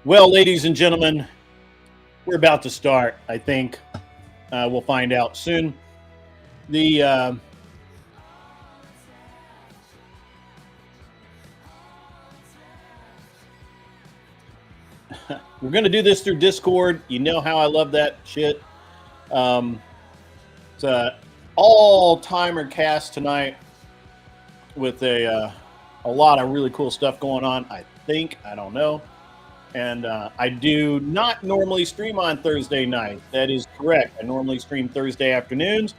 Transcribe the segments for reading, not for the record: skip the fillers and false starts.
Well, ladies and gentlemen, we're about to start. I think we'll find out soon. We're going to do this through Discord. You know how I love that shit. It's an all-timer cast tonight with a lot of really cool stuff going on. I don't know. And I do not normally stream on Thursday night. That is correct. I normally stream Thursday afternoons.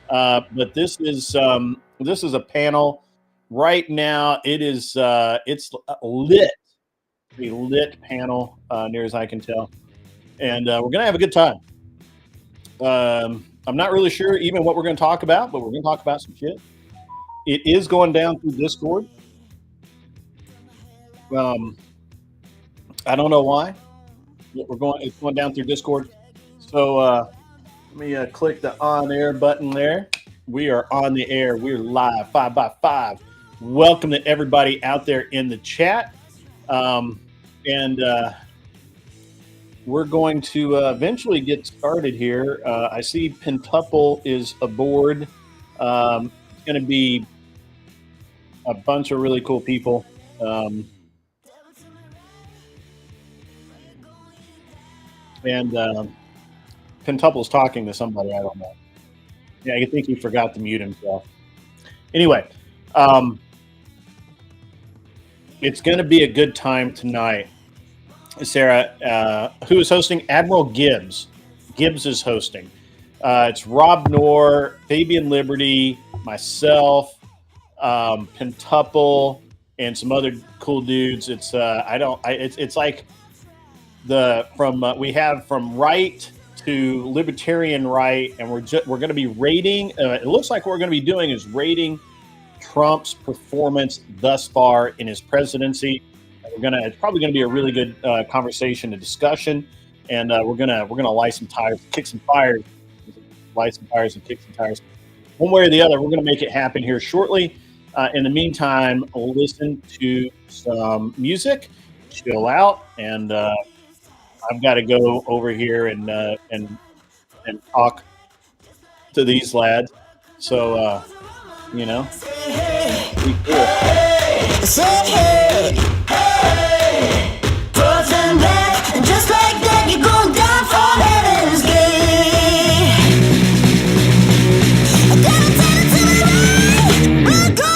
But this is a panel right now. It's lit, a lit panel, near as I can tell, and we're gonna have a good time. I'm not really sure even what we're gonna talk about, but we're gonna talk about some shit. It is going down through Discord. I don't know why. It's going down through Discord. So let me click the on air button there. We are on the air. We're live 5x5. Welcome to everybody out there in the chat. And we're going to eventually get started here. I see Pentuple is aboard. It's going to be a bunch of really cool people. And Pentuple's talking to somebody. I don't know. Yeah, I think he forgot to mute himself. Anyway, it's going to be a good time tonight. Sarah, who is hosting? Admiral Gibbs. Gibbs is hosting. It's Rob Knorr, Fabian Liberty, myself, Pentuple, and some other cool dudes. It's it's like we have from right to libertarian right, and we're going to be rating. It looks like what we're going to be doing is rating Trump's performance thus far in his presidency. It's probably going to be a really good conversation and discussion, and we're gonna light some tires, kick some fires, light some fires and kick some tires. One way or the other, we're going to make it happen here shortly. In the meantime, we'll listen to some music, chill out, and I've got to go over here and talk to these lads. So, be cool. Just like that, you're going down from heaven's gate. I gotta tell it to the right, we're going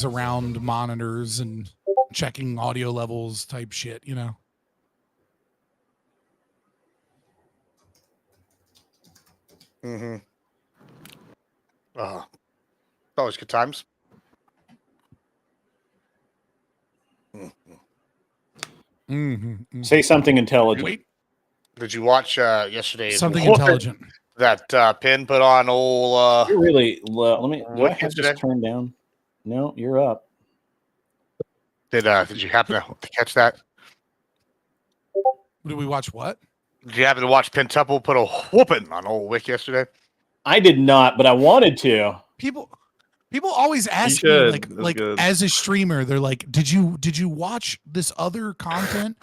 things around monitors and checking audio levels type shit, you know. Mm-hmm. Always good times. Say something intelligent. Wait, Did you watch yesterday? something intelligent. That Pin put on old. You're really low. Let me. Do I What have today? this turned down? No, you're up. Did you happen to catch that? Did we watch what? Did you happen to watch Pin Temple put a whooping on old Wick yesterday? I did not, but I wanted to. People always ask me like as a streamer, they're like, did you watch this other content?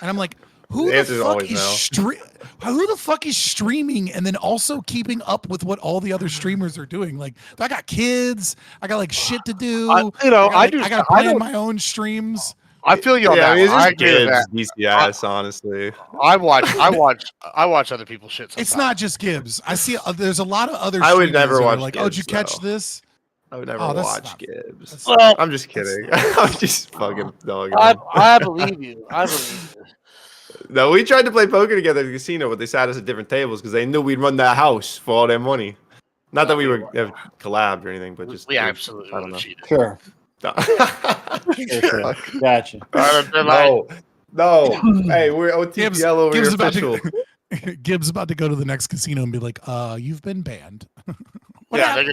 And I'm like, who the fuck is streaming and then also keeping up with what all the other streamers are doing? Like, I got kids, I got like shit to do. I gotta plan my own streams. I feel you on that. I agree with that. DCS, honestly. I watch other people's shit sometimes. It's not just Gibbs. I see there's a lot of other I would streamers never that are watch like, Gibbs, oh, did you catch though. this? I would never that's watch not- Gibbs. Well, I'm just kidding. I'm just fucking dogging. I believe you. I believe you. No, we tried to play poker together at the casino, but they sat us at different tables because they knew we'd run that house for all their money. Not that we were collabed or anything, but just we absolutely I don't know. cheated. Sure. Sure. Gotcha. No. Hey, we're OTPL over here official. Gibbs about to go to the next casino and be like, you've been banned. They're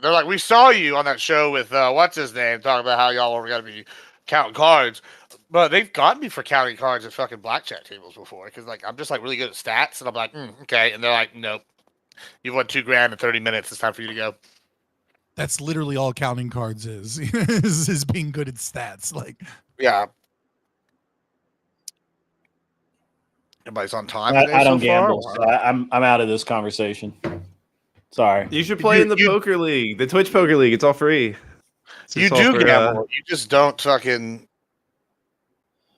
like, we saw you on that show with what's his name talking about how y'all were gonna be counting cards, but they've got me for counting cards at fucking blackjack tables before because like I'm just like really good at stats and I'm like okay, and they're like, nope, you've won $2,000 in 30 minutes. It's time for you to go. That's literally all counting cards is being good at stats. Like, yeah. Everybody's on time. I don't gamble. So I'm out of this conversation. Sorry. You should play in the poker league, the Twitch poker league. It's all free. You do gamble. You just don't fucking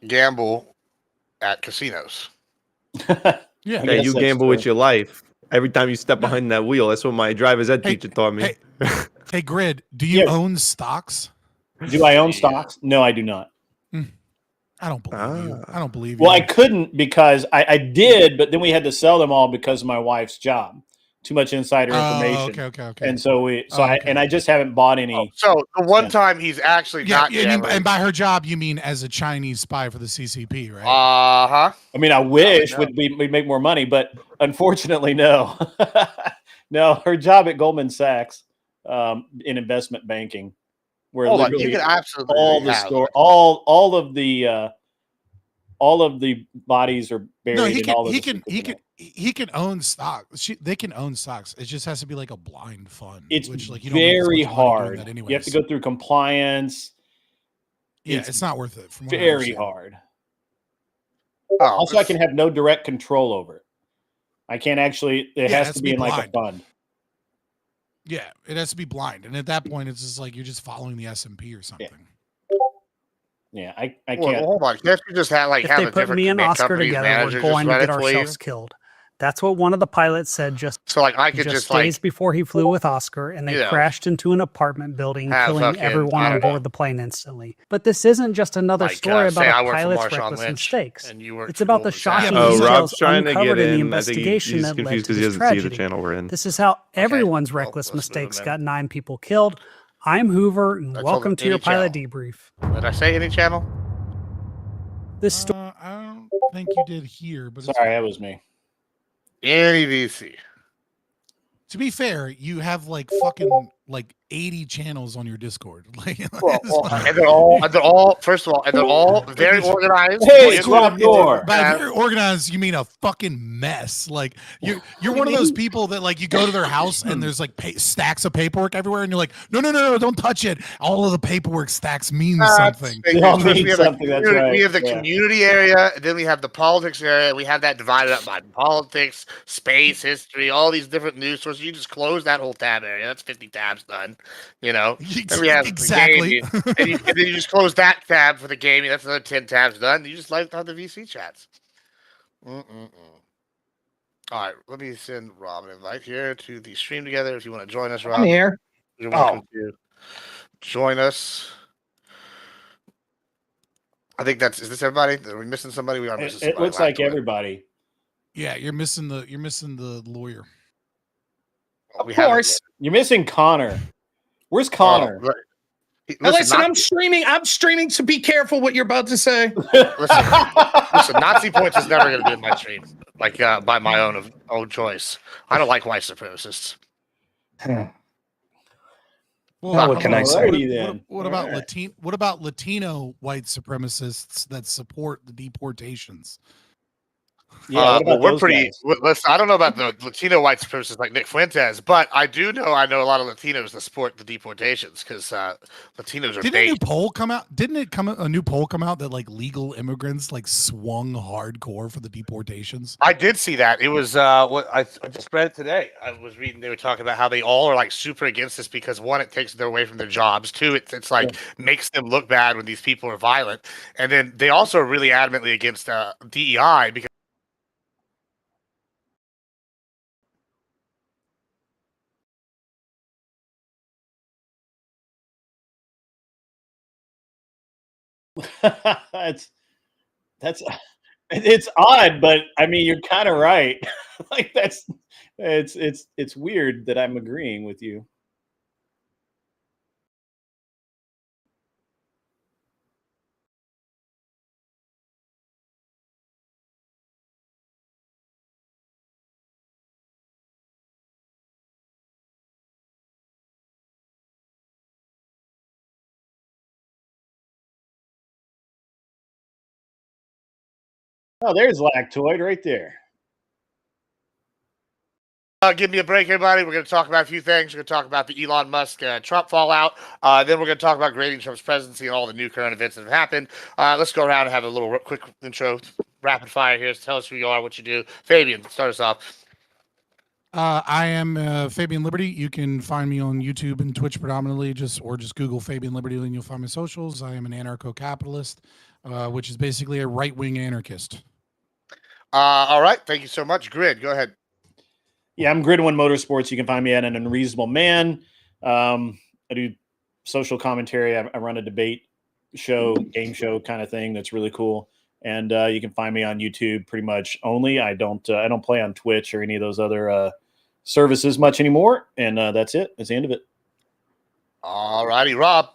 gamble at casinos. Yeah, you gamble with your life. Every time you step behind that wheel, that's what my driver's ed teacher taught me. Hey, Grid, do you own stocks? Do I own stocks? No, I do not. I don't believe you. I don't believe you. Well, I couldn't because I did, but then we had to sell them all because of my wife's job. Too much insider information. Okay. And so I just haven't bought any. So the one time he's actually not gambling. And by her job, you mean as a Chinese spy for the CCP, right? Uh-huh. I mean, I wish we'd make more money, but unfortunately, no. No, her job at Goldman Sachs in investment banking, where literally you can absolutely all of the bodies are buried. No, he can own stocks. They can own stocks. It just has to be like a blind fund. It's like you very don't hard. You have to go through compliance. Yeah, it's not worth it. Very hard. Also, I can have no direct control over it. I can't actually. It has to be in like a fund. Yeah, it has to be blind, and at that point, it's just like you're just following the S&P or something. Yeah, I can't. Well, hold on. Can't you just have if they put me and Oscar together, we're going to get ourselves killed. That's what one of the pilots said just days before he flew with Oscar, and they crashed into an apartment building, killing everyone on board the plane instantly. But this isn't just another story about a pilot's reckless mistakes. It's about the shocking details uncovered in the investigation that led to this tragedy. This is how everyone's reckless mistakes got 9 people killed. I'm Hoover, and welcome to your pilot debrief. Did I say any channel? This story. I don't think you did here, but sorry, that was me. Any VC. To be fair, you have like fucking like 80 channels on your Discord. Like, and they're all first of all, and they're all very organized. Hey, door. By very organized, you mean a fucking mess. Like you're one of those people that like you go to their house and there's like stacks of paperwork everywhere, and you're like, no, don't touch it. All of the paperwork stacks mean something. We have the community area, and then we have the politics area. We have that divided up by politics, space, history, all these different news sources. You just close that whole tab area. That's 50 tabs done. You know, and we have exactly, the and then you just close that tab for the gaming. That's another 10 tabs done. You just left on the VC chats. All right, let me send Rob an invite here to the stream together. If you want to join us, Rob, I'm here. You're welcome to join us. I think is this everybody? Are we missing somebody? We are missing somebody. It looks like everybody. Yeah, you're missing the lawyer. Of course. You're missing Connor. Where's Connor? Listen, I'm streaming. I'm streaming, so be careful what you're about to say. listen, Nazi points is never going to be in my stream, like by my own choice. I don't like white supremacists. Well, what can I say? What about Latino? What about Latino white supremacists that support the deportations? Yeah, well, we're pretty. Listen, I don't know about the Latino white supremacists like Nick Fuentes, but I know a lot of Latinos that support the deportations because Latinos are. Didn't a new poll come out? A new poll come out that like legal immigrants like swung hardcore for the deportations? I did see that. It was what I just read it today. I was reading. They were talking about how they all are like super against this because one, it takes them away from their jobs. Two, it's like makes them look bad when these people are violent, and then they also are really adamantly against DEI because. It's odd, but I mean you're kind of right. Like it's weird that I'm agreeing with you. Oh, there's Lactoid right there. Give me a break, everybody. We're going to talk about a few things. We're going to talk about the Elon Musk Trump fallout. Then we're going to talk about grading Trump's presidency and all the new current events that have happened. Let's go around and have a little quick intro, rapid fire here. Tell us who you are, what you do. Fabian, start us off. I am Fabian Liberty. You can find me on YouTube and Twitch predominantly, just Google Fabian Liberty and you'll find my socials. I am an anarcho-capitalist, which is basically a right-wing anarchist. All right. Thank you so much. Grid, go ahead. Yeah, I'm Grid One Motorsports. You can find me at an Unreasonable Man. I do social commentary. I run a debate show, game show kind of thing that's really cool. And you can find me on YouTube pretty much only. I don't play on Twitch or any of those other services much anymore. And that's it. That's the end of it. All righty, Rob.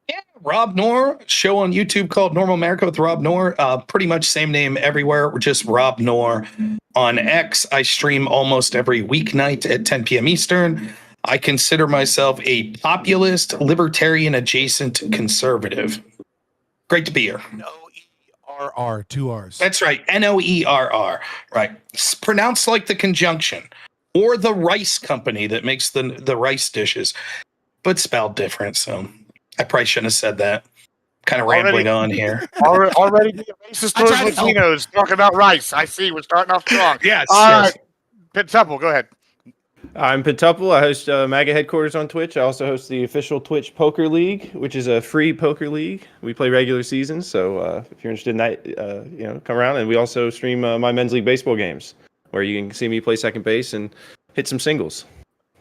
Yeah, Rob Noor, show on YouTube called Normal America with Rob Noor. Pretty much same name everywhere. We're just Rob Noor. On X, I stream almost every weeknight at 10 p.m. Eastern. I consider myself a populist, libertarian, adjacent conservative. Great to be here. N-O-E-R-R, 2 R's. That's right, N-O-E-R-R. Right. It's pronounced like the conjunction or the rice company that makes the rice dishes, but spelled different, so I probably shouldn't have said that. Kind of rambling on here. Already being racist towards Latinos, talking about rice. I see. We're starting off strong. Yes. All right. Pentuple, go ahead. I'm Pentuple. I host MAGA headquarters on Twitch. I also host the official Twitch Poker League, which is a free poker league. We play regular seasons, so if you're interested in that, come around. And we also stream my men's league baseball games, where you can see me play second base and hit some singles.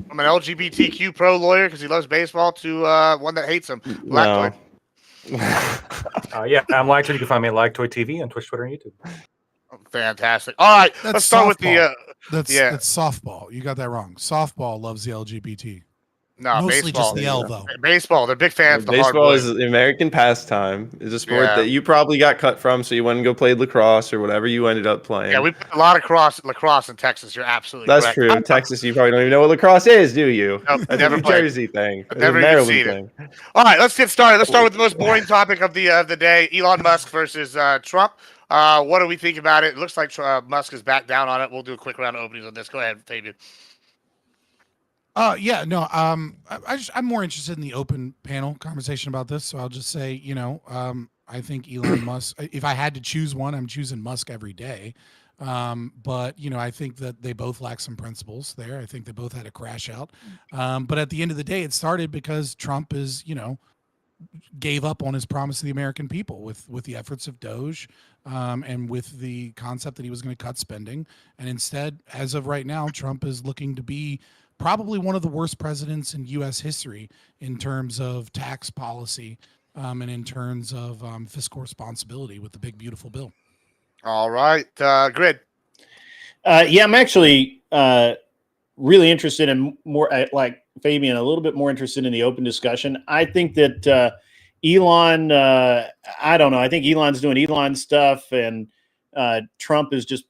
I'm an LGBTQ pro lawyer because he loves baseball to one that hates him. No. Yeah, I'm Lactoid. You can find me at Lactoid TV on Twitch, Twitter, and YouTube. Fantastic. All right, let's start with the. That's softball. You got that wrong. Softball loves the LGBT. No, mostly baseball. Just the L though. Baseball, they're big fans. Baseball is an American pastime. It's a sport that you probably got cut from, so you went and go play lacrosse or whatever you ended up playing. Yeah, we play a lot of lacrosse in Texas. You're absolutely That's correct. true. In Texas, you probably don't even know what lacrosse is, do you? Nope, That's never a New played. Jersey thing. I've never a even Maryland seen thing. it. All right, let's get started. Let's start with the most boring topic of the day: Elon Musk versus Trump. What do we think about it? It looks like Musk is back down on it. We'll do a quick round of openings on this. Go ahead, Fabian. I'm more interested in the open panel conversation about this. So I'll just say, I think Elon Musk, if I had to choose one, I'm choosing Musk every day. But I think that they both lack some principles there. I think they both had a crash out. But at the end of the day, it started because Trump gave up on his promise to the American people with the efforts of Doge, and with the concept that he was going to cut spending. And instead, as of right now, Trump is looking to be probably one of the worst presidents in U.S. history in terms of tax policy and in terms of fiscal responsibility with the big beautiful bill. All right, Grid. Yeah, I'm actually really interested in more, like Fabian, a little bit more interested in the open discussion. I think that Elon, I don't know. I think Elon's doing Elon stuff, and Trump is just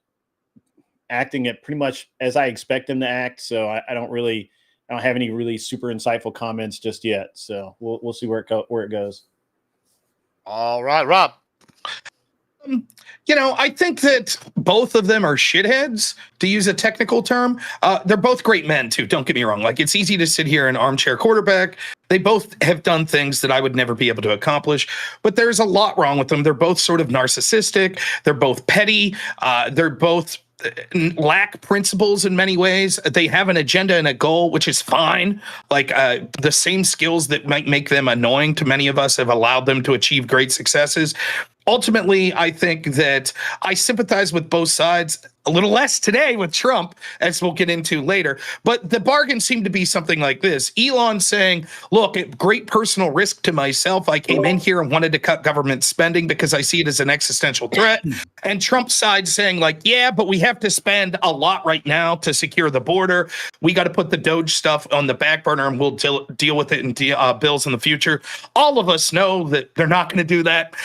acting it pretty much as I expect him to act. So I don't have any really super insightful comments just yet. So we'll see where it goes. All right, Rob. I think that both of them are shitheads, to use a technical term. They're both great men, too. Don't get me wrong. Like, it's easy to sit here and armchair quarterback. They both have done things that I would never be able to accomplish, but there's a lot wrong with them. They're both sort of narcissistic. They're both petty. They're both lack principles in many ways. They have an agenda and a goal, which is fine. Like the same skills that might make them annoying to many of us have allowed them to achieve great successes. Ultimately, I think that I sympathize with both sides. A little less today with Trump, as we'll get into later. But the bargain seemed to be something like this. Elon saying, look, at great personal risk to myself, I came in here and wanted to cut government spending because I see it as an existential threat. And Trump's side saying, like, yeah, but we have to spend a lot right now to secure the border. We got to put the Doge stuff on the back burner and we'll deal with it in bills in the future. All of us know that they're not going to do that.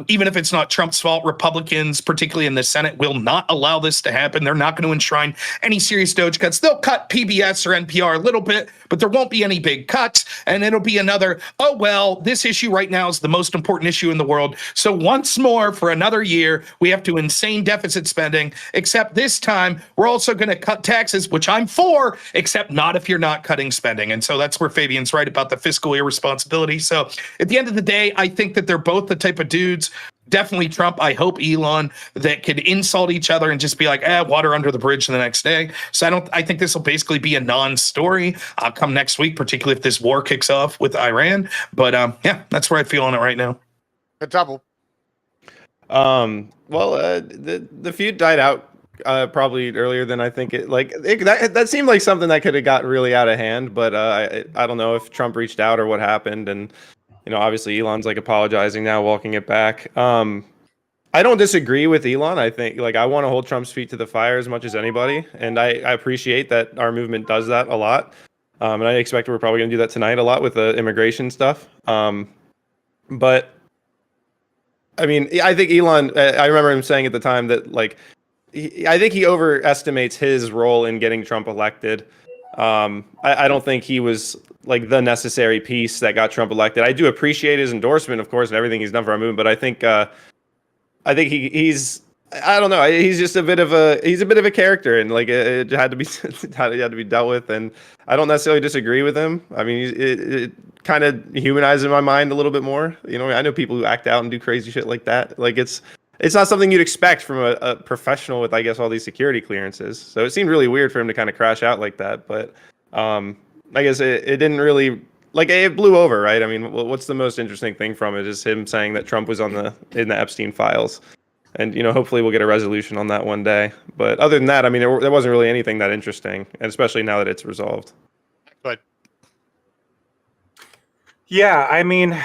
Even if it's not Trump's fault, Republicans, particularly in the Senate, will not allow this to happen. They're not going to enshrine any serious Doge cuts. They'll cut PBS or NPR a little bit, but there won't be any big cuts. And it'll be another, oh, well, this issue right now is the most important issue in the world. So once more for another year, we have to insane deficit spending, except this time we're also going to cut taxes, which I'm for, except not if you're not cutting spending. And so that's where Fabian's right about the fiscal irresponsibility. So at the end of the day, I think that they're both the type of dudes, definitely Trump, I hope Elon, that could insult each other and just be like, water under the bridge the next day. So I think this will basically be a non-story come next week, particularly if this war kicks off with Iran. But yeah, that's where I feel on it right now. A double. Well, the feud died out probably earlier than I think it. Like that seemed like something that could have got really out of hand. But I don't know if Trump reached out or what happened. And obviously Elon's like apologizing now, walking it back. I don't disagree with Elon. I think I want to hold Trump's feet to the fire as much as anybody, and I appreciate that our movement does that a lot. And I expect we're probably going to do that tonight a lot with the immigration stuff. But I mean, I think Elon. I remember him saying at the time that I think he overestimates his role in getting Trump elected. I don't think he was the necessary piece that got Trump elected. I do appreciate his endorsement, of course, and everything he's done for our movement. But I think he's I don't know. He's just a bit of a character, and it had to be dealt with. And I don't necessarily disagree with him. I mean, it kind of humanizes my mind a little bit more. I know people who act out and do crazy shit like that. It's not something you'd expect from a professional with, I guess, all these security clearances. So it seemed really weird for him to kind of crash out like that. But I guess it didn't really it blew over, right? I mean, what's the most interesting thing from it is him saying that Trump was in the Epstein files. And, hopefully we'll get a resolution on that one day. But other than that, I mean, there wasn't really anything that interesting, and especially now that it's resolved. But yeah, I mean,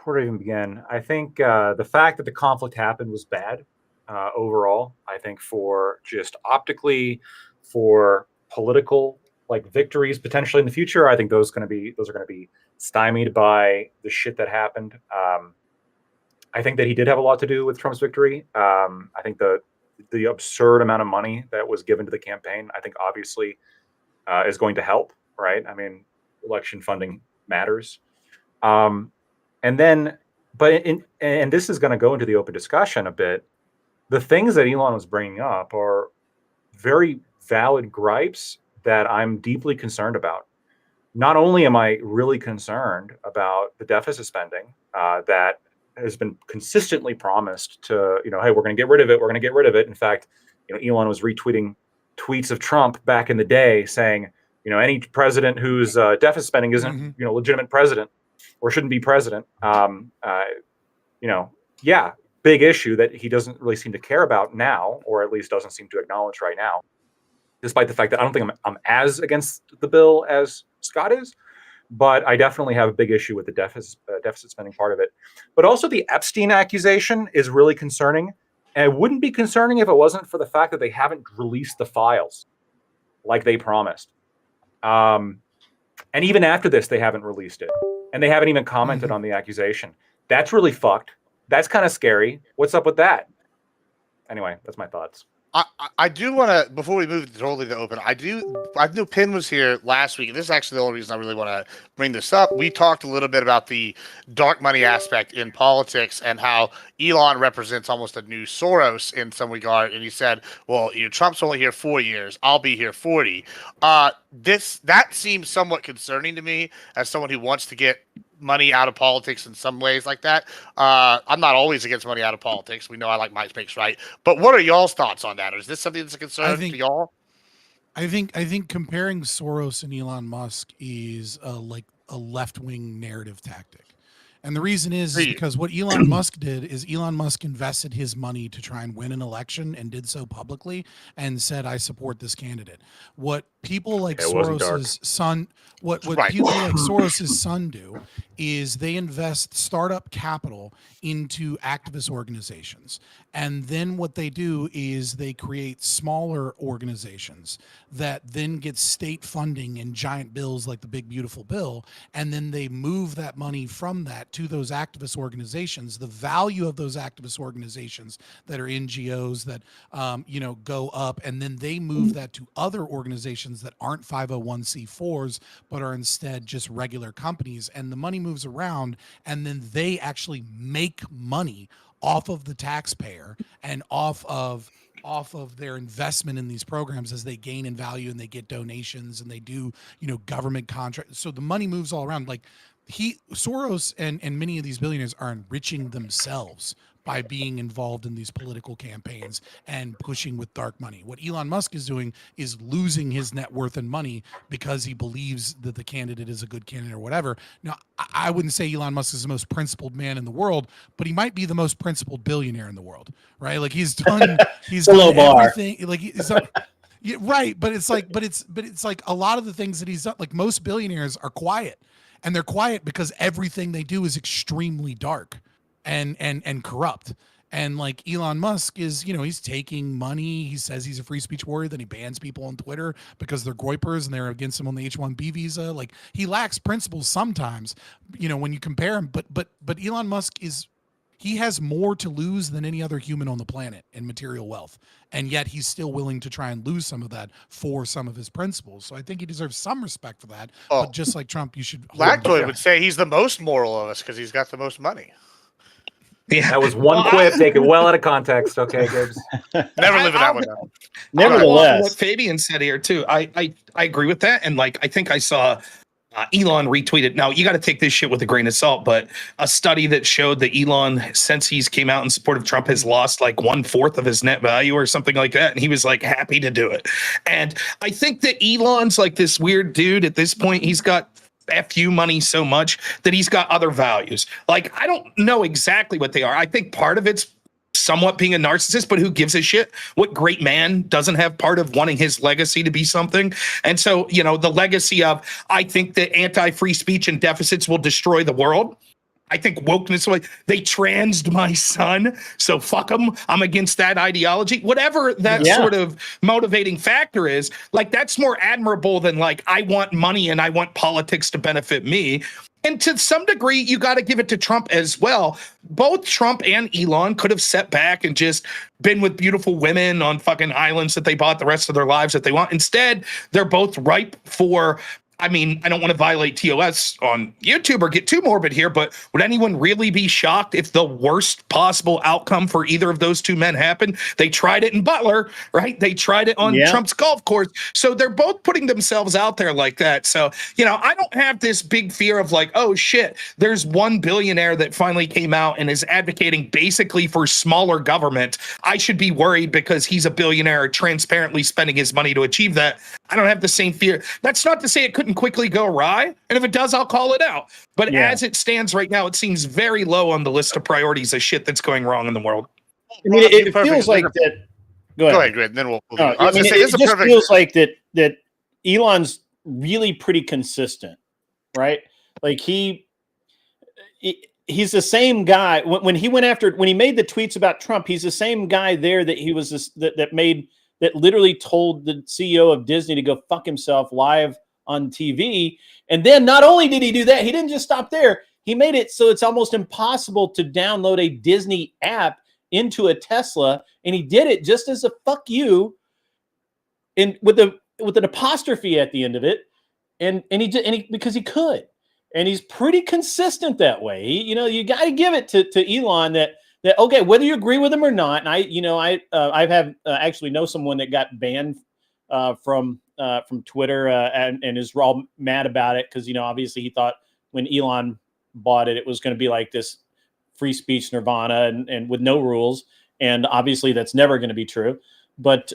where do I even begin? I think the fact that the conflict happened was bad overall. I think for just optically, for political victories potentially in the future, I think those are going to be stymied by the shit that happened. I think that he did have a lot to do with Trump's victory. I think the absurd amount of money that was given to the campaign, I think obviously is going to help, right? I mean, election funding matters. And this is going to go into the open discussion a bit. The things that Elon was bringing up are very valid gripes that I'm deeply concerned about. Not only am I really concerned about the deficit spending that has been consistently promised to, hey, we're going to get rid of it. We're going to get rid of it. In fact, Elon was retweeting tweets of Trump back in the day saying, any president whose deficit spending isn't, legitimate president or shouldn't be president. Yeah, big issue that he doesn't really seem to care about now, or at least doesn't seem to acknowledge right now, despite the fact that I don't think I'm as against the bill as Scott is. but I definitely have a big issue with the deficit spending part of it. But also the Epstein accusation is really concerning. And it wouldn't be concerning if it wasn't for the fact that they haven't released the files like they promised. And even after this, they haven't released it. And they haven't even commented on the accusation. That's really fucked. That's kind of scary. What's up with that? Anyway, that's my thoughts. I do want to, before we move totally to open, I knew Penn was here last week, and this is actually the only reason I really want to bring this up. We talked a little bit about the dark money aspect in politics and how Elon represents almost a new Soros in some regard, and he said, well, Trump's only here 4 years, I'll be here 40. That seems somewhat concerning to me as someone who wants to get money out of politics in some ways like that. I'm not always against money out of politics. We know I like Mike Makes Right. But what are y'all's thoughts on that? Or is this something that's a concern to y'all? I think comparing Soros and Elon Musk is like a left-wing narrative tactic. And the reason is because what Elon Musk did is Elon Musk invested his money to try and win an election and did so publicly and said, I support this candidate. What people like Soros's son, what people like Soros's son do is they invest startup capital into activist organizations. And then what they do is they create smaller organizations that then get state funding and giant bills like the Big Beautiful Bill. And then they move that money from that to those activist organizations. The value of those activist organizations that are NGOs that, go up, and then they move that to other organizations that aren't 501c4s, but are instead just regular companies. And the money moves around, and then they actually make money off of the taxpayer and off of their investment in these programs as they gain in value and they get donations and they do, government contracts. So the money moves all around. Like Soros and many of these billionaires are enriching themselves by being involved in these political campaigns and pushing with dark money. What Elon Musk is doing is losing his net worth and money because he believes that the candidate is a good candidate or whatever. Now, I wouldn't say Elon Musk is the most principled man in the world, but he might be the most principled billionaire in the world, right? Like he's done everything. Like he's done, yeah, right. But it's like a lot of the things that he's done, like most billionaires are quiet, and they're quiet because everything they do is extremely dark and corrupt. And like Elon Musk is, he's taking money. He says he's a free speech warrior. Then he bans people on Twitter because they're goipers and they're against him on the H-1B visa. Like he lacks principles sometimes, when you compare him. But Elon Musk he has more to lose than any other human on the planet in material wealth. And yet he's still willing to try and lose some of that for some of his principles. So I think he deserves some respect for that. But just like Trump, you should. Lactoid would say he's the most moral of us because he's got the most money. Yeah, that was one quip taken well out of context. Okay, Gibbs. Never live in that one down. Nevertheless, what Fabian said here too, I agree with that, and like I think I saw Elon retweeted. Now you got to take this shit with a grain of salt, but a study that showed that Elon, since he's came out in support of Trump, has lost like 1/4 of his net value or something like that, and he was like happy to do it. And I think that Elon's like this weird dude at this point. He's got FU money so much that he's got other values. Like, I don't know exactly what they are. I think part of it's somewhat being a narcissist, but who gives a shit? What great man doesn't have part of wanting his legacy to be something? And so, the legacy of, I think that anti-free speech and deficits will destroy the world. I think wokeness, they transed my son, so fuck them. I'm against that ideology. Whatever that sort of motivating factor is, like that's more admirable than like I want money and I want politics to benefit me. And to some degree, you got to give it to Trump as well. Both Trump and Elon could have sat back and just been with beautiful women on fucking islands that they bought the rest of their lives that they want. Instead, they're both ripe for, I mean, I don't want to violate TOS on YouTube or get too morbid here, but would anyone really be shocked if the worst possible outcome for either of those two men happened? They tried it in Butler, right? They tried it on Trump's golf course. So they're both putting themselves out there like that. So, I don't have this big fear of like, oh shit, there's one billionaire that finally came out and is advocating basically for smaller government. I should be worried because he's a billionaire transparently spending his money to achieve that. I don't have the same fear. That's not to say it couldn't quickly go awry, and if it does, I'll call it out. But as it stands right now, it seems very low on the list of priorities of shit that's going wrong in the world. I mean, it feels like that. Go ahead. Then we'll. It just feels like that Elon's really pretty consistent right? Like he's the same guy when he went after, when he made the tweets about Trump, he's the same guy there that he was that literally told the CEO of Disney to go fuck himself live on TV. And then not only did he do that, he didn't just stop there. He made it so it's almost impossible to download a Disney app into a Tesla, and he did it just as a fuck you, and with an apostrophe at the end of it, and he because he could, and he's pretty consistent that way. You got to give it to Elon that okay, whether you agree with him or not. And I have actually know someone that got banned from Twitter and is all mad about it because obviously he thought when Elon bought it, it was going to be like this free speech nirvana and with no rules, and obviously that's never going to be true. But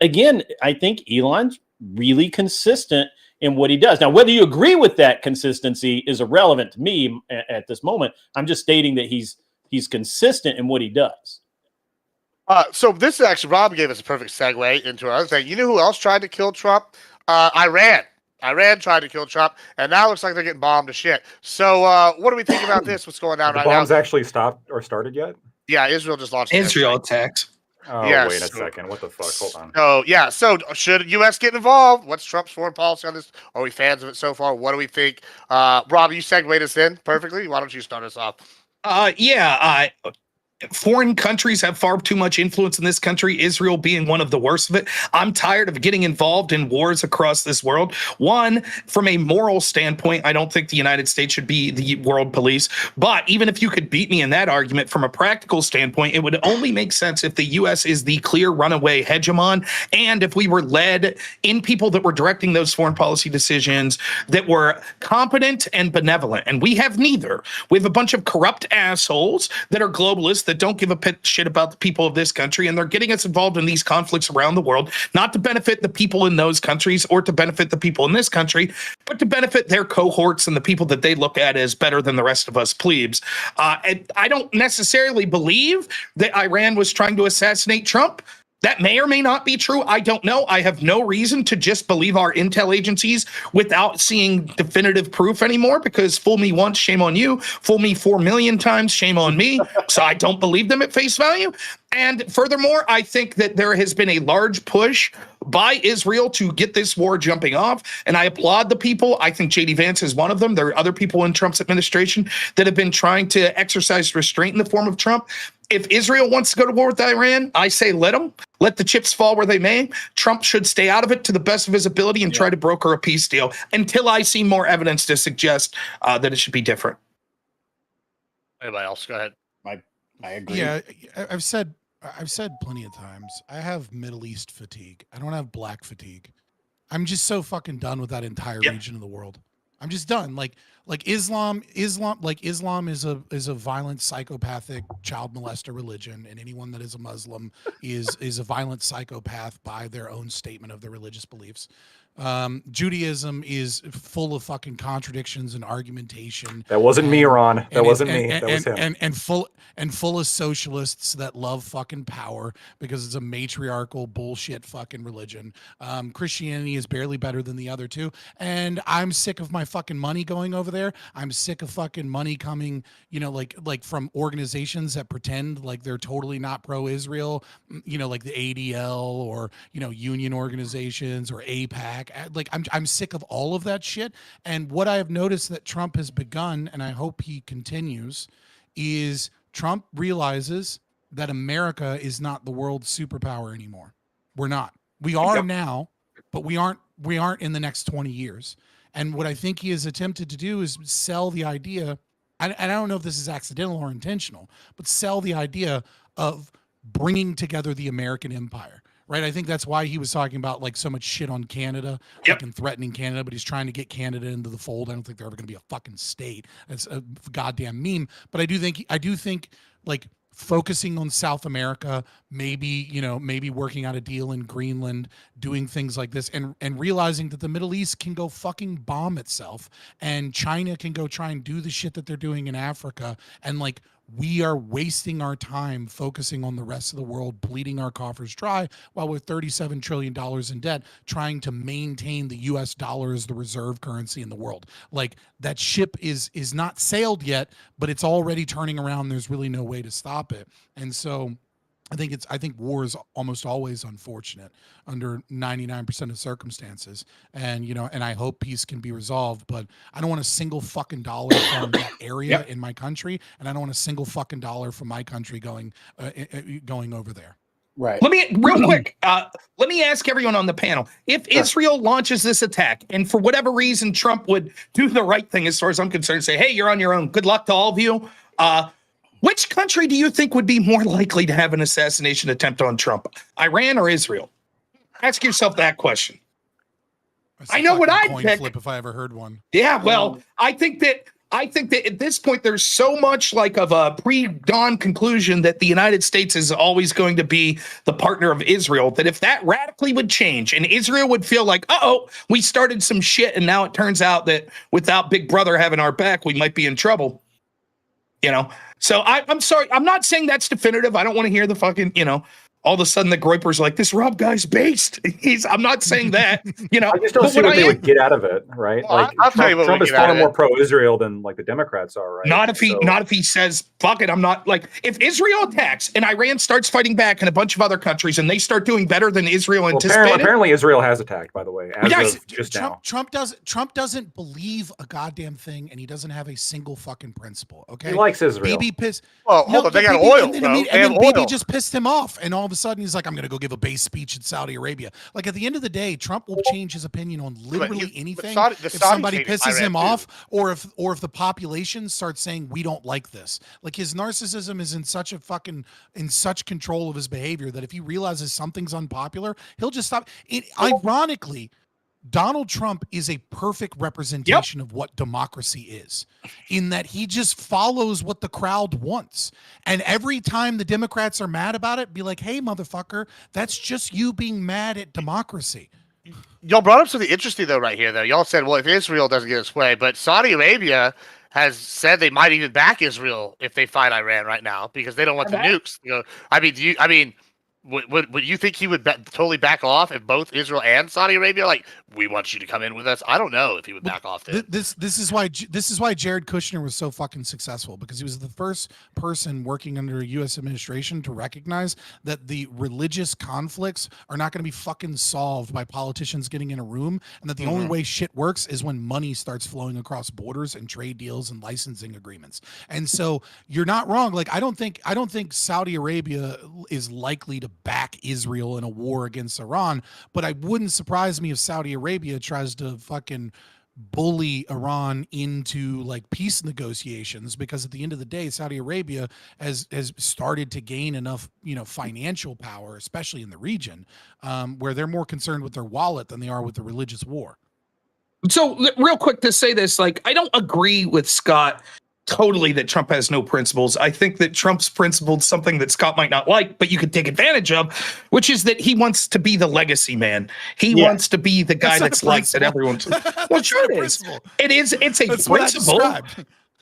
again, I think Elon's really consistent in what he does. Now, whether you agree with that consistency is irrelevant to me at this moment. I'm just stating that he's consistent in what he does. So this is actually, Rob gave us a perfect segue into another thing. You know who else tried to kill Trump? Iran. Iran tried to kill Trump, and now it looks like they're getting bombed to shit. So what do we think about this? What's going on right now? The bombs actually stopped or started yet? Yeah, Israel just launched Israel attacks. Oh, yes. Wait a second. What the fuck? Hold on. Oh, yeah. So should U.S. get involved? What's Trump's foreign policy on this? Are we fans of it so far? What do we think? Rob, you segued us in perfectly. Why don't you start us off? Foreign countries have far too much influence in this country, Israel being one of the worst of it. I'm tired of getting involved in wars across this world. One, from a moral standpoint, I don't think the United States should be the world police. But even if you could beat me in that argument, from a practical standpoint, it would only make sense if the U.S. is the clear runaway hegemon, and if we were led in people that were directing those foreign policy decisions that were competent and benevolent. And we have neither. We have a bunch of corrupt assholes that are globalists that don't give a shit about the people of this country, and they're getting us involved in these conflicts around the world, not to benefit the people in those countries or to benefit the people in this country, but to benefit their cohorts and the people that they look at as better than the rest of us plebes. And I don't necessarily believe that Iran was trying to assassinate Trump. That may or may not be true. I don't know. I have no reason to just believe our intel agencies without seeing definitive proof anymore, because fool me once, shame on you. Fool me 4 million times, shame on me. So I don't believe them at face value. And furthermore, I think that there has been a large push by Israel to get this war jumping off. And I applaud the people. I think J.D. Vance is one of them. There are other people in Trump's administration that have been trying to exercise restraint in the form of Trump. If Israel wants to go to war with Iran, I say let them. Let the chips fall where they may. Trump should stay out of it to the best of his ability and try to broker a peace deal until I see more evidence to suggest that it should be different. Anybody else? Go ahead. I agree. Yeah, I've said plenty of times, I have Middle East fatigue. I don't have black fatigue. I'm just so fucking done with that entire region of the world. I'm just done. Like Islam is a violent, psychopathic child molester religion, and anyone that is a Muslim is a violent psychopath by their own statement of their religious beliefs. Judaism is full of fucking contradictions and argumentation. That wasn't me, Ron. That wasn't me. That was him. And full of socialists that love fucking power because it's a matriarchal bullshit fucking religion. Christianity is barely better than the other two, and I'm sick of my fucking money going over there. I'm sick of fucking money coming, like from organizations that pretend like they're totally not pro-Israel, like the ADL or union organizations or AIPAC. Like I'm sick of all of that shit. And what I have noticed that Trump has begun, and I hope he continues, is Trump realizes that America is not the world's superpower anymore. We're not. We are now, but we aren't in the next 20 years. And what I think he has attempted to do is sell the idea, and I don't know if this is accidental or intentional, but sell the idea of bringing together the American empire. Right, I think that's why he was talking about like so much shit on Canada, and threatening Canada, but he's trying to get Canada into the fold. I don't think they're ever going to be a fucking state. That's a goddamn meme. But I do think like focusing on South America, maybe working out a deal in Greenland, doing things like this, and realizing that the Middle East can go fucking bomb itself, and China can go try and do the shit that they're doing in Africa, and like we are wasting our time focusing on the rest of the world, bleeding our coffers dry, while we're $37 trillion in debt, trying to maintain the US dollar as the reserve currency in the world. Like, that ship is not sailed yet, but it's already turning around. There's really no way to stop it. And so I think war is almost always unfortunate under 99% of circumstances. And, and I hope peace can be resolved, but I don't want a single fucking dollar from that area in my country. And I don't want a single fucking dollar from my country going over there. Right. Let me real quick. Let me ask everyone on the panel: if Israel launches this attack, and for whatever reason Trump would do the right thing, as far as I'm concerned, say, "Hey, you're on your own. Good luck to all of you." Which country do you think would be more likely to have an assassination attempt on Trump, Iran or Israel? Ask yourself that question. I know what I'd pick. Flip if I ever heard one. Yeah, well, I think that at this point there's so much like of a pre-dawn conclusion that the United States is always going to be the partner of Israel, that if that radically would change and Israel would feel like, we started some shit and now it turns out that without Big Brother having our back, we might be in trouble. So I'm sorry. I'm not saying that's definitive. I don't want to hear the fucking, all of a sudden the Groyper's like, this Rob guy's based. I'm not saying that, I just don't see what they would get out of it, right? Well, like Trump is far more pro-Israel than like the Democrats are, right? Not if he says, fuck it, I'm not like, if Israel attacks and Iran starts fighting back and a bunch of other countries and they start doing better than Israel anticipated. Apparently Israel has attacked, by the way, as of just now. Trump doesn't believe a goddamn thing, and he doesn't have a single fucking principle. Okay, he likes Israel. Bibi pissed. Well, hold on, they got oil, and then Bibi just pissed him off, and all of a sudden he's like, I'm going to go give a base speech in Saudi Arabia. Like, at the end of the day, Trump will change his opinion on literally anything if somebody pisses him off, or if the population starts saying we don't like this. Like, his narcissism is in such control of his behavior that if he realizes something's unpopular, he'll just stop. Ironically, Donald Trump is a perfect representation of what democracy is, in that he just follows what the crowd wants. And every time the Democrats are mad about it, be like, hey, motherfucker, that's just you being mad at democracy. Y'all brought up something interesting, though, right here, though. Y'all said, well, if Israel doesn't get its way, but Saudi Arabia has said they might even back Israel if they fight Iran right now because they don't want the nukes. Would you think he would totally back off if both Israel and Saudi Arabia like, we want you to come in with us? I don't know if he would back off. This is why Jared Kushner was so fucking successful, because he was the first person working under a U.S. administration to recognize that the religious conflicts are not going to be fucking solved by politicians getting in a room, and that the only way shit works is when money starts flowing across borders and trade deals and licensing agreements. And so you're not wrong. Like, I don't think Saudi Arabia is likely to back Israel in a war against Iran, but I wouldn't surprise me if Saudi Arabia tries to fucking bully Iran into like peace negotiations, because at the end of the day, Saudi Arabia has started to gain enough, financial power, especially in the region, where they're more concerned with their wallet than they are with the religious war. So real quick to say this, like, I don't agree with Scott totally that Trump has no principles. I think that Trump's principled something that Scott might not like, but you could take advantage of, which is that he wants to be the legacy man. He wants to be the guy that's liked that everyone's. Well, sure it is. It's a principle.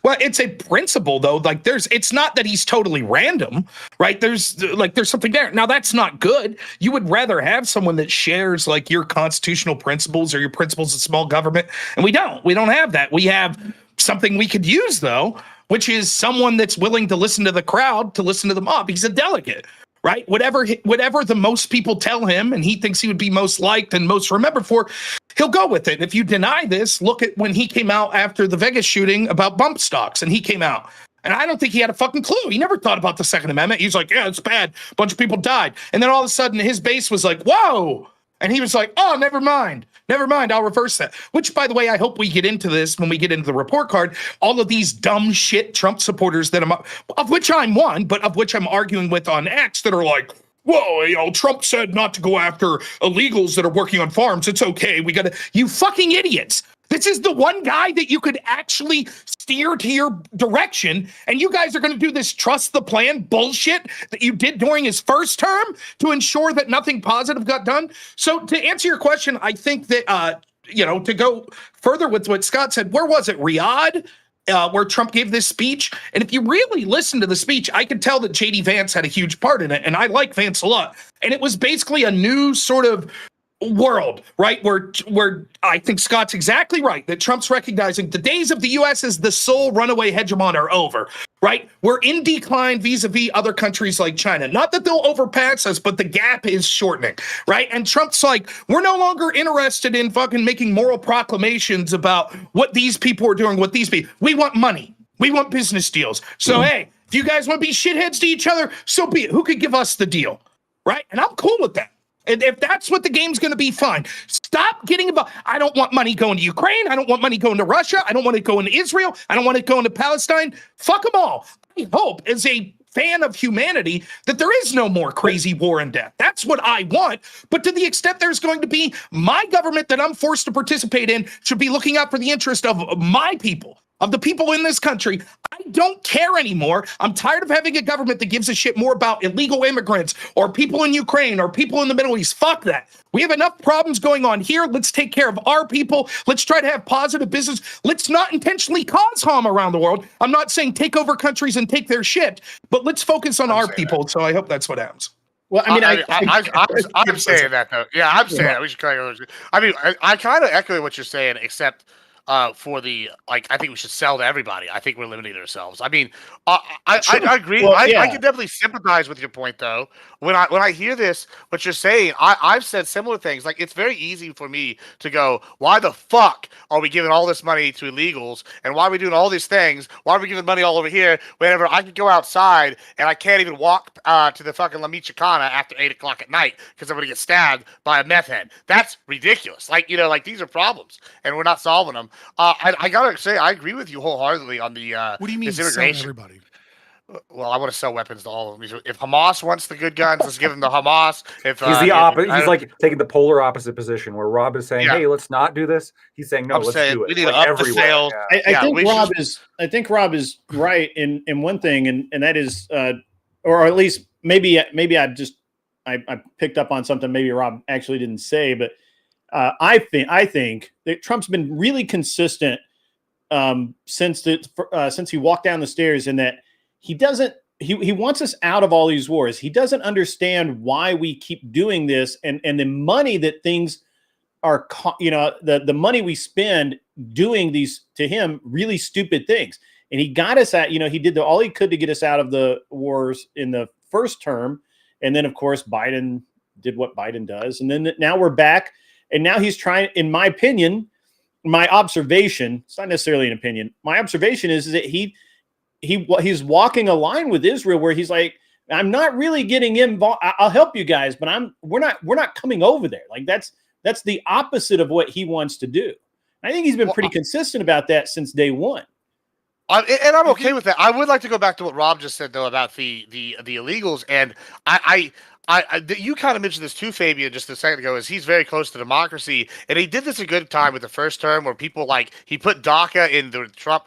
Well, it's a principle though. Like, it's not that he's totally random, right? There's something there. Now that's not good. You would rather have someone that shares like your constitutional principles or your principles of small government. And we don't have that. We have something we could use though, which is someone that's willing to listen to the crowd, to listen to the mob. He's a delegate, right? Whatever the most people tell him and he thinks he would be most liked and most remembered for, he'll go with it. If you deny this, look at when he came out after the Vegas shooting about bump stocks, and he came out. And I don't think he had a fucking clue. He never thought about the Second Amendment. He's like, yeah, it's bad. A bunch of people died. And then all of a sudden his base was like, whoa. And he was like, oh, never mind. I'll reverse that. Which, by the way, I hope we get into this when we get into the report card. All of these dumb shit Trump supporters of which I'm one, but of which I'm arguing with on X, that are like, whoa, Trump said not to go after illegals that are working on farms. It's okay. You fucking idiots. This is the one guy that you could actually steer to your direction, and you guys are going to do this trust the plan bullshit that you did during his first term to ensure that nothing positive got done. So to answer your question, I think that, to go further with what Scott said, where was it? Riyadh where Trump gave this speech. And if you really listen to the speech, I could tell that JD Vance had a huge part in it. And I like Vance a lot. And it was basically a new sort of world, right? Where I think Scott's exactly right, that Trump's recognizing the days of the U.S. as the sole runaway hegemon are over, right? We're in decline vis-a-vis other countries like China. Not that they'll overpass us, but the gap is shortening, right? And Trump's like, we're no longer interested in fucking making moral proclamations about what these people are doing, what these people. We want money. We want business deals. So, hey, if you guys want to be shitheads to each other, so be it. Who could give us the deal, right? And I'm cool with that. And if that's what the game's going to be, fine. Stop getting involved. I don't want money going to Ukraine. I don't want money going to Russia. I don't want it going to Israel. I don't want it going to Palestine. Fuck them all. I hope, as a fan of humanity, that there is no more crazy war and death. That's what I want. But to the extent there's going to be, my government that I'm forced to participate in should be looking out for the interest of my people, of the people in this country. I don't care anymore. I'm tired of having a government that gives a shit more about illegal immigrants or people in Ukraine or people in the Middle East. Fuck that. We have enough problems going on here. Let's take care of our people. Let's try to have positive business. Let's not intentionally cause harm around the world. I'm not saying take over countries and take their shit, but let's focus on our people. So I hope that's what happens. Well, I mean, I'm saying that though. Yeah, I'm saying that. We should kind of. I mean, I kind of echo what you're saying, except for the I think we should sell to everybody. I think we're limiting ourselves. I mean, I agree. Well, I can definitely sympathize with your point, though. When I hear this, what you're saying, I've said similar things. Like, it's very easy for me to go, why the fuck are we giving all this money to illegals, and why are we doing all these things? Why are we giving money all over here? Whenever I could go outside and I can't even walk to the fucking La Michoacana after 8:00 at night because I'm gonna get stabbed by a meth head. That's ridiculous. Like, these are problems, and we're not solving them. I gotta say, I agree with you wholeheartedly on the what do you mean sell everybody? Well, I want to sell weapons to all of them. If Hamas wants the good guns, let's give them to Hamas. If he's the opposite, he's like taking the polar opposite position where Rob is saying, "Hey, let's not do this." He's saying, "No, let's do it." We need to up the sales. I think Rob is right in one thing, and that is, or at least maybe I picked up on something maybe Rob actually didn't say, but I think that Trump's been really consistent since he walked down the stairs, in that he wants us out of all these wars. He doesn't understand why we keep doing this, and the money that things are, the money we spend doing these, to him, really stupid things. And he got us out, he did all he could to get us out of the wars in the first term. And then, of course, Biden did what Biden does. And then now we're back. And now he's trying, in my opinion, my observation, it's not necessarily an opinion, my observation is that he's walking a line with Israel where he's like, I'm not really getting involved. I'll help you guys, but we're not coming over there. Like, that's the opposite of what he wants to do. I think he's been pretty consistent about that since day one. And I'm okay with that. I would like to go back to what Rob just said, though, about the illegals. And you kind of mentioned this too, Fabian, just a second ago, is he's very close to democracy. And he did this a good time with the first term, where people he put DACA in the Trump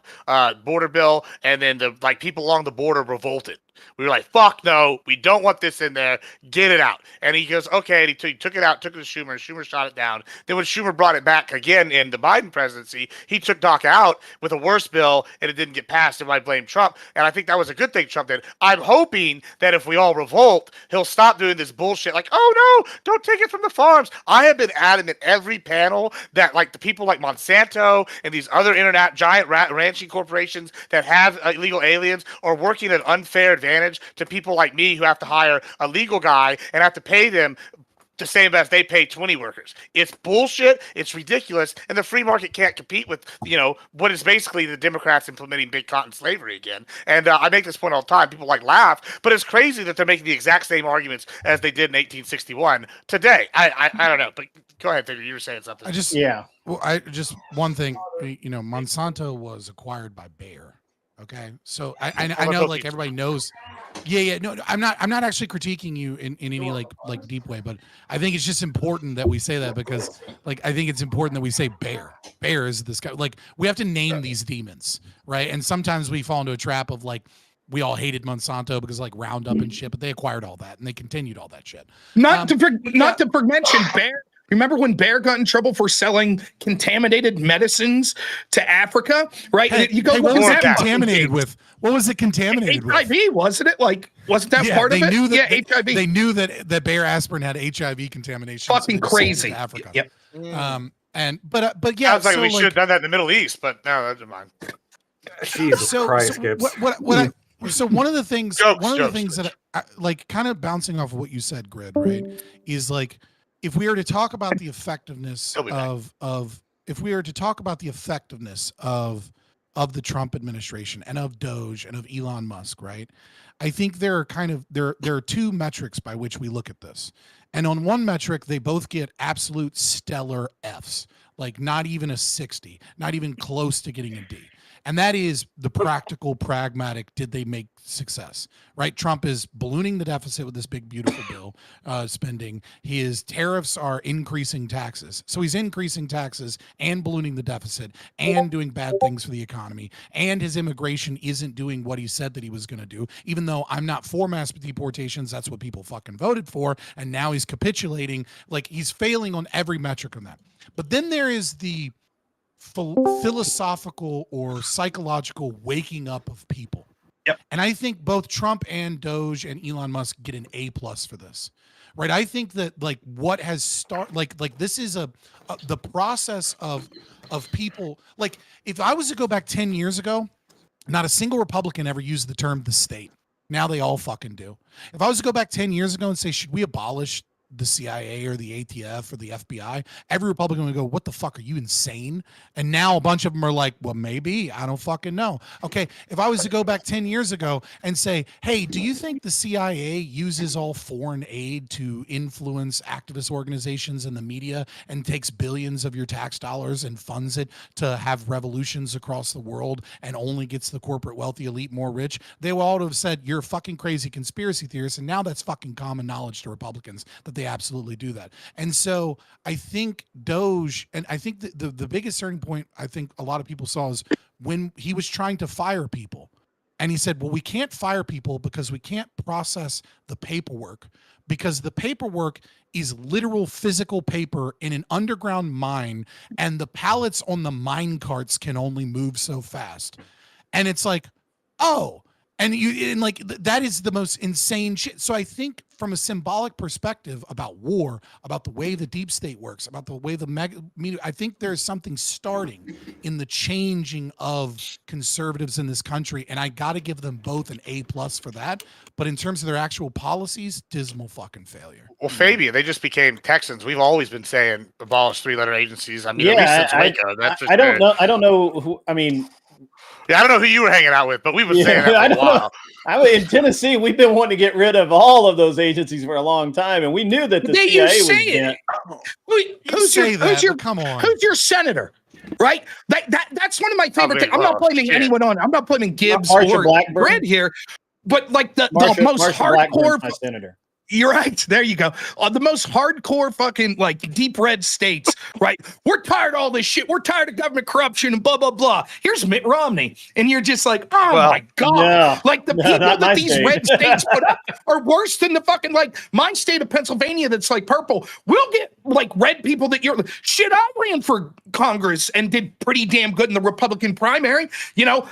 border bill, and then people along the border revolted. We were like, fuck no, we don't want this in there. Get it out. And he goes, okay. And he took it out, took it to Schumer, and Schumer shot it down. Then when Schumer brought it back again in the Biden presidency, he took DACA out with a worse bill, and it didn't get passed, and I blame Trump. And I think that was a good thing Trump did. I'm hoping that if we all revolt, he'll stop doing this bullshit. Like, oh no, don't take it from the farms. I have been adamant every panel that the people like Monsanto and these other giant ranching corporations that have illegal aliens are working at unfair advantage to people like me who have to hire a legal guy and have to pay them the same as they pay 20 workers. It's bullshit. It's ridiculous. And the free market can't compete with, what is basically the Democrats implementing big cotton slavery again. And I make this point all the time. People laugh, but it's crazy that they're making the exact same arguments as they did in 1861 today. I don't know, but go ahead, Victor. You were saying something. One thing, Monsanto was acquired by Bayer. Okay, so I know everybody knows. Yeah. No, I'm not actually critiquing you in any deep way, but I think it's just important that we say that, because I think it's important that we say Bayer. Bayer is this guy. We have to name these demons, right? And sometimes we fall into a trap of we all hated Monsanto because Roundup and shit, but they acquired all that and they continued all that shit. Not to mention Remember when Bear got in trouble for selling contaminated medicines to Africa? Right? You go, what was it contaminated with? What was it contaminated with? HIV, wasn't it? Like, wasn't that part of it? Knew that, HIV. They knew that Bayer aspirin had HIV contamination. Fucking crazy. Africa. Yep. But yeah, sounds like we should have done that in the Middle East, but no, that's mine. Jesus Christ, Gibbs. So one of the things that I, like, kind of bouncing off of what you said, Grid, right, is like, if we were to talk about the effectiveness of the Trump administration and of Doge and of Elon Musk, right? I think there are two metrics by which we look at this. And on one metric, they both get absolute stellar Fs, like not even a 60, not even close to getting a D. And that is the practical, pragmatic, did they make success, right? Trump is ballooning the deficit with this big, beautiful bill spending. His tariffs are increasing taxes. So he's increasing taxes and ballooning the deficit and doing bad things for the economy. And his immigration isn't doing what he said that he was going to do, even though I'm not for mass deportations. That's what people fucking voted for. And now he's capitulating. Like, he's failing on every metric on that. But then there is the philosophical or psychological waking up of people. Yep. And I think both Trump and Doge and Elon Musk get an A+ for this, right? I think that like what has started, like this is the process of people. Like, if I was to go back 10 years ago, not a single Republican ever used the term the state. Now they all fucking do. If I was to go back 10 years ago and say, should we abolish the CIA or the ATF or the FBI, every Republican would go, what the fuck, are you insane? And now a bunch of them are like, well, maybe, I don't fucking know. Okay, if I was to go back 10 years ago and say, hey, do you think the CIA uses all foreign aid to influence activist organizations in the media and takes billions of your tax dollars and funds it to have revolutions across the world and only gets the corporate wealthy elite more rich? They would all have said, you're a fucking crazy conspiracy theorist. And now that's fucking common knowledge to Republicans that they absolutely do that. And so I think Doge, and I think the biggest turning point I think a lot of people saw is when he was trying to fire people. And he said, well, we can't fire people because we can't process the paperwork, because the paperwork is literal physical paper in an underground mine, and the pallets on the mine carts can only move so fast. And it's like, oh, and like that is the most insane shit. So I think from a symbolic perspective about war, about the way the deep state works, about the way the media, I think there's something starting in the changing of conservatives in this country, and I got to give them both an A+ for that. But in terms of their actual policies, dismal fucking failure. Well, Fabian, they just became Texans. We've always been saying abolish three-letter agencies. I mean, at least since Waco. That's just I don't know. I don't know who. I mean. Yeah, I don't know who you were hanging out with, but we were saying that for a while. In Tennessee, we've been wanting to get rid of all of those agencies for a long time, and we knew that the CIA was. Come on. Who's your senator? Right? That's one of my favorite things. I'm not blaming anyone on. I'm not blaming Gibbs or Grid here, but like the most hardcore senator. You're right. There you go. The most hardcore fucking like deep red states, right? We're tired of all this shit. We're tired of government corruption and blah, blah, blah. Here's Mitt Romney. And you're just like, oh my God. No, like the people that these red states put up are worse than the fucking, like my state of Pennsylvania that's like purple. We'll get like red people that you're shit. I ran for Congress and did pretty damn good in the Republican primary. You know,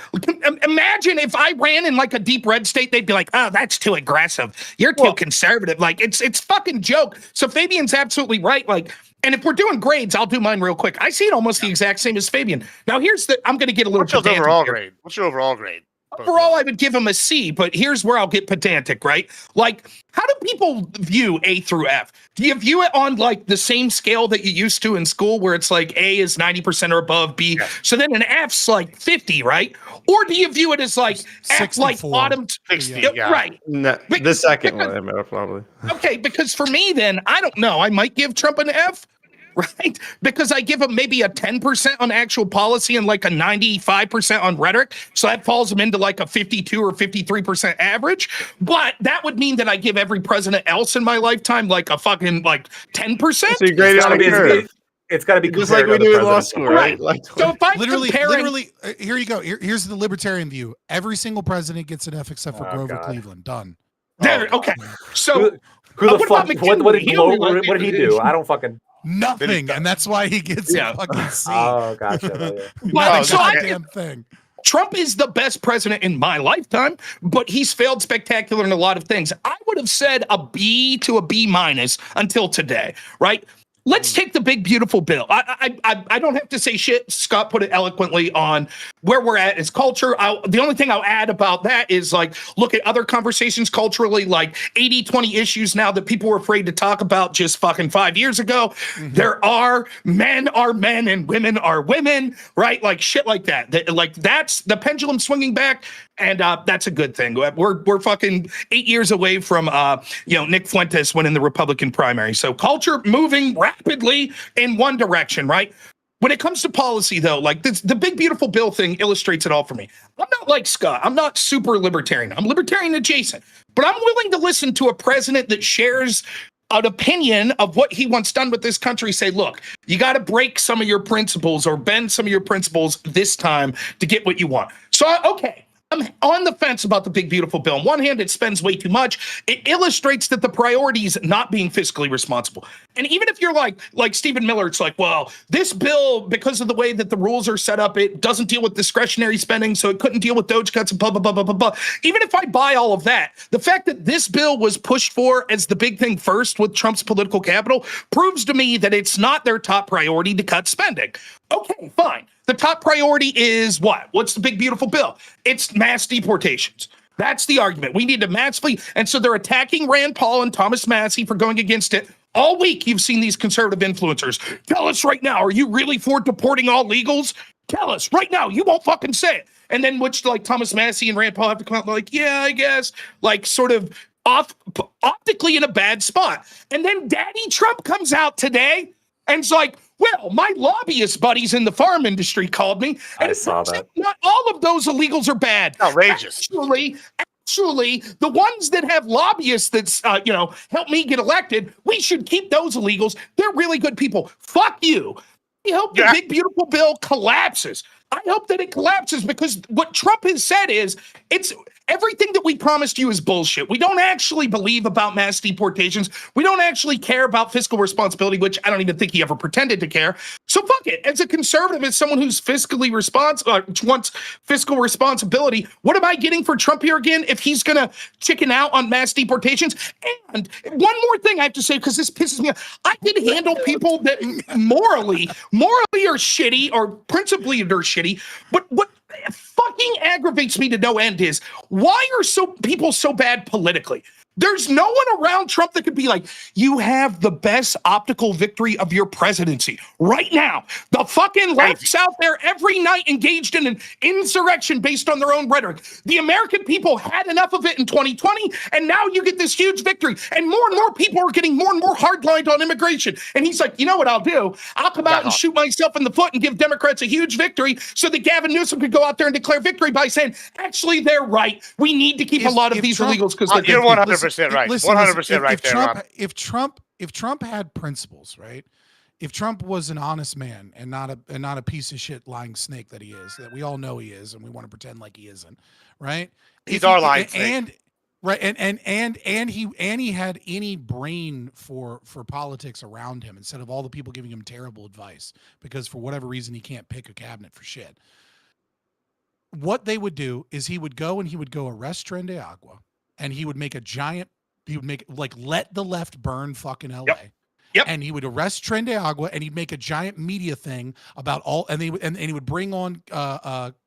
imagine if I ran in like a deep red state, they'd be like, oh, that's too aggressive. You're too conservative. Like it's fucking joke. So Fabian's absolutely right. Like, and if we're doing grades, I'll do mine real quick. I see it almost the exact same as Fabian. Now here's I'm going to get a little. What's your overall grade? What's your overall grade? Overall, I would give him a C, but here's where I'll get pedantic, right? Like, how do people view A through F? Do you view it on like the same scale that you used to in school, where it's like A is 90% or above, B, so then an F's like 50, right? Or do you view it as like F, like bottom 60, right? No, the second one, probably. Okay, because for me, then I don't know. I might give Trump an F. Right? Because I give him maybe a 10% on actual policy and like a 95% on rhetoric. So that falls him into like a 52 or 53% average. But that would mean that I give every president else in my lifetime like a fucking like 10%. So you grade it on a curve. It's got to be just like we do in law school, right? Like, so if I'm literally, here you go. Here's the libertarian view. Every single president gets an F except for Grover Cleveland. Done. There, okay. So Who the fuck? What did he do? I don't fucking nothing, and that's why he gets a fucking seat. Oh, gotcha. But so damn thing. Trump is the best president in my lifetime, but he's failed spectacular in a lot of things. I would have said a B to a B minus until today, right? Let's take the big, beautiful bill. I don't have to say shit. Scott put it eloquently on where we're at as culture. The only thing I'll add about that is like, look at other conversations culturally, like 80-20 issues now that people were afraid to talk about just fucking 5 years ago. There are men and women are women, right? Like shit like that. Like that's the pendulum swinging back. And that's a good thing. We're fucking 8 years away from Nick Fuentes winning the Republican primary. So culture moving rapidly in one direction, right? When it comes to policy, though, like the big beautiful bill thing illustrates it all for me. I'm not like Scott. I'm not super libertarian. I'm libertarian adjacent, but I'm willing to listen to a president that shares an opinion of what he wants done with this country. Say, look, you got to break some of your principles or bend some of your principles this time to get what you want. So, okay. I'm on the fence about the big, beautiful bill. On one hand, it spends way too much. It illustrates that the priority is not being fiscally responsible. And even if you're like Stephen Miller, it's like, well, this bill, because of the way that the rules are set up, it doesn't deal with discretionary spending, so it couldn't deal with Doge cuts and blah, blah, blah, blah, blah, blah. Even if I buy all of that, the fact that this bill was pushed for as the big thing first with Trump's political capital proves to me that it's not their top priority to cut spending. Okay, fine. The top priority is what? What's the big, beautiful bill? It's mass deportations. That's the argument. We need to massively. And so they're attacking Rand Paul and Thomas Massie for going against it. All week, you've seen these conservative influencers. Tell us right now, are you really for deporting all legals? Tell us right now. You won't fucking say it. And then which like Thomas Massie and Rand Paul have to come out like, yeah, I guess, like sort of optically in a bad spot. And then Daddy Trump comes out today and it's like, well, my lobbyist buddies in the farm industry called me. And I saw that. Not all of those illegals are bad. Outrageous. Actually, the ones that have lobbyists that's, help me get elected, we should keep those illegals. They're really good people. Fuck you. I hope the big, beautiful bill collapses. I hope that it collapses because what Trump has said is it's everything that we promised you is bullshit. We don't actually believe about mass deportations. We don't actually care about fiscal responsibility, which I don't even think he ever pretended to care. So fuck it. As a conservative, as someone who's fiscally wants fiscal responsibility, what am I getting for Trump here again if he's going to chicken out on mass deportations? And one more thing I have to say, because this pisses me off. I can handle people that morally are shitty or principally are shitty, but what fucking aggravates me to no end is why are people so bad politically? There's no one around Trump that could be like, you have the best optical victory of your presidency right now. The fucking left's out there every night engaged in an insurrection based on their own rhetoric. The American people had enough of it in 2020, and now you get this huge victory. And more people are getting more and more hardlined on immigration. And he's like, you know what I'll do? I'll come out and shoot myself in the foot and give Democrats a huge victory so that Gavin Newsom could go out there and declare victory by saying, actually, they're right. We need to keep a lot of these illegals because they're you're 100% right. 100% right there, Rob. If Trump had principles, right? If Trump was an honest man and not a piece of shit lying snake that he is, that we all know he is, and we want to pretend like he isn't, right? He's our lying snake. And he had any brain for politics around him instead of all the people giving him terrible advice because for whatever reason he can't pick a cabinet for shit. What they would do is he would go arrest Tren de Agua. And he would make let the left burn fucking LA. Yep. And he would arrest Tren de Agua and he'd make a giant media thing about all, and he would bring on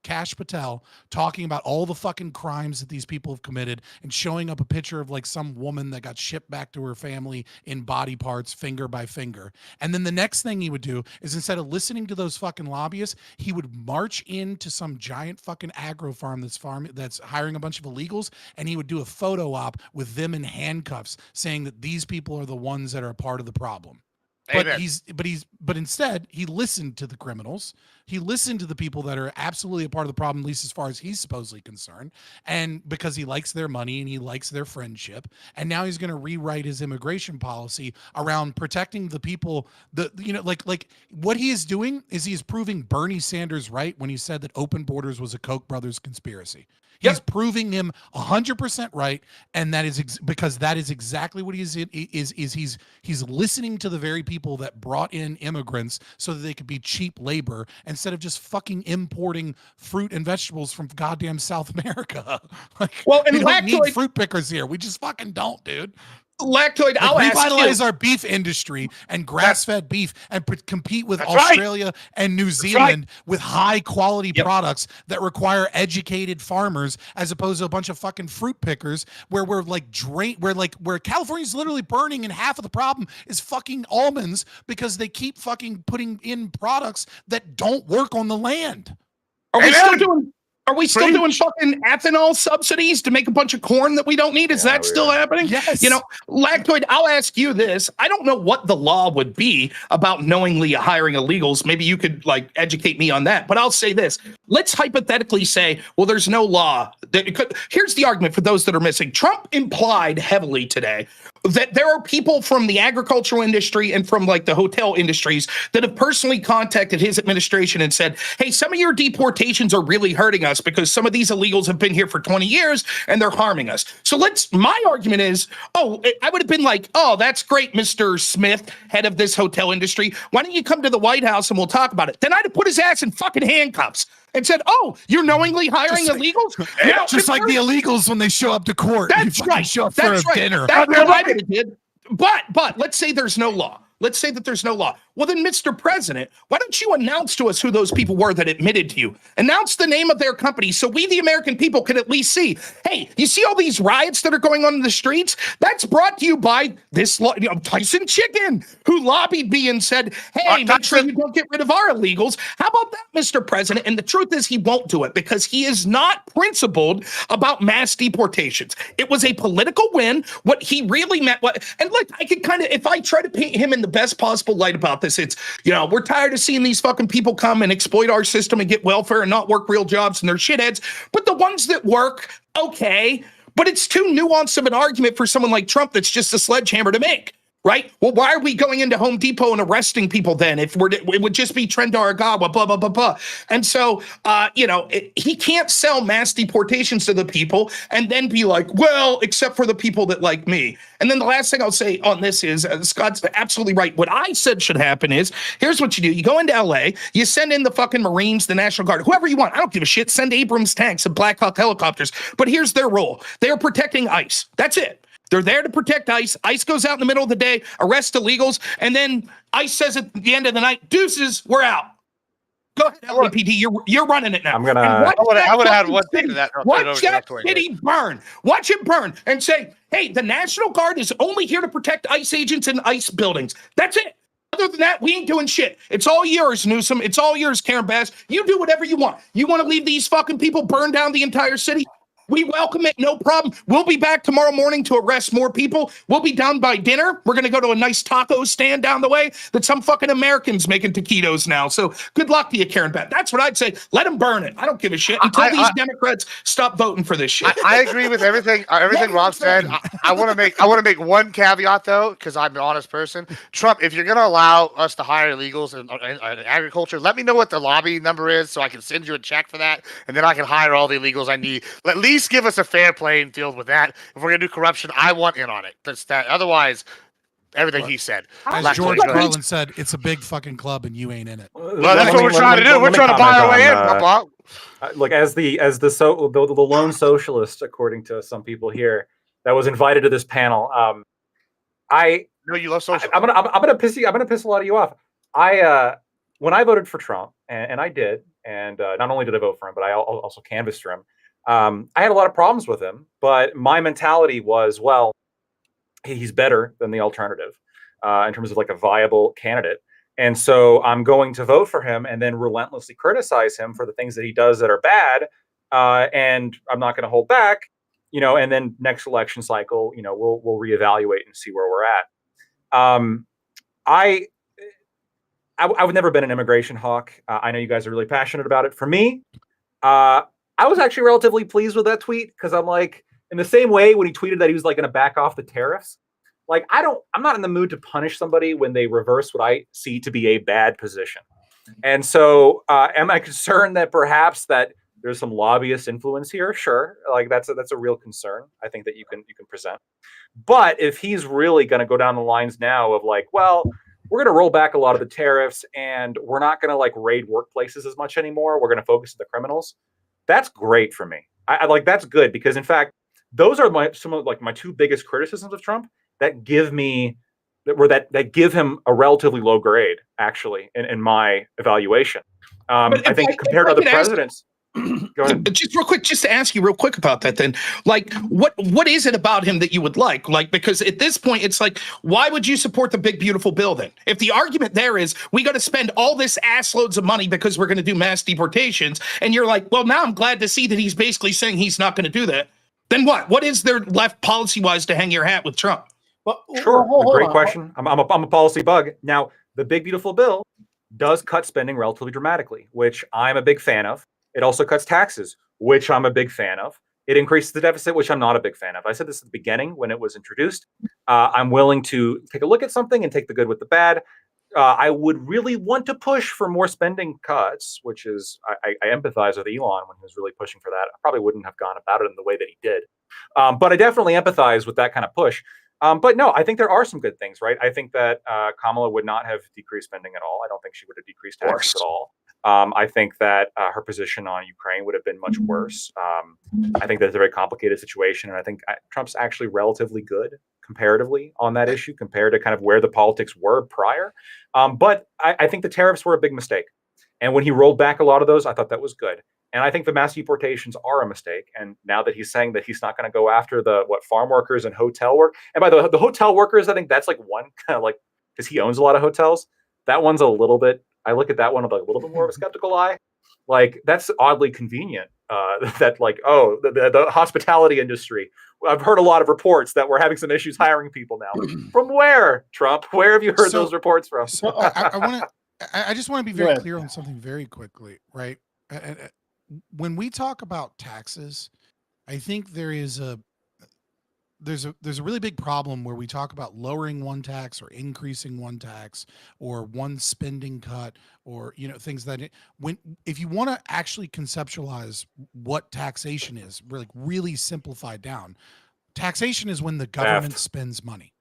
Kash Patel talking about all the fucking crimes that these people have committed and showing up a picture of like some woman that got shipped back to her family in body parts, finger by finger. And then the next thing he would do is instead of listening to those fucking lobbyists, he would march into some giant fucking agro farm that's hiring a bunch of illegals, and he would do a photo op with them in handcuffs saying that these people are the ones that are a part of the problem. But instead he listened to the criminals. He listened to the people that are absolutely a part of the problem, at least as far as he's supposedly concerned. And because he likes their money and he likes their friendship. And now he's going to rewrite his immigration policy around protecting the people like what he is doing is he is proving Bernie Sanders right when he said that open borders was a Koch brothers conspiracy. He's proving him 100% right, and that is because that is exactly what he's listening to the very people that brought in immigrants so that they could be cheap labor instead of just fucking importing fruit and vegetables from goddamn South America. We don't need fruit pickers here. We just fucking don't, dude. Lactoid, I'll revitalize our beef industry and grass-fed beef and compete with Australia and New Zealand with high-quality products that require educated farmers as opposed to a bunch of fucking fruit pickers where we're like where California's literally burning and half of the problem is fucking almonds because they keep fucking putting in products that don't work on the land. Are we still doing fucking ethanol subsidies to make a bunch of corn that we don't need? Is that still happening? Yes. Lactoid, I'll ask you this. I don't know what the law would be about knowingly hiring illegals. Maybe you could educate me on that. But I'll say this. Let's hypothetically say, well, there's no law. Here's the argument for those that are missing. Trump implied heavily today that there are people from the agricultural industry and from the hotel industries that have personally contacted his administration and said, hey, some of your deportations are really hurting us because some of these illegals have been here for 20 years and they're harming us. So my argument is, I would have been like, oh, that's great, Mr. Smith, head of this hotel industry. Why don't you come to the White House and we'll talk about it? Then I'd have put his ass in fucking handcuffs and said, oh, you're knowingly hiring illegals? Just like the illegals when they show up to court. That's right. Show up for dinner. That's what I did. But let's say there's no law. Let's say that there's no law. Well, then, Mr. President, why don't you announce to us who those people were that admitted to you? Announce the name of their company so we, the American people, can at least see, hey, you see all these riots that are going on in the streets? That's brought to you by this Tyson Chicken, who lobbied me and said, hey, make sure you don't get rid of our illegals. How about that, Mr. President? And the truth is he won't do it because he is not principled about mass deportations. It was a political win. What he really meant, and look, I could if I try to paint him in the best possible light about this, it's, we're tired of seeing these fucking people come and exploit our system and get welfare and not work real jobs and they're shitheads. But the ones that work, okay. But it's too nuanced of an argument for someone like Trump that's just a sledgehammer to make. Right? Well, why are we going into Home Depot and arresting people then if it would just be Trent Aragawa, blah, blah, blah, blah. And so, he can't sell mass deportations to the people and then be like, well, except for the people that like me. And then the last thing I'll say on this is, Scott's absolutely right. What I said should happen is, here's what you do. You go into LA, you send in the fucking Marines, the National Guard, whoever you want. I don't give a shit. Send Abrams tanks and Black Hawk helicopters. But here's their role. They are protecting ICE. That's it. They're there to protect ICE. ICE goes out in the middle of the day, arrests illegals, and then ICE says at the end of the night, deuces, we're out. Go ahead, LAPD. You're running it now. I'm gonna. I would have had one thing to that. Watch that city burn. Watch it burn, and say, "Hey, the National Guard is only here to protect ICE agents in ICE buildings. That's it. Other than that, we ain't doing shit. It's all yours, Newsom. It's all yours, Karen Bass. You do whatever you want. You want to leave these fucking people burn down the entire city? We welcome it, no problem. We'll be back tomorrow morning to arrest more people. We'll be down by dinner. We're going to go to a nice taco stand down the way that some fucking Americans making taquitos now. So good luck to you, Karen Bat. That's what I'd say. Let them burn it. I don't give a shit until these Democrats stop voting for this shit. I agree with everything Rob said. I want to make one caveat though, because I'm an honest person. Trump, if you're going to allow us to hire illegals in agriculture, let me know what the lobby number is so I can send you a check for that, and then I can hire all the illegals I need. At least give us a fair playing field with that. If we're gonna do corruption, I want in on it. That's that. Otherwise, everything he said. As George Carlin said, it's a big fucking club and you ain't in it. Well, that's what we're trying to do. We're trying to buy our way in. Look, as the lone socialist, according to some people here, that was invited to this panel. I know you love socialism. I'm gonna piss a lot of you off. When I voted for Trump, and I did, and not only did I vote for him, but I also canvassed for him. I had a lot of problems with him, but my mentality was, well, he's better than the alternative in terms of like a viable candidate. And so I'm going to vote for him and then relentlessly criticize him for the things that he does that are bad. And I'm not going to hold back, and then next election cycle, we'll reevaluate and see where we're at. I've never been an immigration hawk. I know you guys are really passionate about it. For me, I was actually relatively pleased with that tweet because I'm like, in the same way when he tweeted that he was like going to back off the tariffs, like I'm not in the mood to punish somebody when they reverse what I see to be a bad position. And so, am I concerned that perhaps that there's some lobbyist influence here? Sure, like that's a real concern. I think that you can present. But if he's really going to go down the lines now of like, well, we're going to roll back a lot of the tariffs and we're not going to like raid workplaces as much anymore. We're going to focus on the criminals. That's great for me. I like that's good because in fact, those are some of like my two biggest criticisms of Trump that give me that give him a relatively low grade actually in my evaluation. I think compared to other presidents. Go ahead. Just real quick, just to ask you real quick about that then, like what is it about him that you would like? Like, because at this point it's like, why would you support the big beautiful bill then? If the argument there is we got to spend all this ass loads of money because we're going to do mass deportations, and you're like, well, now I'm glad to see that he's basically saying he's not going to do that. Then what is there left policy wise to hang your hat with Trump? Well, sure, great question. I'm a policy bug. Now, the big beautiful bill does cut spending relatively dramatically, which I'm a big fan of. It also cuts taxes, which I'm a big fan of. It increases the deficit, which I'm not a big fan of. I said this at the beginning when it was introduced. I'm willing to take a look at something and take the good with the bad. I would really want to push for more spending cuts, which is, I empathize with Elon when he was really pushing for that. I probably wouldn't have gone about it in the way that he did. But I definitely empathize with that kind of push. But no, I think there are some good things, right? I think that Kamala would not have decreased spending at all. I don't think she would have decreased taxes at all. I think that her position on Ukraine would have been much worse. I think that's a very complicated situation. And I think Trump's actually relatively good comparatively on that issue compared to kind of where the politics were prior. But I think the tariffs were a big mistake. And when he rolled back a lot of those, I thought that was good. And I think the mass deportations are a mistake. And now that he's saying that he's not going to go after the farm workers and hotel work. And by the hotel workers, I think that's like one kind of like, because he owns a lot of hotels. That one's a little bit, I look at that one with a little bit more of a skeptical eye. Like that's oddly convenient. That like, oh, the hospitality industry. I've heard a lot of reports that we're having some issues hiring people now. From where, Trump? Where have you heard those reports from? So I just want to be very clear on something very quickly, right? When we talk about taxes, I think there's a really big problem where we talk about lowering one tax or increasing one tax or one spending cut or things that if you want to actually conceptualize what taxation is, really simplified down, taxation is when the government spends money.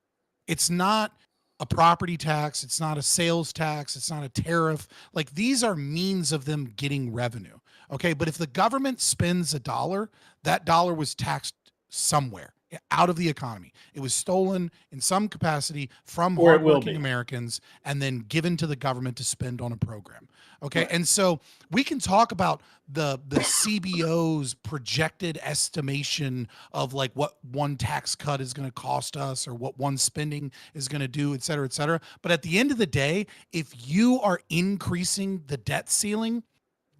It's not a property tax, it's not a sales tax, it's not a tariff. Like these are means of them getting revenue. Okay, but if the government spends $1, that dollar was taxed somewhere out of the economy. It was stolen in some capacity from hardworking Americans and then given to the government to spend on a program. Okay. And so we can talk about the CBO's projected estimation of like what one tax cut is going to cost us or what one spending is going to do, et cetera, et cetera. But at the end of the day, if you are increasing the debt ceiling,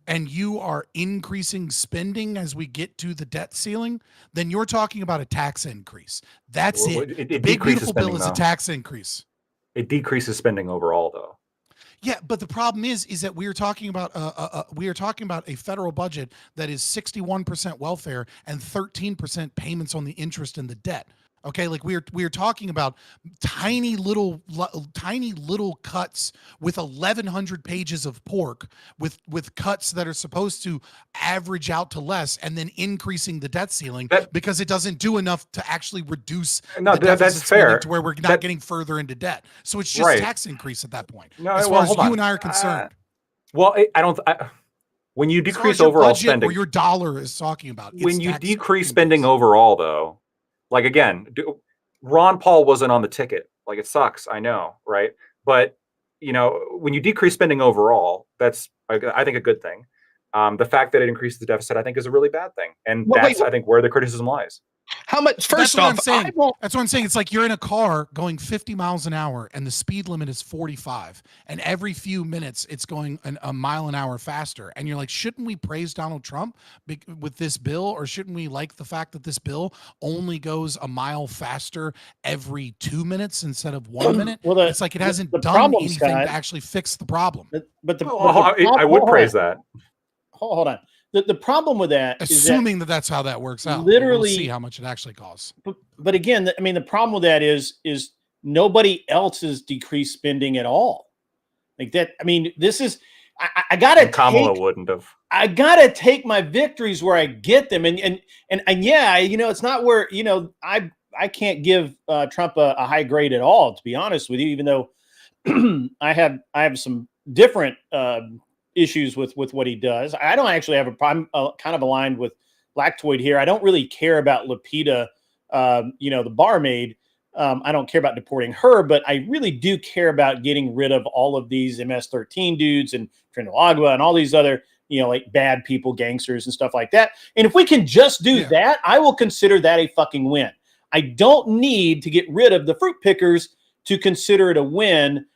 and you are increasing spending as we get to the debt ceiling, then you're talking about a tax increase. That's it. The big beautiful bill is a tax increase. It decreases spending overall, though. Yeah, but the problem is that we are talking about a federal budget that is 61% welfare and 13% payments on the interest and the debt. Okay, like we are talking about tiny little cuts with 1,100 pages of pork with cuts that are supposed to average out to less and then increasing the debt ceiling because it doesn't do enough to actually reduce the deficit spending to where we're not getting further into debt. So it's just tax increase at that point. No, as far as you and I are concerned. When you decrease overall spending, or your dollar is talking about. When you decrease spending overall, though. Like, again, Ron Paul wasn't on the ticket. Like, it sucks. I know. Right. But, when you decrease spending overall, that's, I think, a good thing. The fact that it increases the deficit, I think, is a really bad thing. And I think, where the criticism lies. How much? First off, that's what I'm saying. It's like you're in a car going 50 miles an hour and the speed limit is 45. And every few minutes it's going a mile an hour faster. And you're like, shouldn't we praise Donald Trump with this bill? Or shouldn't we like the fact that this bill only goes a mile faster every 2 minutes instead of 1 minute? Well, it's like it hasn't done anything to actually fix the problem. I would praise that. Hold on. The problem with that assuming is that's how that works out. Literally, we'll see how much it actually costs. But again, I mean, the problem with that is nobody else has decreased spending at all. Like that. I mean, this is I gotta. Kamala wouldn't have. I gotta take my victories where I get them, and yeah, it's not where I can't give Trump a high grade at all, to be honest with you. Even though I have some different issues with what he does. I don't actually have a problem. Kind of aligned with Lactoid here. I don't really care about Lupita, the barmaid. I don't care about deporting her, but I really do care about getting rid of all of these MS-13 dudes and Trinidad and all these other, like bad people, gangsters and stuff like that. And if we can just do that, I will consider that a fucking win. I don't need to get rid of the fruit pickers to consider it a win.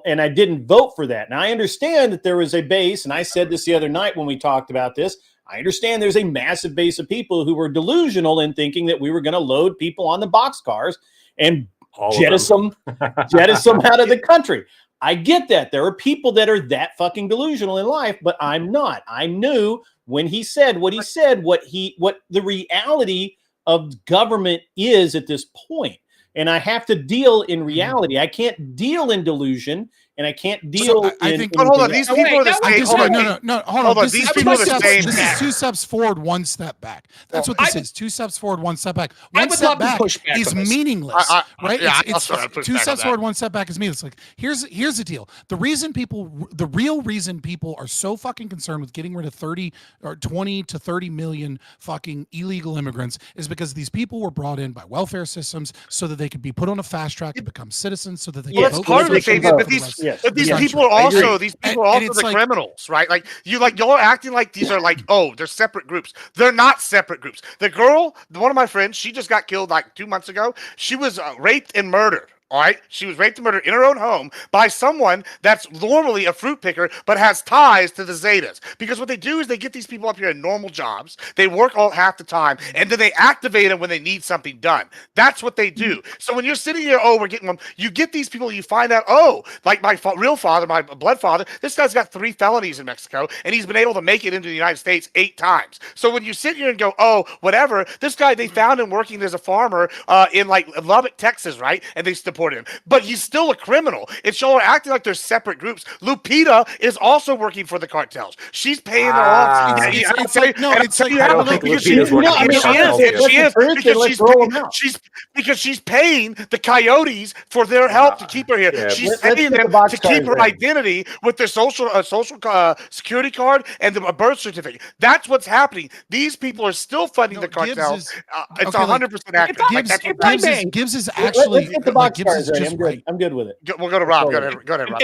And I didn't vote for that. Now, I understand that there was a base, and I said this the other night when we talked about this. I understand there's a massive base of people who were delusional in thinking that we were going to load people on the boxcars and jettison them out of the country. I get that. There are people that are that fucking delusional in life, but I'm not. I knew when he said what he said, what the reality of government is at this point. And I have to deal in reality. I can't deal in delusion, and I can't deal. Hold on. These people are the same. Hold on. These people are the same. This is 2 steps forward, 1 step back. That's what this is. 2 steps forward, 1 step back. 1 step back is meaningless, right? It's 2 steps forward, 1 step back is meaningless. Like here's the deal. The real reason people are so fucking concerned with getting rid of 30 or 20 to 30 million fucking illegal immigrants is because these people were brought in by welfare systems so that they could be put on a fast track to become citizens, so that they that's part of the thing. But these people are also the criminals, right? Like y'all are acting like these are like, oh, they're separate groups. They're not separate groups. The girl, one of my friends, she just got killed like 2 months ago. She was raped and murdered. All right, she was raped and murdered in her own home by someone that's normally a fruit picker but has ties to the Zetas. Because what they do is they get these people up here in normal jobs, they work all half the time, and then they activate them when they need something done. That's what they do. So when you're sitting here, we're getting them, you get these people, you find out, like my real father, my blood father, this guy's got 3 felonies in Mexico, and he's been able to make it into the United States 8 times. So when you sit here and go, whatever, this guy, they found him working as a farmer in like Lubbock, Texas, right? And they deported him, but he's still a criminal. It's y'all are acting like they're separate groups. Lupita is also working for the cartels. She's paying their off. Because she's paying the coyotes for their help to keep her here. Yeah, she's paying them to keep her identity with their social security card and a birth certificate. That's what's happening. These people are still funding the cartels. It's 100% accurate. Gibbs is actually. Let's get the box cars right. I'm good with it. We'll go to Rob. Go ahead, Rob.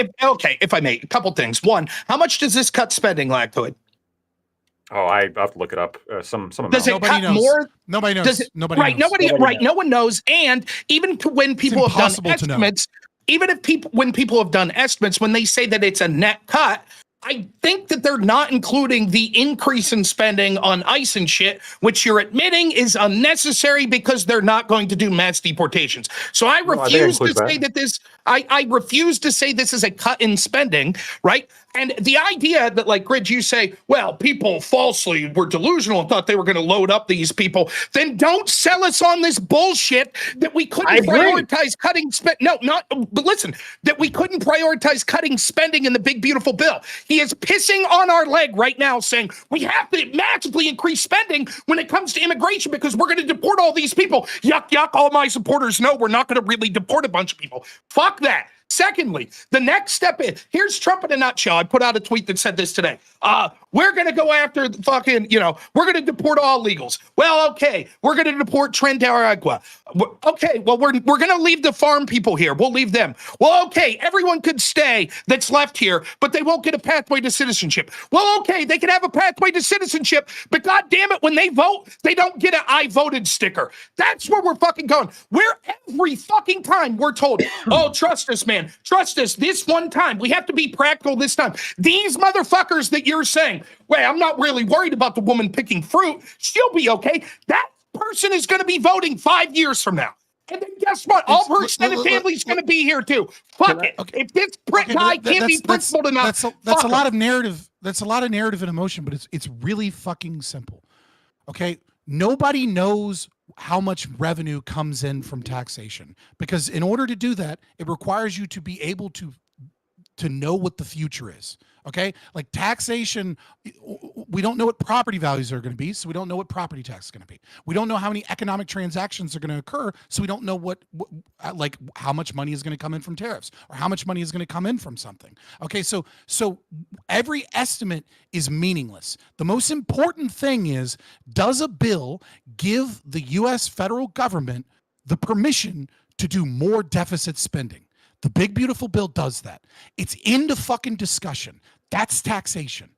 If I may, a couple things. One, how much does this cut spending, Lactoid? Oh, I have to look it up. Some does it cut more? Nobody knows. Nobody knows. No one knows. And even when people have done estimates, when people have done estimates, when they say that it's a net cut, I think that they're not including the increase in spending on ICE and shit, which you're admitting is unnecessary because they're not going to do mass deportations. So I refuse to say that this. I refuse to say this is a cut in spending, right? And the idea that, like, Grid, you say, well, people falsely were delusional and thought they were going to load up these people, then don't sell us on this bullshit that we couldn't prioritize cutting but listen, that we couldn't prioritize cutting spending in the big, beautiful bill. He is pissing on our leg right now saying we have to massively increase spending when it comes to immigration because we're going to deport all these people. Yuck, yuck. All my supporters know we're not going to really deport a bunch of people. Fuck that. Secondly, the next step is, here's Trump in a nutshell. I put out a tweet that said this today. we're going to go after the fucking, we're going to deport all illegals. Well, okay, we're going to deport Trinidad. Okay, well, we're going to leave the farm people here. We'll leave them. Well, okay, everyone could stay that's left here, but they won't get a pathway to citizenship. Well, okay, they can have a pathway to citizenship, but God damn it, when they vote, they don't get an I voted sticker. That's where we're fucking going. Where every fucking time we're told, oh, trust us, man. Trust us this one time. We have to be practical this time. These motherfuckers that you're saying, well, I'm not really worried about the woman picking fruit. She'll be okay. That person is going to be voting 5 years from now. And then guess what? All of her extended family's going to be here too. Fuck it. Okay. If this guy can't be principled enough, that's a lot of narrative. That's a lot of narrative and emotion, but it's really fucking simple. Okay, nobody knows how much revenue comes in from taxation, because in order to do that, it requires you to be able to know what the future is. Okay, like taxation, we don't know what property values are going to be, so we don't know what property tax is going to be. We don't know how many economic transactions are going to occur, so we don't know what like how much money is going to come in from tariffs or how much money is going to come in from something. Okay, so every estimate is meaningless. The most important thing is, does a bill give the U.S. federal government the permission to do more deficit spending? The big beautiful bill does that. It's into fucking discussion. That's taxation.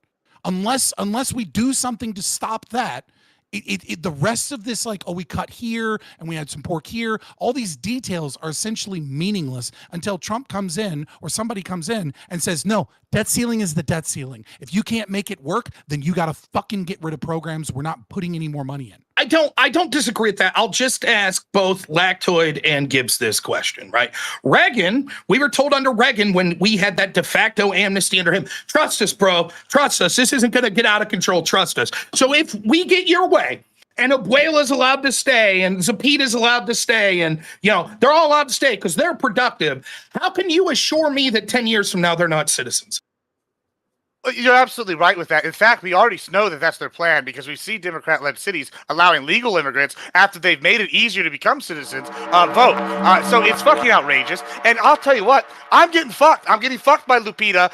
Unless we do something to stop that, the rest of this, like, oh, we cut here and we had some pork here, all these details are essentially meaningless until Trump comes in or somebody comes in and says, no, debt ceiling is the debt ceiling. If you can't make it work, then you got to fucking get rid of programs. We're not putting any more money in. I don't disagree with that. I'll just ask both Lactoid and Gibbs this question, right? Reagan, we were told under Reagan when we had that de facto amnesty under him, trust us, bro, trust us. This isn't going to get out of control. Trust us. So if we get your way and Abuela's allowed to stay and Zapita's allowed to stay and, they're all allowed to stay because they're productive, how can you assure me that 10 years from now they're not citizens? You're absolutely right with that. In fact, we already know that that's their plan because we see Democrat-led cities allowing legal immigrants after they've made it easier to become citizens vote. So it's fucking outrageous. And I'll tell you what, I'm getting fucked. I'm getting fucked by Lupita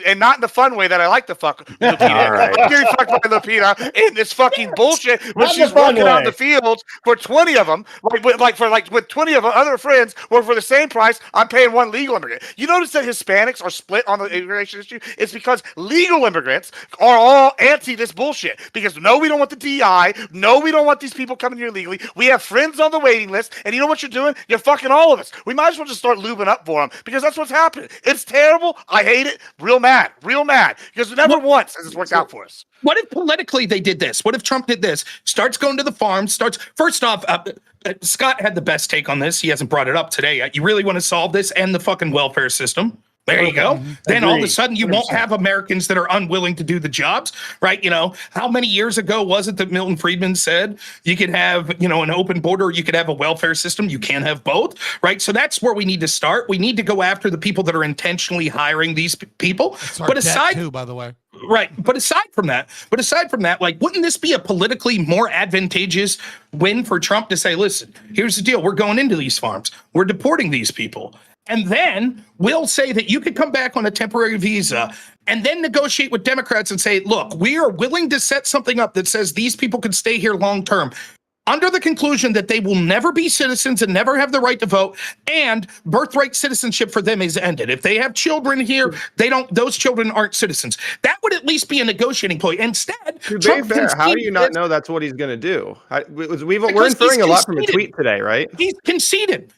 and not in the fun way that I like to fuck Lupita. Right. I'm getting fucked by Lupita in this fucking bullshit when she's walking out in the fields for 20 of them, with 20 of her other friends, where for the same price, I'm paying one legal immigrant. You notice that Hispanics are split on the immigration issue? It's because legal immigrants are all anti this bullshit because no, we don't want the DI. No, we don't want these people coming here legally. We have friends on the waiting list, and you know what you're doing? You're fucking all of us. We might as well just start lubing up for them because that's what's happening. It's terrible. I hate it. Real mad because never once has this worked out for us. What if politically they did this? What if Trump did this? Starts going to the farms, first off, Scott had the best take on this. He hasn't brought it up today yet. You really want to solve this and the fucking welfare system? There you go. Then all of a sudden you won't have Americans that are unwilling to do the jobs, right? How many years ago was it that Milton Friedman said you could have, an open border, you could have a welfare system, you can't have both, right? So that's where we need to start. We need to go after the people that are intentionally hiring these people. But aside too, by the way. Right. But aside from that, like, wouldn't this be a politically more advantageous win for Trump to say, listen, here's the deal. We're going into these farms. We're deporting these people. And then we'll say that you could come back on a temporary visa and then negotiate with Democrats and say, look, we are willing to set something up that says these people can stay here long term, under the conclusion that they will never be citizens and never have the right to vote, and birthright citizenship for them is ended. If they have children here, those children aren't citizens. That would at least be a negotiating point. Instead, to be fair, how do you not know that's what he's going to do? We're inferring a lot from a tweet today, right? He's conceded.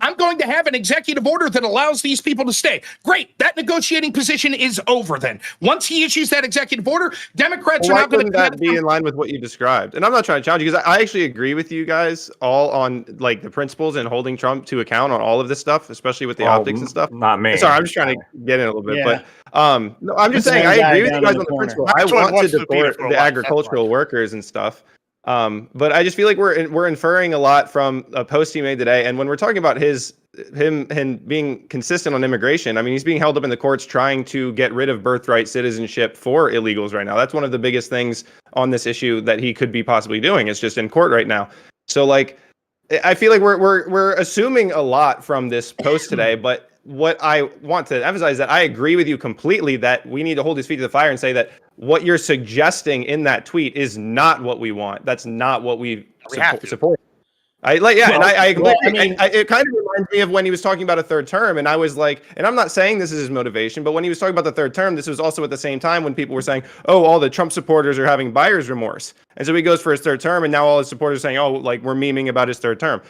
I'm going to have an executive order that allows these people to stay. Great. That negotiating position is over then. Once he issues that executive order, Democrats are not going to... Why couldn't that be in line with what you described? And I'm not trying to challenge you, because I actually agree with you guys all on like the principles and holding Trump to account on all of this stuff, especially with the optics and stuff. Not me. Sorry, I'm just trying to get in a little bit, but no, I'm just saying I agree with you guys on the principle. I want to deport the agricultural workers and stuff. But I just feel like we're inferring a lot from a post he made today. And when we're talking about him being consistent on immigration, I mean, he's being held up in the courts trying to get rid of birthright citizenship for illegals right now. That's one of the biggest things on this issue that he could be possibly doing. It's just in court right now. So like, I feel like we're assuming a lot from this post today, but what I want to emphasize is that I agree with you completely that we need to hold his feet to the fire and say that what you're suggesting in that tweet is not what we want. That's not what we support. I agree. It kind of reminds me of when he was talking about a third term, and I was like, and I'm not saying this is his motivation, but when he was talking about the third term, this was also at the same time when people were saying, oh, all the Trump supporters are having buyer's remorse. And so he goes for his third term, and now all his supporters are saying, oh, like we're memeing about his third term.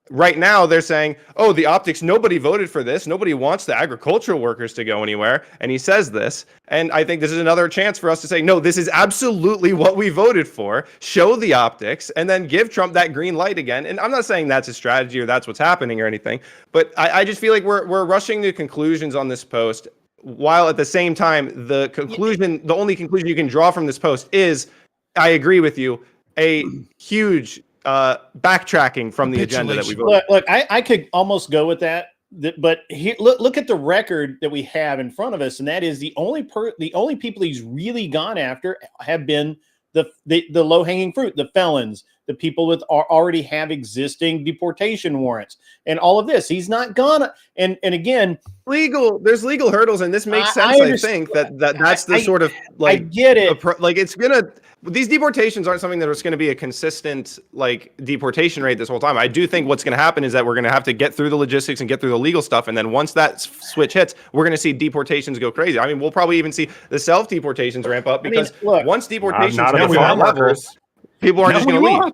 Right now, they're saying, oh, the optics, nobody voted for this. Nobody wants the agricultural workers to go anywhere. And he says this. And I think this is another chance for us to say, no, this is absolutely what we voted for. Show the optics and then give Trump that green light again. And I'm not saying that's a strategy or that's what's happening or anything. But I just feel like we're rushing to conclusions on this post, while at the same time, the only conclusion you can draw from this post is, I agree with you, a huge backtracking from the agenda that we voted. Look, I could almost go with that, but here, look at the record that we have in front of us, and that is the only people he's really gone after have been the low hanging fruit, the felons, the people with already have existing deportation warrants, and all of this. He's not gonna. And again, there's legal hurdles, and this makes sense. I think that's the sort of like, I get it. Like it's gonna. These deportations aren't something that is going to be a consistent like deportation rate this whole time. I do think what's going to happen is that we're going to have to get through the logistics and get through the legal stuff. And then once that switch hits, we're going to see deportations go crazy. I mean, we'll probably even see the self-deportations ramp up because once deportations hit that level, people are just going to leave.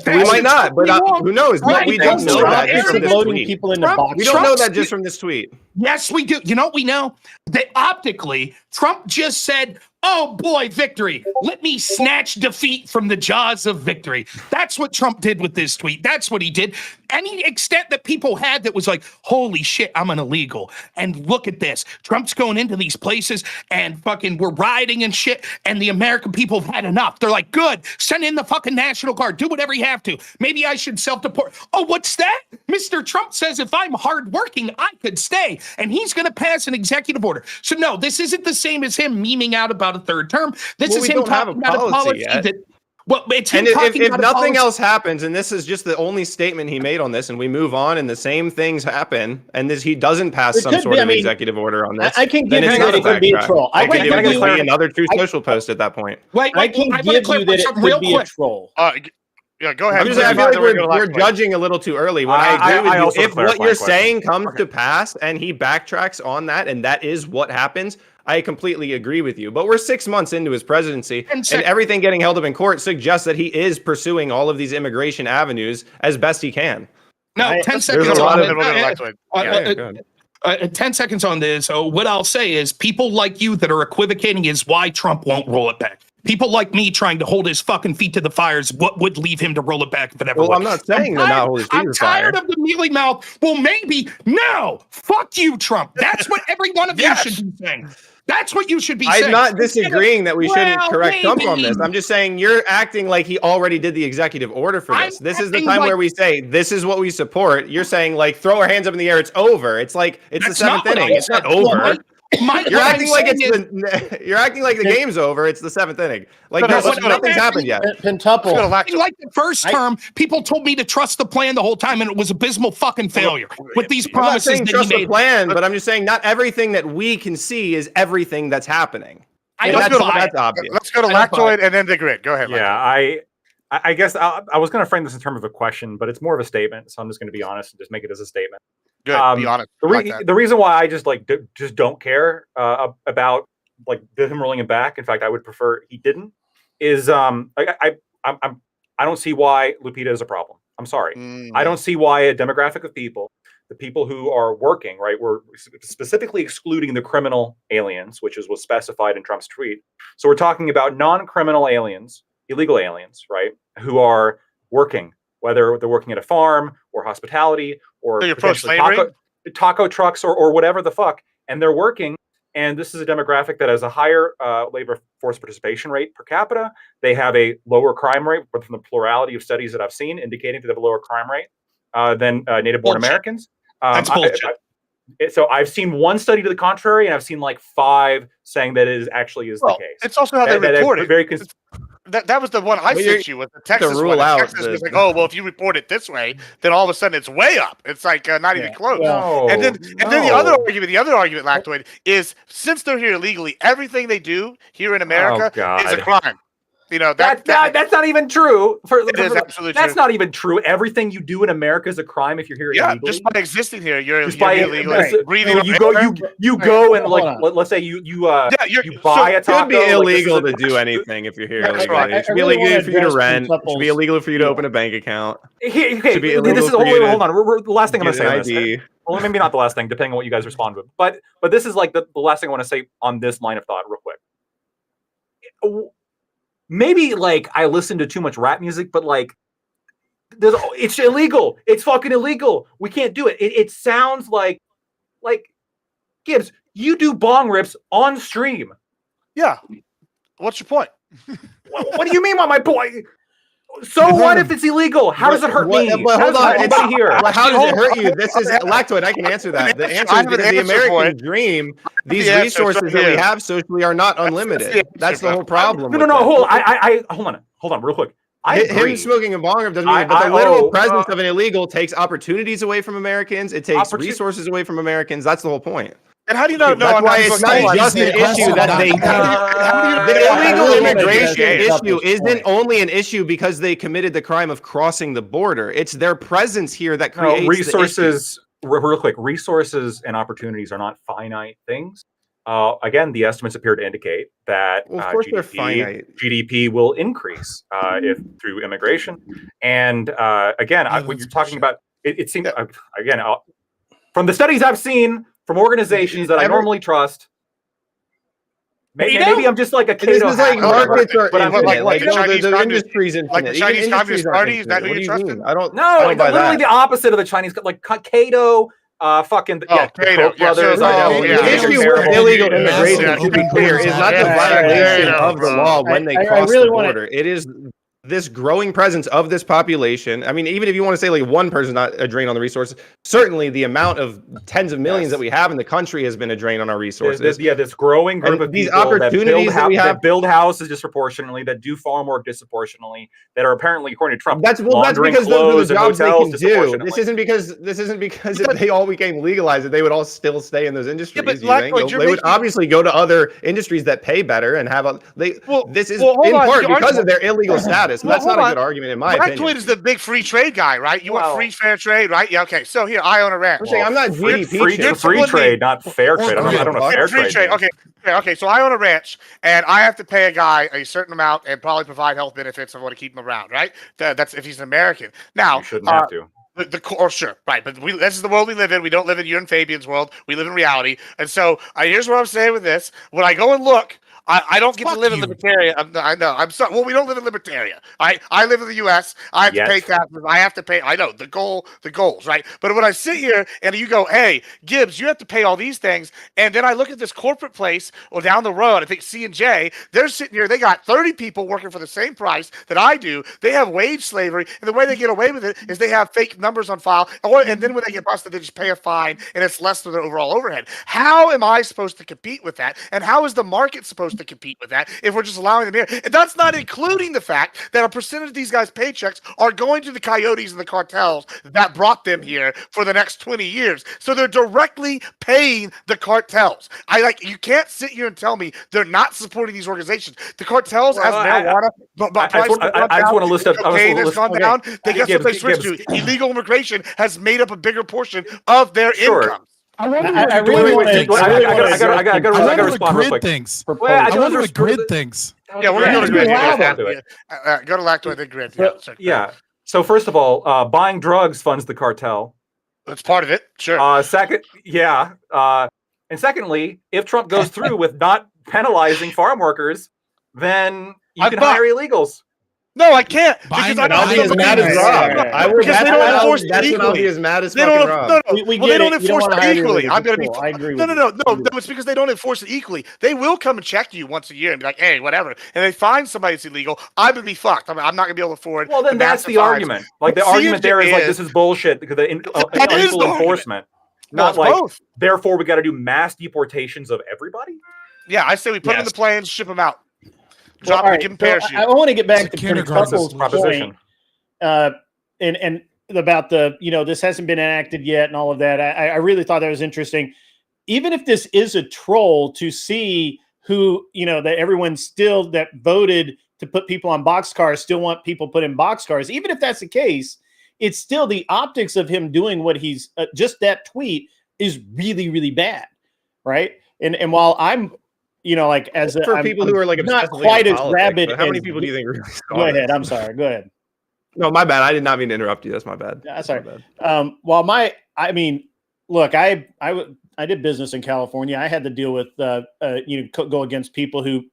We might not, but who knows? But we don't know that just from this tweet. People in the box. We don't know that just from this tweet. Yes, we do. You know what we know? That optically, Trump just said, oh boy, victory. Let me snatch defeat from the jaws of victory. That's what Trump did with this tweet. That's what he did. Any extent that people had that was like, holy shit, I'm an illegal. And look at this. Trump's going into these places and fucking we're rioting and shit. And the American people have had enough. They're like, good, send in the fucking National Guard. Do whatever you have to. Maybe I should self-deport. Oh, what's that? Mr. Trump says if I'm hardworking, I could stay. And he's going to pass an executive order. So no, this isn't the same as him memeing out about a third term. This is him talking about a policy that. Well, it's him talking if nothing else happens, and this is just the only statement he made on this, and we move on, and the same things happen, and he doesn't pass some sort of executive order on this. I can give you that it could be a troll. I can give you another True Social post at that point. I can give you that it could be a troll. Yeah, go ahead. I feel like we're judging a little too early. When I agree with you, if what you're saying comes to pass and he backtracks on that, and that is what happens, I completely agree with you. But we're 6 months into his presidency, and everything getting held up in court suggests that he is pursuing all of these immigration avenues as best he can. No, 10 seconds on 10 seconds on this. So what I'll say is people like you that are equivocating is why Trump won't roll it back. People like me trying to hold his fucking feet to the fires, what would leave him to roll it back if it ever would? I'm not saying to not hold his feet to the fire. I'm tired of the mealy mouth. Well, maybe. No. Fuck you, Trump. That's what every one of you should be saying. That's what you should be saying. I'm not disagreeing that we shouldn't correct Trump on this. I'm just saying you're acting like he already did the executive order for this. This is the time where we say, this is what we support. You're saying, like, throw our hands up in the air. It's over. It's like, it's the seventh inning. It's not over. You're acting like the game's over. It's the seventh inning. Like nothing's happened yet. Pentuple. Like the first term, people told me to trust the plan the whole time, and it was abysmal fucking failure with these promises. I'm not saying trust the plan, but I'm just saying not everything that we can see is everything that's happening. That's obvious. Let's go to Lactoid and then the grid. Go ahead. Yeah, I guess I was going to frame this in terms of a question, but it's more of a statement. So I'm just going to be honest and just make it as a statement. Good. Be honest. The reason why I just just don't care about him rolling it back. In fact, I would prefer he didn't. Is I don't see why Lupita is a problem. I'm sorry. I don't see why a demographic of people, the people who are working, right, we're specifically excluding the criminal aliens, which is what's specified in Trump's tweet. So we're talking about non-criminal aliens, illegal aliens, right, who are working, whether they're working at a farm or hospitality or taco trucks or whatever the fuck, and they're working. And this is a demographic that has a higher labor force participation rate per capita. They have a lower crime rate, but from the plurality of studies that I've seen indicating that they have a lower crime rate than native-born Americans. That's bullshit. So I've seen one study to the contrary, and I've seen like 5 saying that it actually is the case. It's also how they report it. That was the one I sent you with the Texas rule one. out Texas was like, oh, well, if you report it this way, then all of a sudden it's way up. It's like not even close. No, and then the other argument, Lactoid, is since they're here illegally, everything they do here in America is a crime. You know that's not even true. It is absolutely true. That's not even true. Everything you do in America is a crime if you're here illegally. Just by existing here, you're illegal. You go and let's say you buy a taco. It should be illegal to do anything if you're here illegally. It should be illegal for you to rent. It should be illegal for you to open a bank account. Okay, hold on. The last thing I'm going to say on this. Well, maybe not the last thing, depending on what you guys respond with. But this is like the last thing I want to say on this line of thought, real quick. Maybe like I listen to too much rap music, but like it's illegal. It's fucking illegal. We can't do it. It sounds like Gibbs, you do bong rips on stream. Yeah. What's your point? What do you mean by my point? So what if it's illegal? How does it hurt me? But hold on, how does it hurt you? This is Lactoid. I can answer that. The answer is because the American dream, these resources that we have socially are not unlimited. That's the whole problem. No. Hold on, real quick. Him smoking a bong rip doesn't mean, but the literal presence of an illegal takes opportunities away from Americans. It takes resources away from Americans. That's the whole point. And how do you know? That's why it's not just an issue that they. The illegal immigration issue isn't only an issue because they committed the crime of crossing the border. It's their presence here that creates resources. Real quick, resources and opportunities are not finite things. Again, the estimates appear to indicate that GDP will increase if through immigration. And again, what you're talking about, it seems again from the studies I've seen. From organizations that I normally trust. Maybe I'm just like a Cato. This is like markets are infinite. Like the industry's infinite. Like the Chinese Communist Party, is that who you're trusting? I don't literally the opposite of the Chinese, like Cato, fucking Cato brothers. The issue with illegal immigration, to be clear, is not the violation of the law when they cross the border. It is this growing presence of this population. I mean, even if you want to say like one person's not a drain on the resources, certainly the amount of tens of millions that we have in the country has been a drain on our resources. This growing group of these opportunities that build houses disproportionately, that do farm work disproportionately, that are apparently, according to Trump, that's because those are the jobs they can do. This isn't because if they all became legalized, they would all still stay in those industries. They would obviously go to other industries that pay better and have this is in part because of their illegal status. So that's not a good argument in my opinion. Lactoid is the big free trade guy, right? You want free, fair trade, right? Yeah, okay. So here, I own a ranch. I'm saying I'm not GDP. Free trade, not fair trade. I don't know fair trade. Okay. So I own a ranch, and I have to pay a guy a certain amount and probably provide health benefits. I want to keep him around, right? That's if he's an American. Now, you shouldn't have to. Sure, right, but this is the world we live in. We don't live in you and Fabian's world. We live in reality. And so here's what I'm saying with this. When I go and look, I don't get to live in Libertaria. I know. I'm sorry. Well, we don't live in Libertaria. I live in the U.S. I have to pay taxes. I have to pay. I know the goals, right? But when I sit here and you go, hey, Gibbs, you have to pay all these things, and then I look at this corporate place or down the road, I think C&J, they're sitting here. They got 30 people working for the same price that I do. They have wage slavery, and the way they get away with it is they have fake numbers on file, and then when they get busted, they just pay a fine, and it's less than their overall overhead. How am I supposed to compete with that? And how is the market supposed to compete with that if we're just allowing them here? And that's not including the fact that a percentage of these guys' paychecks are going to the coyotes and the cartels that brought them here for the next 20 years. So they're directly paying the cartels. You can't sit here and tell me they're not supporting these organizations. The cartels, as marijuana, I just want to list up. Cocaine has gone down. Guess what they switched to? Illegal immigration has made up a bigger portion of their income. I wonder what grid thinks. I wonder what grid thinks. Yeah, we're going to grid. Go to Lactoid, then grid. Yeah. So first of all, buying drugs funds the cartel. That's part of it. Sure. And secondly, if Trump goes through with not penalizing farm workers, then you can hire illegals. No, I can't. Because I'll be as mad as Rob. I will. That's when I'll be as mad as fucking Rob. They don't enforce it equally. I'm going to be. I agree. No. It's because they don't enforce it equally. They will come and check you once a year and be like, "Hey, whatever." And they find somebody that's illegal. I'm going to be fucked. I'm not going to be able to afford. Well, then that's the argument. Like the argument there is like this is bullshit because the unequal enforcement. Not like therefore we got to do mass deportations of everybody. Yeah, I say we put them in the planes, ship them out. Drop all right, give him parachute. I want to get back It's a to kindergarten proposition. And about the, this hasn't been enacted yet and all of that. I really thought that was interesting. Even if this is a troll, to see who, that everyone still that voted to put people on boxcars still want people put in boxcars. Even if that's the case, it's still the optics of him doing what he's just that tweet is really, really bad. Right. And while I'm, as for people who are like not quite as rabid. How many people do you think really Go ahead. I'm sorry. Go ahead. No, my bad. I did not mean to interrupt you. That's my bad. Yeah, sorry. Look, I did business in California. I had to deal with, go against people who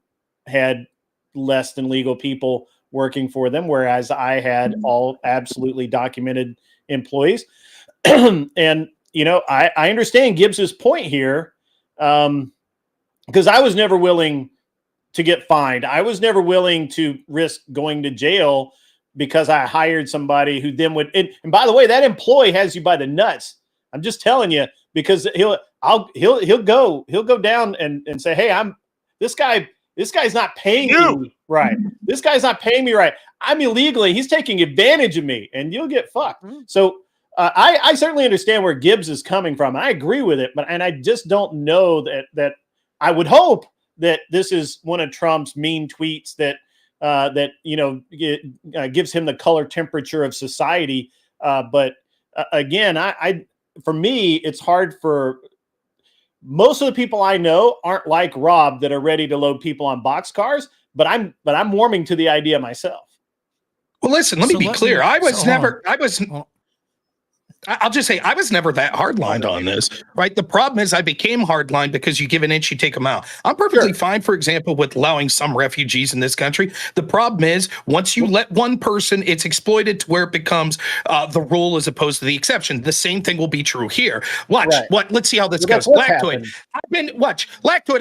had less than legal people working for them, whereas I had all absolutely documented employees. And, I understand Gibbs's point here, because I was never willing to get fined. I was never willing to risk going to jail because I hired somebody who then would. And by the way, that employee has you by the nuts. I'm just telling you, because he'll go down and say, hey, this guy's not paying me right. This guy's not paying me right. I'm illegally. He's taking advantage of me, and you'll get fucked. So I certainly understand where Gibbs is coming from. I agree with it, and I just don't know that I would hope that this is one of Trump's mean tweets that gives him the color temperature of society. But again, for me, it's hard for most of the people I know aren't like Rob that are ready to load people on boxcars, but I'm warming to the idea myself. Well, listen, let me be clear. I'll just say I was never that hardlined on this, right? The problem is I became hardlined because you give an inch, you take them out. I'm perfectly fine, for example, with allowing some refugees in this country. The problem is once you let one person, it's exploited to where it becomes the rule as opposed to the exception. The same thing will be true here. Let's see how this goes. Lactoid.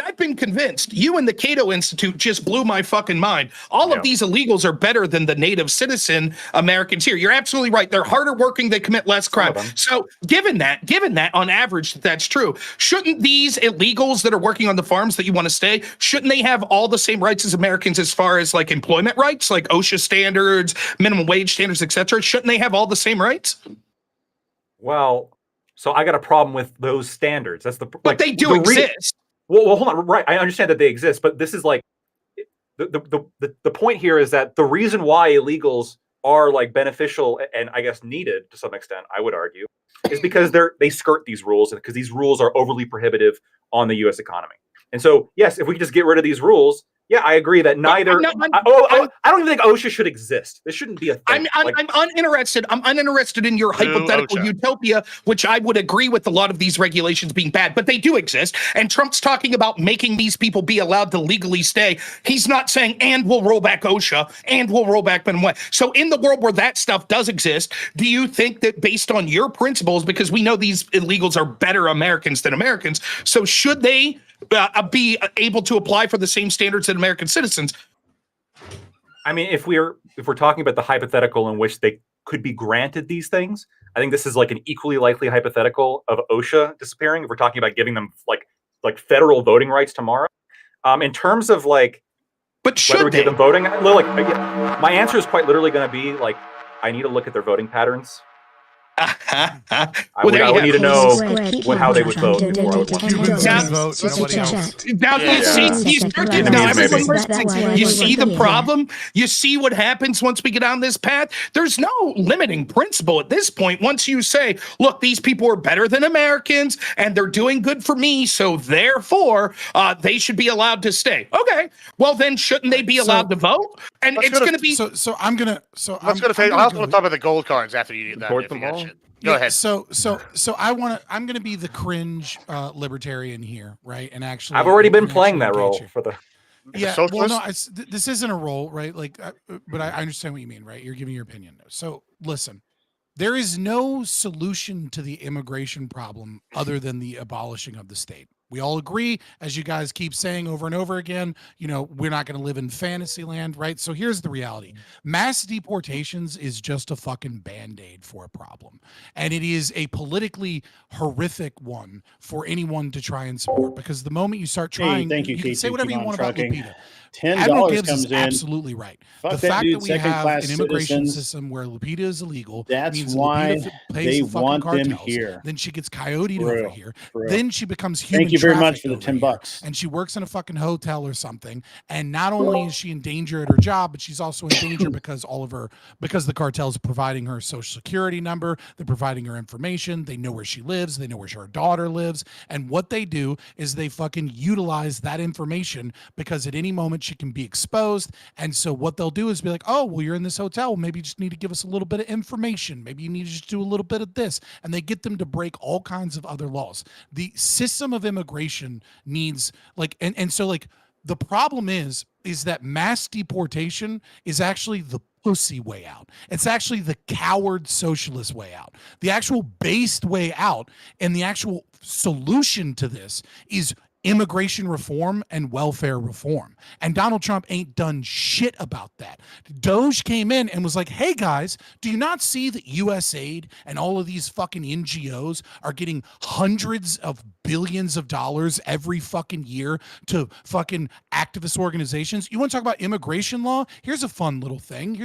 I've been convinced. You and the Cato Institute just blew my fucking mind. All of these illegals are better than the native citizen Americans here. You're absolutely right. They're harder working. They commit less crime. So given that on average, that's true. Shouldn't these illegals that are working on the farms that you want to stay, shouldn't they have all the same rights as Americans as far as like employment rights, like OSHA standards, minimum wage standards, etc.? Shouldn't they have all the same rights? Well, so I got a problem with those standards. That's but they do exist. Well, hold on. Right. I understand that they exist, but this is like the point here is that the reason why illegals are like beneficial and I guess needed to some extent, I would argue, is because they skirt these rules and because these rules are overly prohibitive on the U.S. economy. And so, yes, if we could just get rid of these rules, yeah, I agree that neither. I don't even think OSHA should exist. This shouldn't be a thing. I'm uninterested. I'm uninterested in your hypothetical utopia, which I would agree with a lot of these regulations being bad, but they do exist. And Trump's talking about making these people be allowed to legally stay. He's not saying, and we'll roll back OSHA, and we'll roll back minimum wage. So in the world where that stuff does exist, do you think that based on your principles, because we know these illegals are better Americans than Americans, so should they be able to apply for the same standards that American citizens? I mean, if we're talking about the hypothetical in which they could be granted these things, I think this is like an equally likely hypothetical of OSHA disappearing. If we're talking about giving them like federal voting rights tomorrow, in terms of like, but should whether we give them voting, my answer is quite literally going to be like, I need to look at their voting patterns. I would need to know how they would vote before I would want to. You see the problem? You see what happens once we get on this path? There's no limiting principle at this point. Once you say, look, these people are better than Americans and they're doing good for me, so therefore they should be allowed to stay. Okay, well then shouldn't they be allowed to vote? And it's going to be I also want to talk about the gold cards after you do that. Go ahead. So I'm going to be the cringe libertarian here, right? And actually, I've already been playing that role for the. Yeah, well, no, this isn't a role, right? Like, but I understand what you mean, right? You're giving your opinion. So listen, there is no solution to the immigration problem other than the abolishing of the state. We all agree, as you guys keep saying over and over again, we're not going to live in fantasy land, right? So here's the reality. Mass deportations is just a fucking Band-Aid for a problem. And it is a politically horrific one for anyone to try and support, because the moment you start trying, thank you, can say whatever you want about Lupita. $10 comes in. Absolutely right. Fuck the that fact dude, that we have an immigration citizens. system where Lupita is illegal, That's means why Lupita pays they the fucking want cartels. them here. Then she gets coyoted over here. True. Then she becomes human. Thank you very much trafficked for the over $10. here, and she works in a fucking hotel or something. And not only is she in danger at her job, but she's also in danger because the cartels are providing her social security number. They're providing her information. They know where she lives. They know where her daughter lives. And what they do is they fucking utilize that information, because at any moment she can be exposed. And so what they'll do is be like, oh, well, you're in this hotel. Well, maybe you just need to give us a little bit of information. Maybe you need to just do a little bit of this. And they get them to break all kinds of other laws. The system of immigration needs so the problem is that mass deportation is actually the pussy way out. It's actually the coward socialist way out. The actual based way out, and the actual solution to this is immigration reform and welfare reform. And Donald Trump ain't done shit about that. Doge came in and was like, hey guys, do you not see that USAID and all of these fucking NGOs are getting hundreds of billions of dollars every fucking year to fucking activist organizations? You want to talk about immigration law? Here's a fun little thing.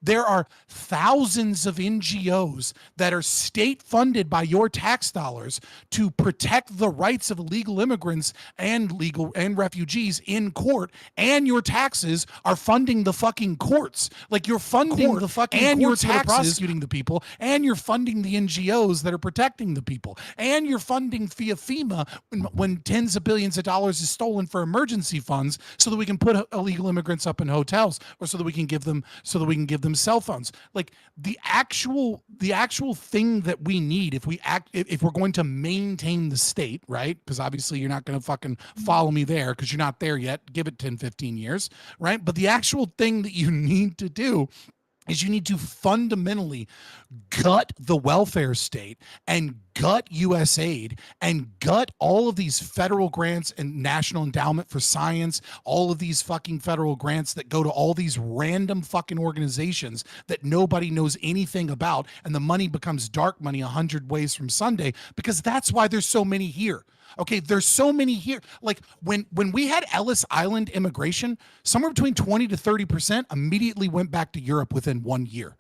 There are thousands of NGOs that are state funded by your tax dollars to protect the rights of illegal immigrants and refugees in court, and your taxes are funding the fucking courts. Like, you're funding the fucking and courts that are prosecuting the people, and you're funding the NGOs that are protecting the people, and you're funding via FEMA when tens of billions of dollars is stolen for emergency funds so that we can put illegal immigrants up in hotels, or so that we can give them cell phones. Like, the actual thing that we need if we're going to maintain the state, right? Because obviously you're not going to fucking follow me there because you're not there yet. Give it 10, 15 years, right? But the actual thing that you need to do is you need to fundamentally gut the welfare state and gut USAID and gut all of these federal grants and National Endowment for Science, all of these fucking federal grants that go to all these random fucking organizations that nobody knows anything about, and the money becomes dark money 100 ways from Sunday, because that's why there's so many here. Okay, there's so many here. Like, when we had Ellis Island immigration, somewhere between 20 to 30% immediately went back to Europe within 1 year.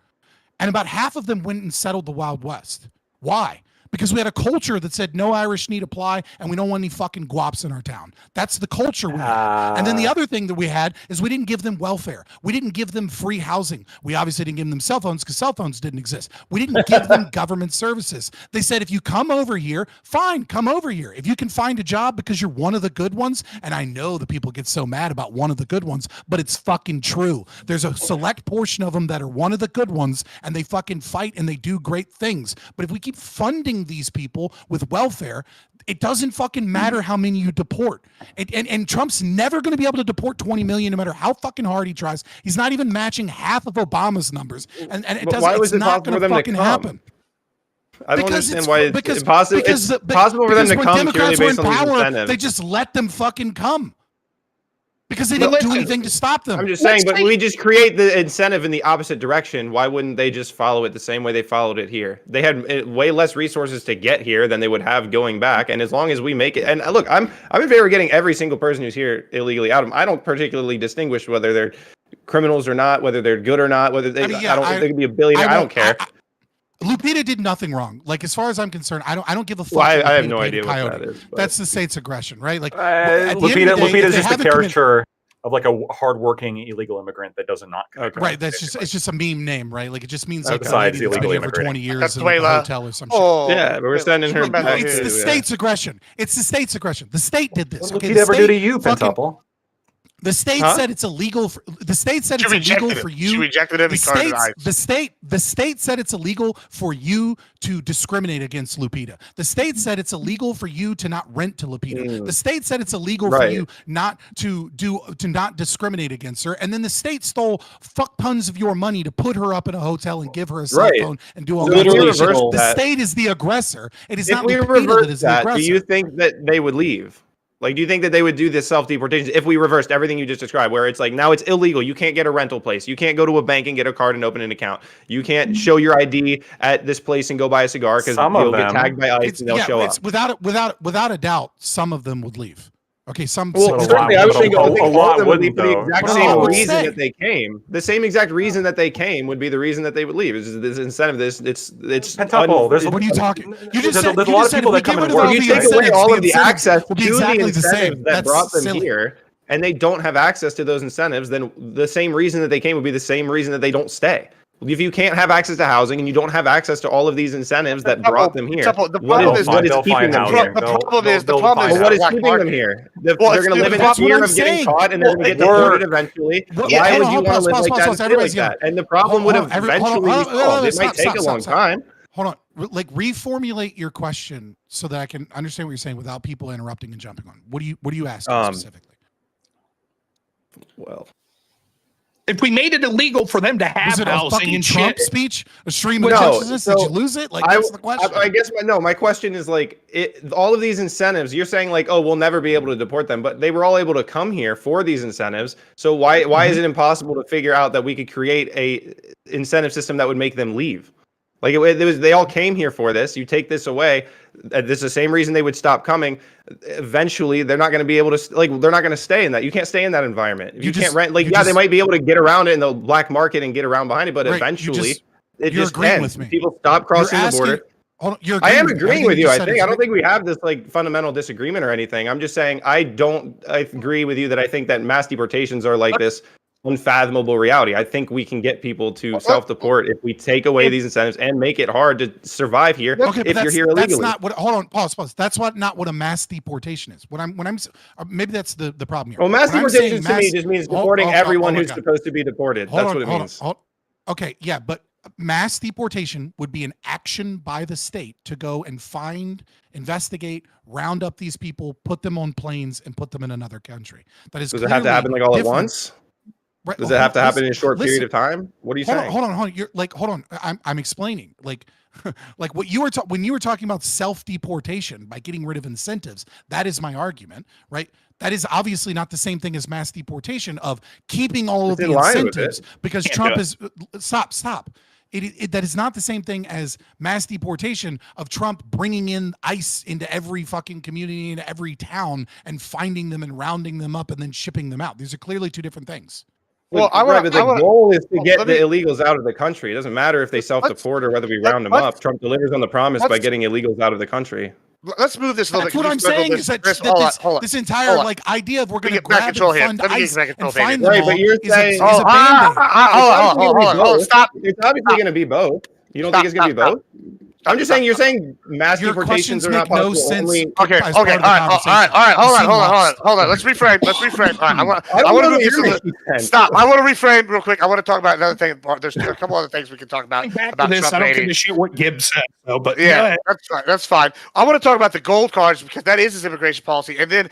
And about half of them went and settled the Wild West. Why? Because we had a culture that said no Irish need apply, and we don't want any fucking guaps in our town. That's the culture we had. And then the other thing that we had is we didn't give them welfare. We didn't give them free housing. We obviously didn't give them cell phones because cell phones didn't exist. We didn't give them government services. They said, if you come over here, fine, come over here. If you can find a job because you're one of the good ones, and I know that people get so mad about one of the good ones, but it's fucking true. There's a select portion of them that are one of the good ones, and they fucking fight and they do great things. But if we keep funding these people with welfare, it doesn't fucking matter how many you deport. And Trump's never going to be able to deport 20 million no matter how fucking hard he tries. He's not even matching half of Obama's numbers. And it doesn't, it's not going to fucking happen. I don't understand why it's impossible. It's possible for them to come purely based on these incentives. They just let them fucking come. Because they didn't do anything to stop them. I'm just saying, but we just create the incentive in the opposite direction. Why wouldn't they just follow it the same way they followed it here? They had way less resources to get here than they would have going back. And as long as we make it, and look, I'm in favor of getting every single person who's here illegally out. I don't particularly distinguish whether they're criminals or not, whether they're good or not, whether they they could be a billionaire. I don't care. Lupita did nothing wrong. Like, as far as I'm concerned, I don't give a fuck. Well, I have no idea what that is. But that's the state's aggression, right? Like, Lupita is just a caricature of like a hardworking illegal immigrant that doesn't not commit right. That's just it's just a meme name, right? Like, it just means like besides illegal immigrant for 20 years in a hotel or some shit. Yeah, but we're sending her back. It's the state's aggression. It's the state's aggression. The state did this. What did Lupita ever do to you, Pentuple? The state said it's illegal. The state said it's illegal for you. She rejected him. The state said it's illegal for you to discriminate against Lupita. The state said it's illegal for you to not rent to Lupita. The state said it's illegal for you not to not discriminate against her. And then the state stole fuck tons of your money to put her up in a hotel and give her a cell phone and do all that. The state is the aggressor. It is not Lupita that is the aggressor. Do you think that they would leave? Like, do you think that they would do this self-deportation if we reversed everything you just described, where it's like, now it's illegal. You can't get a rental place. You can't go to a bank and get a card and open an account. You can't show your ID at this place and go buy a cigar because you'll get tagged by ICE and they'll show up. Without a doubt, some of them would leave. Okay, certainly I would think all of them would leave for the exact same reason that they came. The same exact reason that they came would be the reason that they would leave. Is this incentive? It's what are you talking? You just said there's a lot of people that come and work. You take away all of the access to the incentives that brought them here, and they don't have access to those incentives. Then the same reason that they came would be the same reason that they don't stay. If you can't have access to housing and you don't have access to all of these incentives that brought them here, what is keeping them here? What is keeping them here? They're going to live in fear of getting caught and they're going to get deported eventually. Why would you want to live like that and stay like that? And the problem would eventually be solved. It might take a long time. Hold on. Like, reformulate your question so that I can understand what you're saying without people interrupting and jumping on. What do you ask specifically? Well, if we made it illegal for them to have housing and Trump shit, speech, a stream of justice, did you lose it? Like, that's the question. I guess my question is like, all of these incentives. You're saying like, oh, we'll never be able to deport them, but they were all able to come here for these incentives. So why is it impossible to figure out that we could create a incentive system that would make them leave? Like they all came here for this. You take this away. This is the same reason they would stop coming. Eventually, they're not going to be able to they're not going to stay in that. You can't stay in that environment. You can't rent. They might be able to get around it in the black market and get around behind it, but eventually it just ends. People stop crossing the border. I am agreeing with you. I don't think we have this like fundamental disagreement or anything. I'm just saying I agree with you that I think that mass deportations are like this unfathomable reality. I think we can get people to self-deport if we take away these incentives and make it hard to survive here if you're here illegally. That's not what. Hold on, pause. That's not what a mass deportation is. Maybe that's the problem here. Well, mass deportation to me just means deporting everyone who's supposed to be deported. That's what it means. Okay, yeah, but mass deportation would be an action by the state to go and find, investigate, round up these people, put them on planes, and put them in another country. That is. Does it have to happen like all at once? Right. Does it have to happen in a short period of time? What are you saying? Hold on. You're like, hold on. I'm explaining. Like what you were when you were talking about self-deportation by getting rid of incentives. That is my argument, right? That is obviously not the same thing as mass deportation of keeping all of the incentives because Trump is stop. That is not the same thing as mass deportation of Trump bringing in ICE into every fucking community, into every town, and finding them and rounding them up and then shipping them out. These are clearly two different things. Well, the goal is to get the illegals out of the country. It doesn't matter if they self-deport or whether we round them up. Trump delivers on the promise by getting illegals out of the country. Let's move this a little bit. That's what I'm saying is that this entire like idea of we're going to grab and fund ICE and find them all but you're saying, is a Band-Aid. Hold on, stop. It's obviously going to be both. You don't think it's going to be both? I'm just saying you're saying mass deportations are not possible. No sense. Okay. All right. Hold on. Let's reframe. All right. I want to move this. Stop. I want to reframe real quick. I want to talk about another thing. There's a couple other things we can talk about. About this, I don't give a shit what Gibbs said, though. But yeah, that's fine. I want to talk about the gold cards because that is his immigration policy, and then.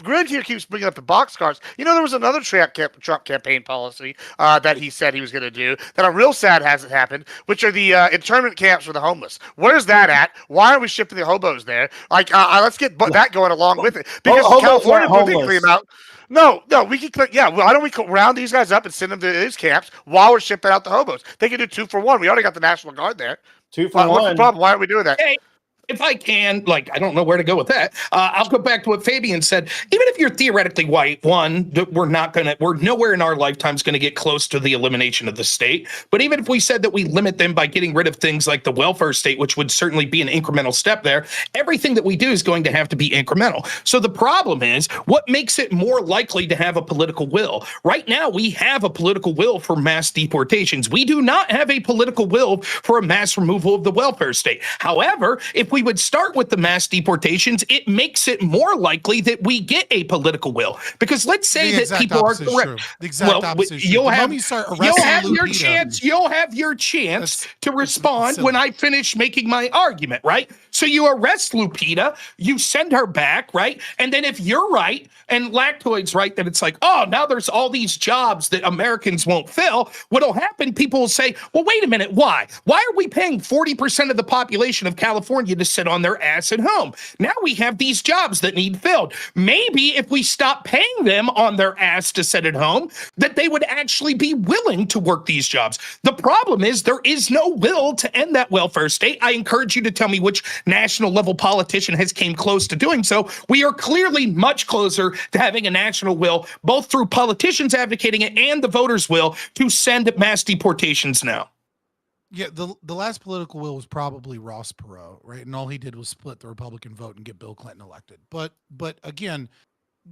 Grid here keeps bringing up the box cards. You know, there was another Trump campaign policy that he said he was going to do that I'm real sad hasn't happened, which are the internment camps for the homeless. Where's that at? Why are we shipping the hobos there? Like, let's get that going along with it. Because California particularly about. No, we can click. Yeah, why don't we round these guys up and send them to these camps while we're shipping out the hobos? They can do 2 for 1. We already got the National Guard there. 2 for 1. What's the problem? Why are we doing that? Hey. If I can, I don't know where to go with that. I'll go back to what Fabian said. Even if you're theoretically white, we're nowhere in our lifetimes going to get close to the elimination of the state. But even if we said that we limit them by getting rid of things like the welfare state, which would certainly be an incremental step there, everything that we do is going to have to be incremental. So the problem is, what makes it more likely to have a political will? Right now, we have a political will for mass deportations. We do not have a political will for a mass removal of the welfare state. However, if we we would start with the mass deportations, it makes it more likely that we get a political will. Because let's say that people are correct. The exact opposite is true. You'll have your chance. You'll have your chance to respond when I finish making my argument, right? So you arrest Lupita, you send her back, right? And then if you're right and Lactoid's right that it's like, oh, now there's all these jobs that Americans won't fill, what'll happen, people will say, well, wait a minute, why? Why are we paying 40% of the population of California to sit on their ass at home? Now we have these jobs that need filled. Maybe if we stop paying them on their ass to sit at home, that they would actually be willing to work these jobs. The problem is there is no will to end that welfare state. I encourage you to tell me which national level politician has came close to doing so. We are clearly much closer to having a national will, both through politicians advocating it and the voters' will to send mass deportations now. Yeah, the last political will was probably Ross Perot, right? And all he did was split the Republican vote and get Bill Clinton elected. But again,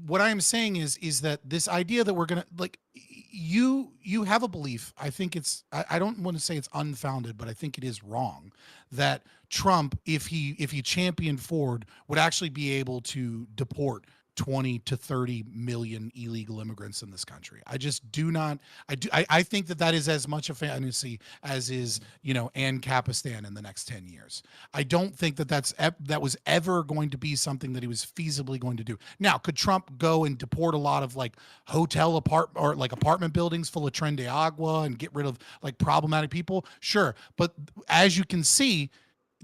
what I'm saying is that this idea that we're gonna you have a belief. I think I don't want to say it's unfounded, but I think it is wrong that Trump, if he championed forward, would actually be able to deport 20 to 30 million illegal immigrants in this country. I just do not. I think that is as much a fantasy as is, Ann Capistan in the next 10 years. I don't think that was ever going to be something that he was feasibly going to do. Now, could Trump go and deport a lot of apartment buildings full of Tren de Agua and get rid of problematic people? Sure. But as you can see,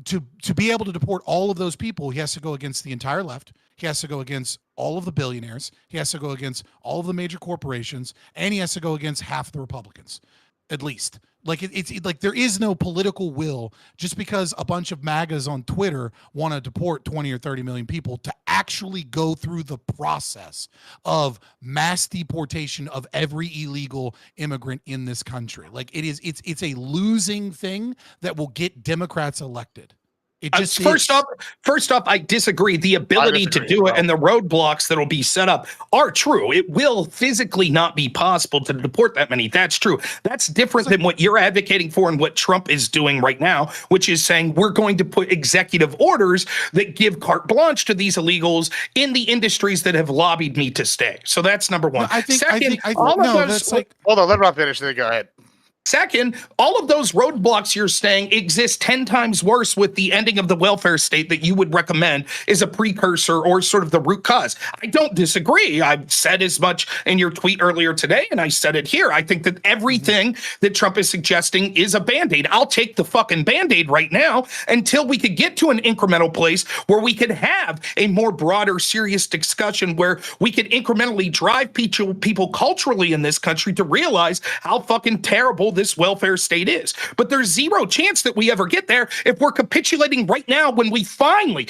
to be able to deport all of those people, he has to go against the entire left. He has to go against all of the billionaires. He has to go against all of the major corporations, and he has to go against half the Republicans, at least. It's there is no political will just because a bunch of MAGAs on Twitter want to deport 20 or 30 million people to actually go through the process of mass deportation of every illegal immigrant in this country. It's a losing thing that will get Democrats elected. First off, I disagree. The ability to do it and the roadblocks that will be set up are true. It will physically not be possible to deport that many. That's true. That's different than what you're advocating for and what Trump is doing right now, which is saying we're going to put executive orders that give carte blanche to these illegals in the industries that have lobbied me to stay. So that's number one. Hold on, let Rob finish, then go ahead. Second, all of those roadblocks you're saying exist 10 times worse with the ending of the welfare state that you would recommend is a precursor or sort of the root cause. I don't disagree. I've said as much in your tweet earlier today, and I said it here. I think that everything that Trump is suggesting is a Band-Aid. I'll take the fucking Band-Aid right now until we could get to an incremental place where we could have a more broader, serious discussion where we could incrementally drive people culturally in this country to realize how fucking terrible this welfare state is. But there's zero chance that we ever get there if we're capitulating right now when we finally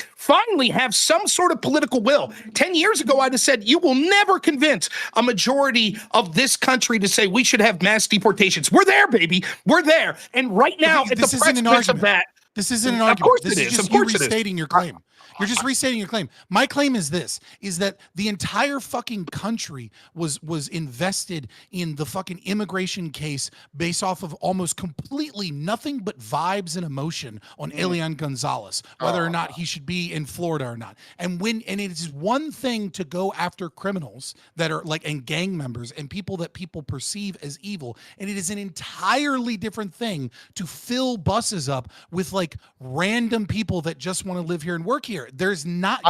have some sort of political will. 10 years ago, I'd have said, you will never convince a majority of this country to say we should have mass deportations. We're there, baby. We're there. And right now, at the precipice of that, this isn't an argument. Of course this it is just you restating your claim. You're just restating your claim. My claim is that the entire fucking country was invested in the fucking immigration case based off of almost completely nothing but vibes and emotion on Elian Gonzalez, whether or not he should be in Florida or not. And it is one thing to go after criminals that are and gang members and people that people perceive as evil. And it is an entirely different thing to fill buses up with random people that just want to live here and work here. There's not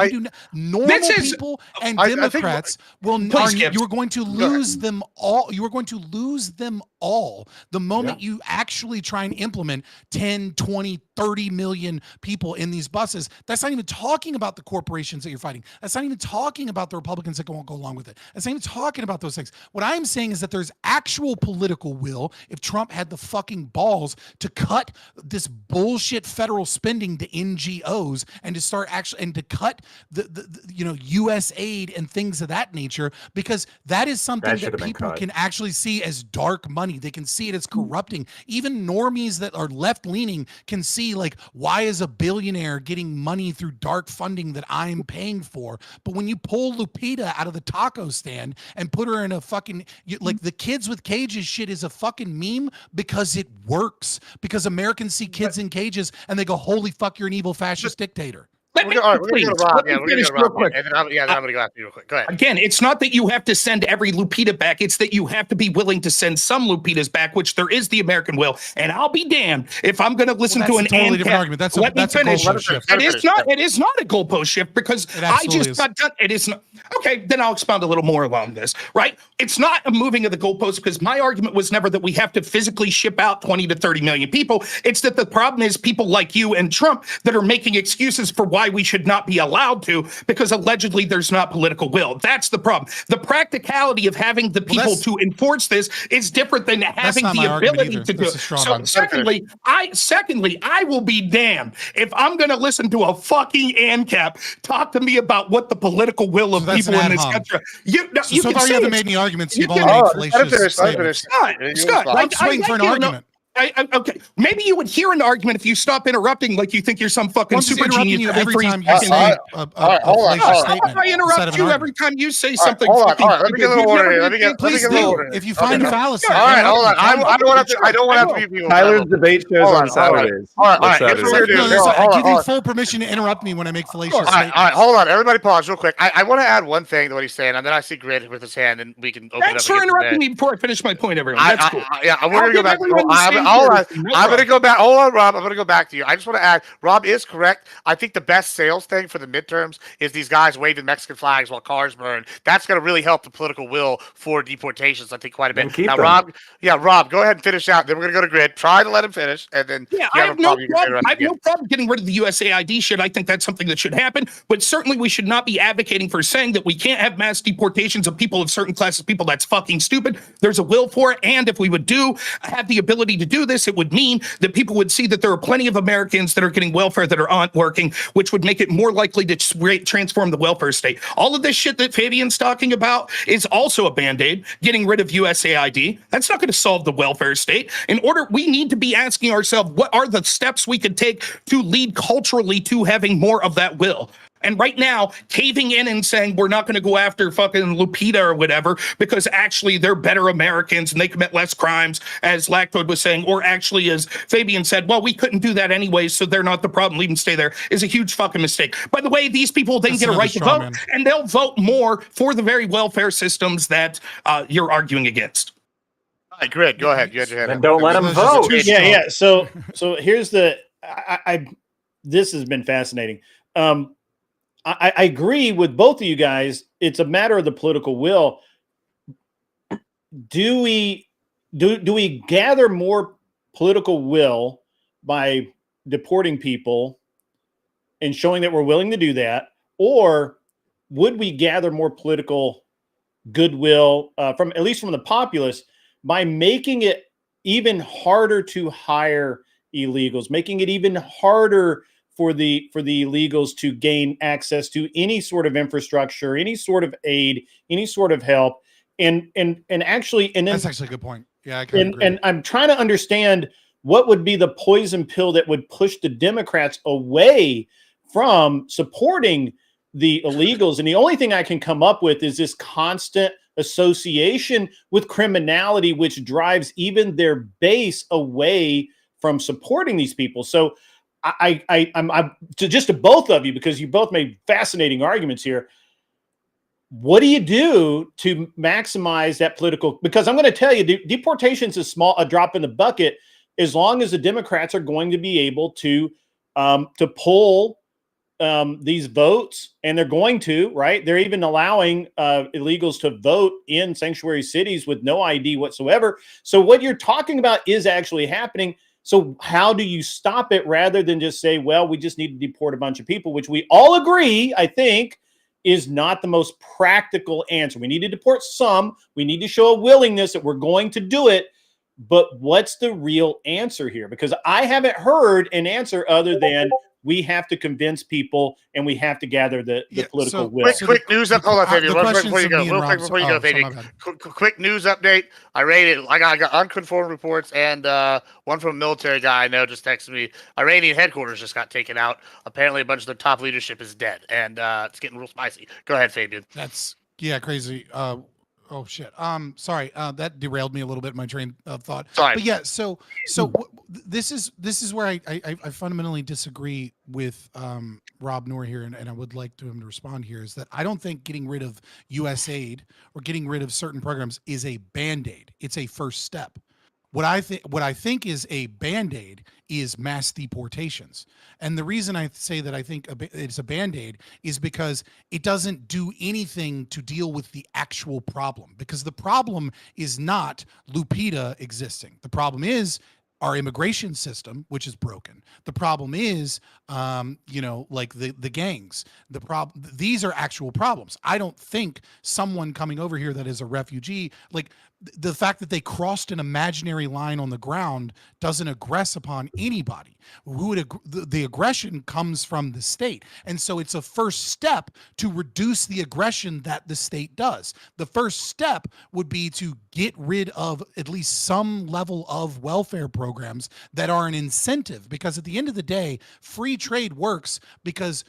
normal people and Democrats you are going to lose them all. You are going to lose them all the moment you actually try and implement 10, 20, 30 million people in these buses. That's not even talking about the corporations that you're fighting. That's not even talking about the Republicans that won't go along with it. That's not even talking about those things. What I'm saying is that there's actual political will if Trump had the fucking balls to cut this bullshit federal spending to NGOs and to start start actually and to cut the U.S. aid and things of that nature, because that is something that people can actually see as dark money. They can see it as corrupting. Even normies that are left leaning can see, like, why is a billionaire getting money through dark funding that I'm paying for? But when you pull Lupita out of the taco stand and put her in a fucking, like, the kids with cages shit is a fucking meme because it works, because Americans see kids in cages and they go, holy fuck, you're an evil fascist dictator. We're going to go to Rob. Yeah, we're going to go to Rob. And then I'm going to go after you real quick. Go ahead. Again, it's not that you have to send every Lupita back. It's that you have to be willing to send some Lupitas back, which there is the American will. And I'll be damned if I'm going to listen to an totally different argument. That's a goalpost shift. It is not a goalpost shift, because I just got done. It is not. Okay, then I'll expound a little more along this, right? It's not a moving of the goalpost, because my argument was never that we have to physically ship out 20 to 30 million people. It's that the problem is people like you and Trump that are making excuses for why we should not be allowed to, because allegedly there's not political will. That's the problem. The practicality of having the people to enforce this is different than having the ability to do it. So secondly, I will be damned if I'm going to listen to a fucking ANCAP talk to me about what the political will of people in this country. You haven't made any arguments. You've only made fallacious statements. Scott, I'm just waiting for an argument. Okay, maybe you would hear an argument if you stop interrupting, like you think you're some fucking super genius. You every time you say hold on. I interrupt you every time you say something. Hold on. Let me get a little order here. Let me get a little order. If you find a fallacy. All right, hold on. I don't want to have to be people. Tyler's debate shows on Saturdays. All right. Here's what we're going to do. I give you full permission to interrupt me when I make fallacious statements. All right, hold on. Everybody pause real quick. I want to add one thing to what he's saying, and then I see Grid with his hand, and we can open it up. Thanks for interrupting me before I finish my point, everyone. That's cool. Yeah, we're going to go back. I'm going to go back. Hold on, Rob. I'm going to go back to you. I just want to add, Rob is correct. I think the best sales thing for the midterms is these guys waving Mexican flags while cars burn. That's going to really help the political will for deportations, I think, quite a bit. Now, Rob, go ahead and finish out. Then we're going to go to Grid. Try to let him finish. And then I have no problem getting rid of the USAID shit. I think that's something that should happen. But certainly we should not be advocating for saying that we can't have mass deportations of people of certain classes of people. That's fucking stupid. There's a will for it. And if we would have the ability to do this, it would mean that people would see that there are plenty of Americans that are getting welfare that aren't working, which would make it more likely to transform the welfare state. All of this shit that Fabian's talking about is also a Band-Aid, getting rid of USAID. That's not going to solve the welfare state. We need to be asking ourselves, what are the steps we could take to lead culturally to having more of that will? And right now, caving in and saying we're not going to go after fucking Lupita or whatever because actually they're better Americans and they commit less crimes, as Lactoid was saying, or actually, as Fabian said, well, we couldn't do that anyways, so they're not the problem, leave them stay there, is a huge fucking mistake. By the way, these people then get a right to vote, and they'll vote more for the very welfare systems that you're arguing against. All right, Grid, go ahead. You had your hand up. Don't let them vote. Yeah. So here's the. This has been fascinating. I agree with both of you guys. It's a matter of the political will. Do we gather more political will by deporting people and showing that we're willing to do that, or would we gather more political goodwill from at least from the populace by making it even harder to hire illegals, making it even harder for the illegals to gain access to any sort of infrastructure, any sort of aid, any sort of help, and then that's actually a good point. Yeah, I can agree. And I'm trying to understand what would be the poison pill that would push the Democrats away from supporting the illegals. And the only thing I can come up with is this constant association with criminality, which drives even their base away from supporting these people. So I'm to both of you, because you both made fascinating arguments here. What do you do to maximize that political? Because I'm going to tell you, deportation is a drop in the bucket, as long as the Democrats are going to be able to pull these votes, and they're going to, right? They're even allowing illegals to vote in sanctuary cities with no ID whatsoever. So what you're talking about is actually happening. So how do you stop it rather than just say, well, we just need to deport a bunch of people, which we all agree, I think, is not the most practical answer. We need to deport some. We need to show a willingness that we're going to do it. But what's the real answer here? Because I haven't heard an answer other than We have to convince people, and we have to gather the political will. Quick news update. Hold on, Fabian. Before you go, Fabian. Quick news update. I got unconfirmed reports, and one from a military guy I know just texted me. Iranian headquarters just got taken out. Apparently, a bunch of the top leadership is dead, and it's getting real spicy. Go ahead, Fabian. That's crazy. Oh shit. Sorry. That derailed me a little bit. My train of thought. Sorry. But yeah. So this is where I fundamentally disagree with Rob Noor here, and I would like him to respond here. Is that I don't think getting rid of U.S. aid or getting rid of certain programs is a band-aid. It's a first step. What I think is a band-aid is mass deportations. And the reason I say that I think it's a band-aid is because it doesn't do anything to deal with the actual problem. Because the problem is not Lupita existing. The problem is our immigration system, which is broken. The problem is, like the gangs. These are actual problems. I don't think someone coming over here that is a refugee, like the fact that they crossed an imaginary line on the ground doesn't aggress upon anybody. The aggression comes from the state. And so it's a first step to reduce the aggression that the state does. The first step would be to get rid of at least some level of welfare programs that are an incentive, because at the end of the day, free trade works because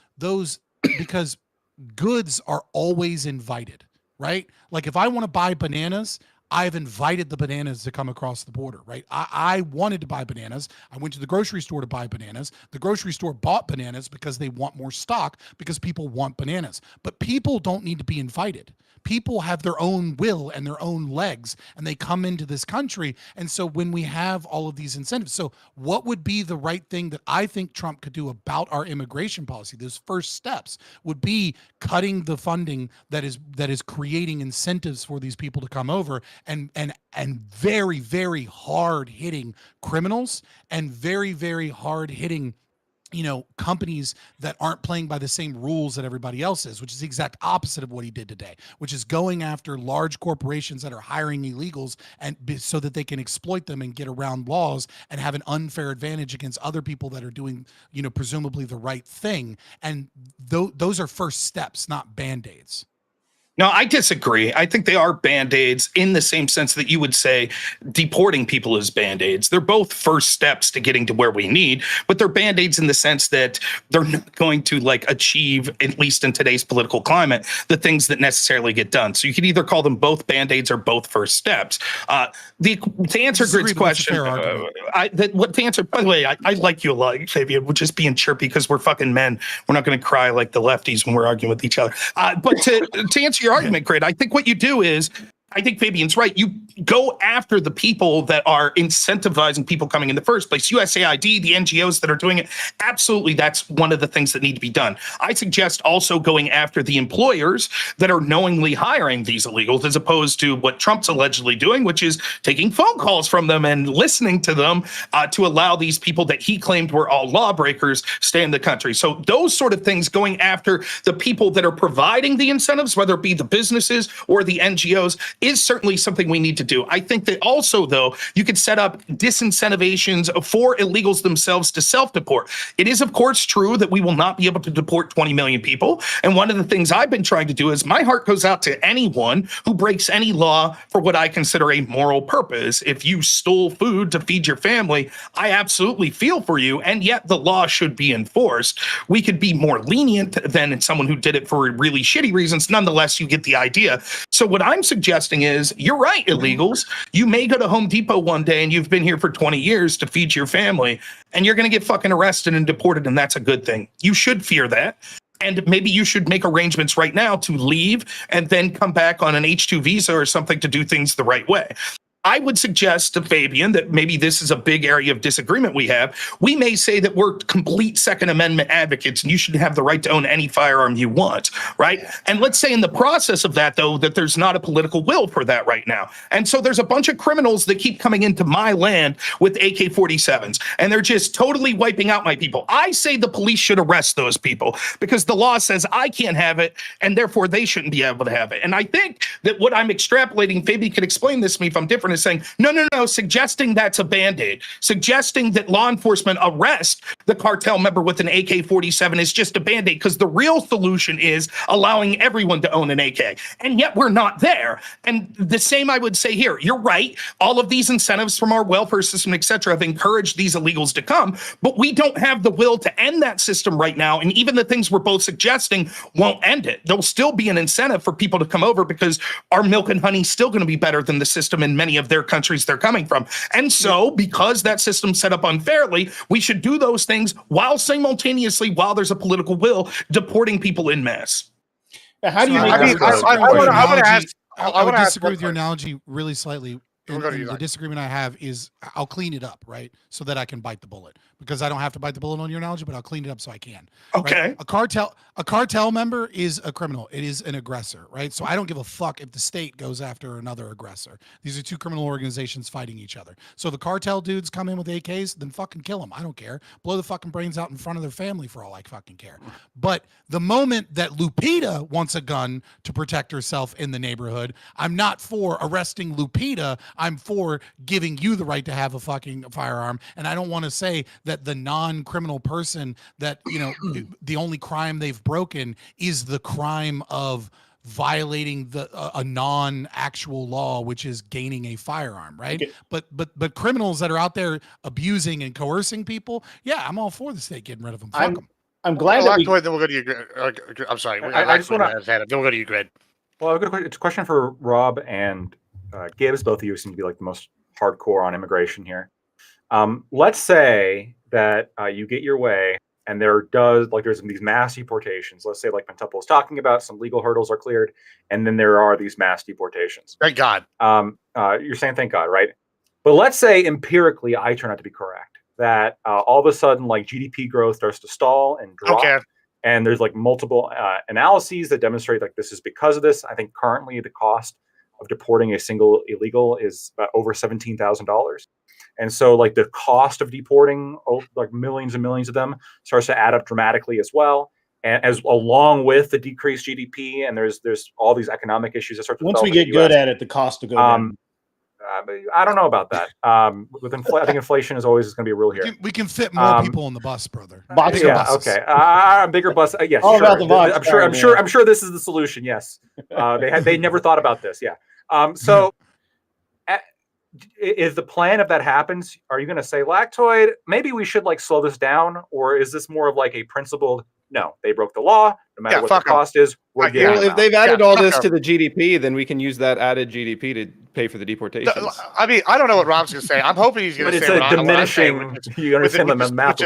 goods are always invited, right? Like if I want to buy bananas, I've invited the bananas to come across the border, right? I wanted to buy bananas. I went to the grocery store to buy bananas. The grocery store bought bananas because they want more stock, because people want bananas. But people don't need to be invited. People have their own will and their own legs, and they come into this country. And so when we have all of these incentives, so what would be the right thing that I think Trump could do about our immigration policy? Those first steps would be cutting the funding that is creating incentives for these people to come over, and very, very hard hitting criminals, and very, very hard hitting companies that aren't playing by the same rules that everybody else is, which is the exact opposite of what he did today, which is going after large corporations that are hiring illegals so that they can exploit them and get around laws and have an unfair advantage against other people that are doing, presumably the right thing. And those are first steps, not band-aids. No, I disagree. I think they are Band-Aids in the same sense that you would say deporting people is Band-Aids. They're both first steps to getting to where we need, but they're Band-Aids in the sense that they're not going to achieve, at least in today's political climate, the things that necessarily get done. So you could either call them both Band-Aids or both first steps. To answer Grid's question, by the way, I like you a lot, Fabian. We're just being chirpy because we're fucking men. We're not going to cry like the lefties when we're arguing with each other. But to answer your argument, Grid, I think what you do is, I think Fabian's right. You go after the people that are incentivizing people coming in the first place. USAID, the NGOs that are doing it, absolutely, that's one of the things that need to be done. I suggest also going after the employers that are knowingly hiring these illegals, as opposed to what Trump's allegedly doing, which is taking phone calls from them and listening to them to allow these people that he claimed were all lawbreakers stay in the country. So those sort of things, going after the people that are providing the incentives, whether it be the businesses or the NGOs, is certainly something we need to do. I think that also, though, you could set up disincentivations for illegals themselves to self-deport. It is, of course, true that we will not be able to deport 20 million people. And one of the things I've been trying to do is my heart goes out to anyone who breaks any law for what I consider a moral purpose. If you stole food to feed your family, I absolutely feel for you. And yet the law should be enforced. We could be more lenient than someone who did it for really shitty reasons. Nonetheless, you get the idea. So what I'm suggesting is, you're right, illegals. You may go to Home Depot one day and you've been here for 20 years to feed your family, and you're going to get fucking arrested and deported, and that's a good thing. You should fear that. And maybe you should make arrangements right now to leave and then come back on an H-2 visa or something to do things the right way. I would suggest to Fabian that maybe this is a big area of disagreement we have. We may say that we're complete Second Amendment advocates and you should have the right to own any firearm you want, right? And let's say in the process of that, though, that there's not a political will for that right now. And so there's a bunch of criminals that keep coming into my land with AK-47s, and they're just totally wiping out my people. I say the police should arrest those people because the law says I can't have it, and therefore they shouldn't be able to have it. And I think that what I'm extrapolating, Fabian can explain this to me if I'm different, is saying, no, suggesting that's a Band-Aid, suggesting that law enforcement arrest the cartel member with an AK-47 is just a Band-Aid, because the real solution is allowing everyone to own an AK. And yet we're not there. And the same I would say here. You're right. All of these incentives from our welfare system, et cetera, have encouraged these illegals to come, but we don't have the will to end that system right now. And even the things we're both suggesting won't end it. There'll still be an incentive for people to come over because our milk and honey is still going to be better than the system in many of their countries they're coming from. And so because that system's set up unfairly, we should do those things while simultaneously, while there's a political will, deporting people in mass. How do you I would disagree with your question. analogy really slightly. And the disagreement I have is I'll clean it up, right? So that I can bite the bullet, because I don't have to bite the bullet on your analogy, but I'll clean it up so I can. Okay. Right? A cartel member is a criminal. It is an aggressor, right? So I don't give a fuck if the state goes after another aggressor. These are two criminal organizations fighting each other. So the cartel dudes come in with AKs, then fucking kill them. I don't care. Blow the fucking brains out in front of their family for all I fucking care. But the moment that Lupita wants a gun to protect herself in the neighborhood, I'm not for arresting Lupita. I'm for giving you the right to have a fucking firearm. And I don't want to say that the non-criminal person that, the only crime they've broken is the crime of violating a non-actual law, which is gaining a firearm, right? Okay. But criminals that are out there abusing and coercing people, yeah, I'm all for the state getting rid of them. Fuck them. I'm glad that then we'll go to you. I'm sorry. I just want to. Then we'll go to you, Grid. Well, it's a question for Rob and Gibbs. Both of you seem to be like the most hardcore on immigration here. Let's say that you get your way, and there's these mass deportations. Let's say, like Pentuple was talking about, some legal hurdles are cleared, and then there are these mass deportations. Thank God. You're saying thank God, right? But let's say empirically, I turn out to be correct, that all of a sudden, like, GDP growth starts to stall and drop. Okay. And there's like multiple analyses that demonstrate like this is because of this. I think currently the cost of deporting a single illegal is about over $17,000. And so like the cost of deporting like millions and millions of them starts to add up dramatically as well. And as along with the decreased GDP, and there's all these economic issues that start to once we get good at it, the cost to go down. I don't know about that. I think inflation is always going to be real here. We can fit more people on the bus, brother. Okay. Bigger bus. Yes, all sure. about the box. I'm sure this is the solution. Yes. They never thought about this. Yeah. So is the plan, if that happens, are you going to say, Lactoid, maybe we should like slow this down? Or is this more of like a principled, no, they broke the law, no matter what the cost is, we're getting well, if they've added all this to the GDP, then we can use that added GDP to pay for the deportations. I mean, I don't know what Rob's going to say. I'm hoping he's going to say it's a diminishing, you understand the math.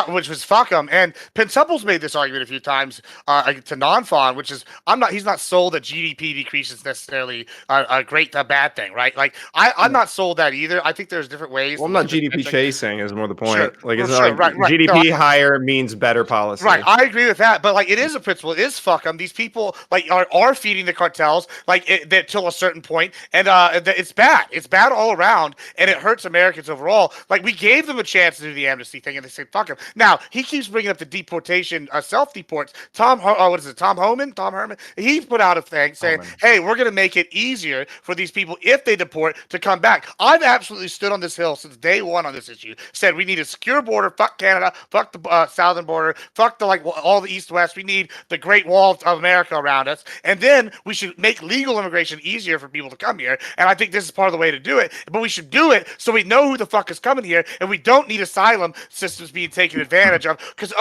Which was fuck them. And Pentuple's made this argument a few times to non-fawn, which is he's not sold that GDP decreases necessarily a bad thing, right? Like I'm not sold that either. I think there's different ways. Well, I'm not GDP chasing is more the point. Sure. Like it's not like GDP higher means better policy. Right. I agree with that. But like it is a principle. It is fuck them. These people like are feeding the cartels till a certain point, and it's bad. It's bad all around, and it hurts Americans overall. Like we gave them a chance to do the amnesty thing, and they said fuck him. Now he keeps bringing up the deportation, self-deports. Tom Herman. He put out a thing saying, "Hey, we're going to make it easier for these people if they deport to come back." I've absolutely stood on this hill since day one on this issue. Said we need a secure border. Fuck Canada. Fuck the southern border. Fuck all the east-west. We need the Great Wall of America around us, and then we should make legal immigration easier for people to come here. And I think this is part of the way to do it. But we should do it so we know who the fuck is coming here, and we don't need asylum systems being taken advantage of because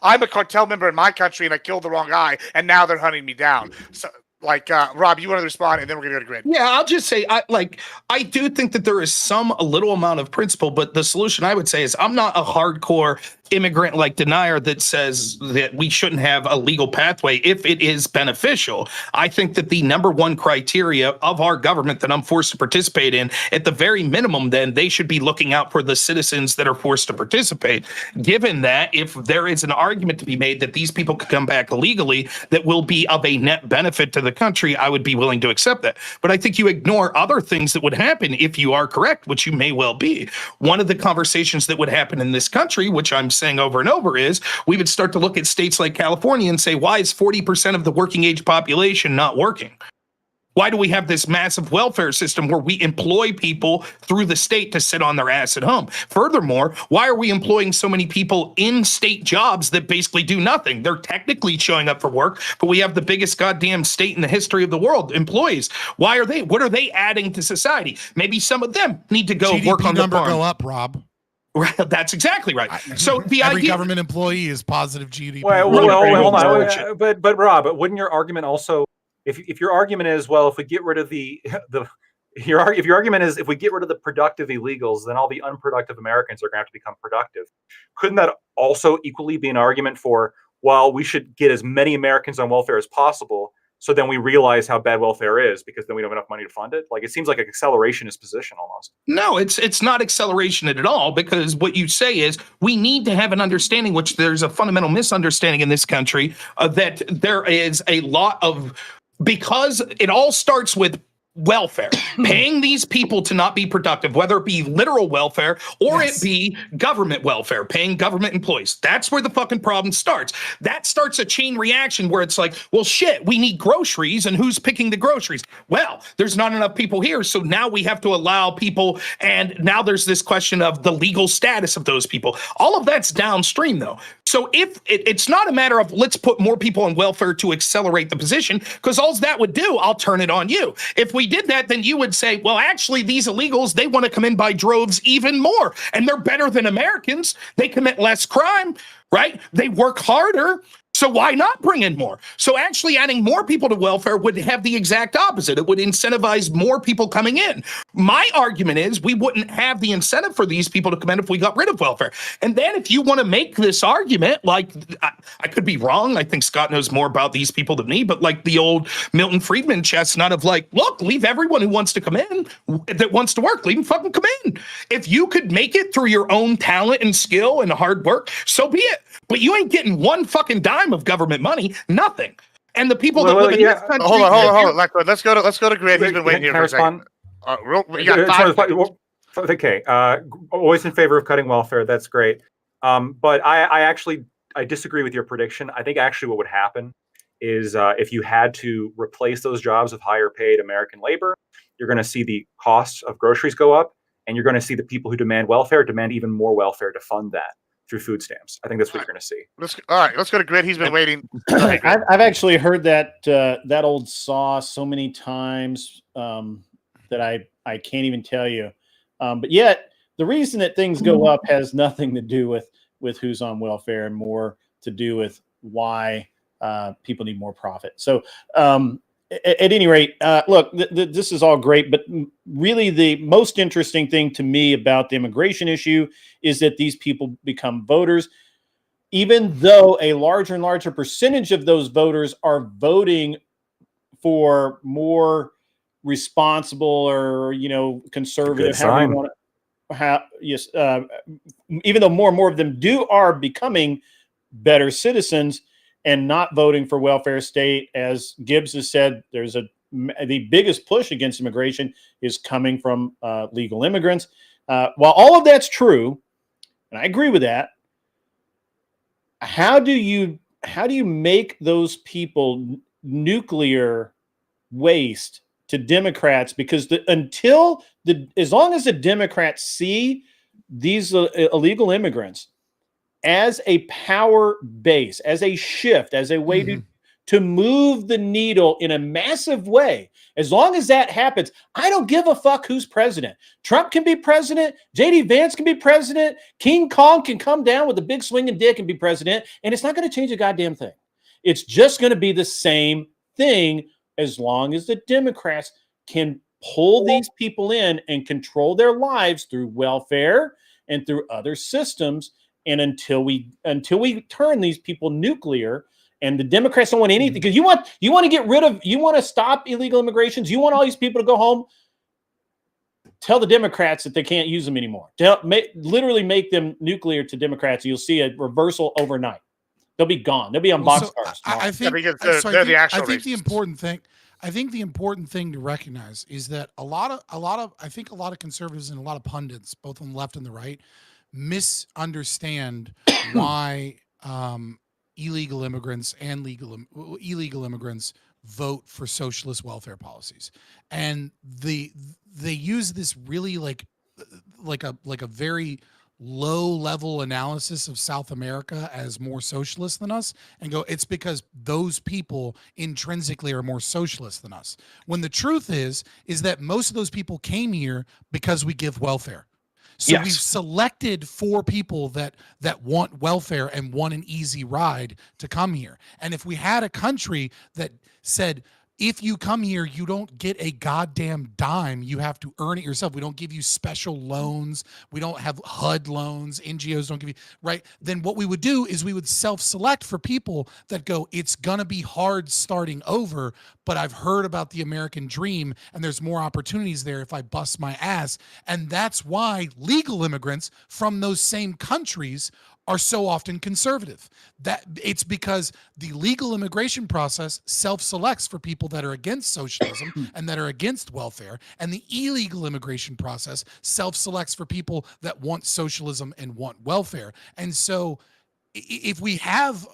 I'm a cartel member in my country and I killed the wrong guy, and now they're hunting me down. So. Like Rob, you want to respond, and then we're gonna go to Grid. Yeah, I'll just say, I do think that there is a little amount of principle, but the solution I would say is I'm not a hardcore immigrant denier that says that we shouldn't have a legal pathway if it is beneficial. I think that the number one criteria of our government that I'm forced to participate in, at the very minimum, then they should be looking out for the citizens that are forced to participate. Given that, if there is an argument to be made that these people could come back legally that will be of a net benefit to the country, I would be willing to accept that. But I think you ignore other things that would happen if you are correct, which you may well be. One of the conversations that would happen in this country, which I'm saying over and over, is we would start to look at states like California and say, why is 40% of the working age population not working? Why do we have this massive welfare system where we employ people through the state to sit on their ass at home? Furthermore, why are we employing so many people in state jobs that basically do nothing? They're technically showing up for work, but we have the biggest goddamn state in the history of the world, employees. Why are they? What are they adding to society? Maybe some of them need to go GDP work on the farm. go up, Rob. Right, that's exactly right. So the every idea, government employee is positive GDP. Well, hold on. But Rob, wouldn't your argument also, if your argument is, well, if we get rid of if your argument is if we get rid of the productive illegals, then all the unproductive Americans are going to have to become productive. Couldn't that also equally be an argument for, well, we should get as many Americans on welfare as possible, so then we realize how bad welfare is, because then we don't have enough money to fund it? Like, it seems like an accelerationist position almost. No, it's not acceleration at all, because what you say is we need to have an understanding, which there's a fundamental misunderstanding in this country, that there is a lot of, because it all starts with welfare, paying these people to not be productive, whether it be literal welfare or it be government welfare, paying government employees. That's where the fucking problem starts. That starts a chain reaction where it's like, well, shit, we need groceries, and who's picking the groceries? Well, there's not enough people here, so now we have to allow people, and now there's this question of the legal status of those people. All of that's downstream, though. So if it's not a matter of let's put more people on welfare to accelerate the position, because all that would do, I'll turn it on you. If we did that, then you would say, well, actually, these illegals, they want to come in by droves even more, and they're better than Americans. They commit less crime, right? They work harder. So why not bring in more? So actually adding more people to welfare would have the exact opposite. It would incentivize more people coming in. My argument is we wouldn't have the incentive for these people to come in if we got rid of welfare. And then if you want to make this argument, like I could be wrong. I think Scott knows more about these people than me, but like the old Milton Friedman chestnut of like, look, leave everyone who wants to come in, that wants to work, leave them fucking come in. If you could make it through your own talent and skill and hard work, so be it. But you ain't getting one fucking dime of government money, nothing. And the people that live in this country. Hold on. Let's go to Grant. He's been waiting here for a second. Okay. Always in favor of cutting welfare. That's great. But I disagree with your prediction. I think actually what would happen is if you had to replace those jobs with higher paid American labor, you're going to see the costs of groceries go up, and you're going to see the people who demand welfare demand even more welfare to fund that through food stamps. I think that's what you're going to see. All right, let's go to Grit. He's been waiting. I've actually heard that old saw so many times that I can't even tell you. But yet, the reason that things go up has nothing to do with who's on welfare and more to do with why people need more profit. So at any rate, look, this is all great, but really the most interesting thing to me about the immigration issue is that these people become voters, even though a larger and larger percentage of those voters are voting for more responsible or, conservative, however you want to have, yes, even though more and more of them are becoming better citizens and not voting for welfare state. As Gibbs has said, the biggest push against immigration is coming from legal immigrants. While all of that's true, and I agree with that, how do you make those people nuclear waste to Democrats? Because as long as the Democrats see these illegal immigrants as a power base, as a shift, as a way to move the needle in a massive way, as long as that happens, I don't give a fuck who's president. Trump can be president. J.D. Vance can be president. King Kong can come down with a big swinging dick and be president, and it's not going to change a goddamn thing. It's just going to be the same thing as long as the Democrats can pull these people in and control their lives through welfare and through other systems. And until we turn these people nuclear, and the Democrats don't want anything, because you want to stop illegal immigrations. You want all these people to go home. Tell the Democrats that they can't use them anymore. Literally make them nuclear to Democrats. You'll see a reversal overnight. They'll be gone. They'll be on boxcars. I think the important thing to recognize is that a lot of conservatives and a lot of pundits, both on the left and the right, misunderstand why illegal immigrants and illegal immigrants vote for socialist welfare policies. And they use this really like a very low level analysis of South America as more socialist than us and go, it's because those people intrinsically are more socialist than us. When the truth is that most of those people came here because we give welfare. So we've selected 4 people that want welfare and want an easy ride to come here. And if we had a country that said, if you come here, you don't get a goddamn dime. You have to earn it yourself. We don't give you special loans. We don't have HUD loans. NGOs don't give you, right? Then what we would do is we would self-select for people that go, it's going to be hard starting over, but I've heard about the American dream and there's more opportunities there if I bust my ass. And that's why legal immigrants from those same countries are so often conservative. That it's because the legal immigration process self-selects for people that are against socialism and that are against welfare, and the illegal immigration process self-selects for people that want socialism and want welfare. And so if we have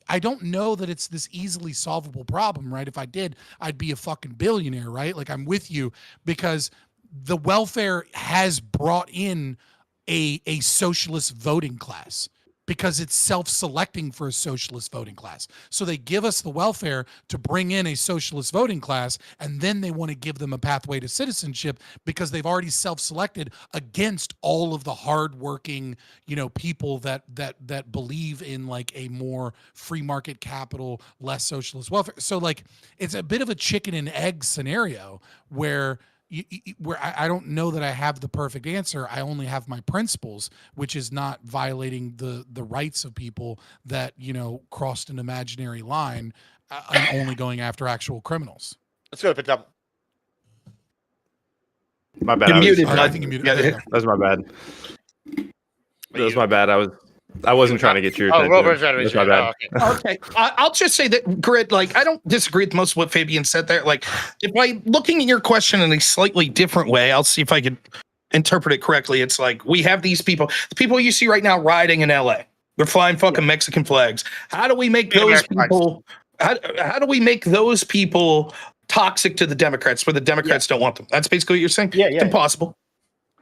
I don't know that it's this easily solvable problem, right? If I did, I'd be a fucking billionaire, right? Like, I'm with you, because the welfare has brought in a socialist voting class, because it's self-selecting for a socialist voting class. So they give us the welfare to bring in a socialist voting class, and then they want to give them a pathway to citizenship because they've already self-selected against all of the hardworking, people that believe in like a more free market capital, less socialist welfare. So like, it's a bit of a chicken and egg scenario where I don't know that I have the perfect answer. I only have my principles, which is not violating the rights of people that, crossed an imaginary line and only going after actual criminals. Let's go to Pitbull. My bad. I think you muted. Yeah, that was my bad. That was my bad. I wasn't trying to get your attention. That's my bad. Okay. I'll just say that, Grid, like, I don't disagree with most of what Fabian said there. Like, if I'm looking at your question in a slightly different way, I'll see if I can interpret it correctly. It's like, we have these people, the people you see right now riding in LA. They're flying fucking Mexican flags. How do we make those people, how do we make those people toxic to the Democrats where the Democrats don't want them? That's basically what you're saying? Yeah. It's impossible.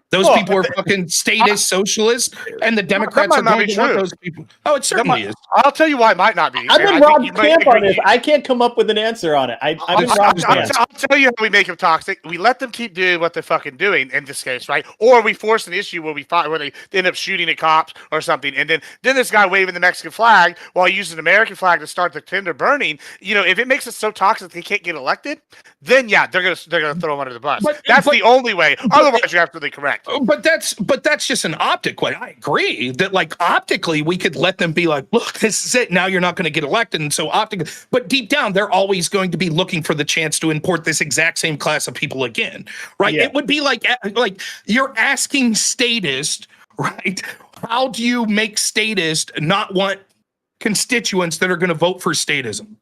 Those people are fucking statist socialists, and the Democrats are going to want those people. Oh, it certainly is. I'll tell you why it might not be. I've been Rob's camp on this. I can't come up with an answer on it. I'll tell you how we make them toxic. We let them keep doing what they're fucking doing in this case, right? Or we force an issue where they end up shooting at cops or something, and then this guy waving the Mexican flag while using an American flag to start the Tinder burning. If it makes it so toxic they can't get elected, then yeah, they're gonna throw them under the bus. That's the only way. Otherwise, you're absolutely correct. But that's just an optic way. I agree that, like, optically we could let them be like, look, this is it. Now you're not going to get elected, and so optically, but deep down they're always going to be looking for the chance to import this exact same class of people again, right? Yeah. It would be like you're asking statist, right? How do you make statist not want constituents that are going to vote for statism?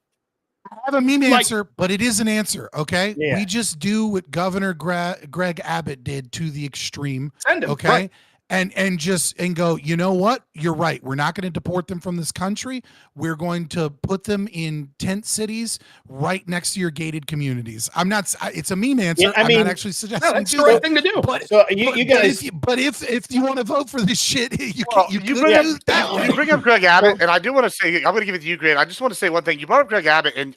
I have a meme answer, but it is an answer, okay? Yeah. We just do what Governor Greg Abbott did to the extreme, okay? Right. And go, you know what? You're right. We're not going to deport them from this country. We're going to put them in tent cities right next to your gated communities. It's a meme answer. Yeah, I'm not actually suggesting that's the right thing to do. But if you want to vote for this shit, you bring up Greg Abbott, and I do want to say, I'm going to give it to you, Greg. I just want to say one thing. You brought up Greg Abbott, and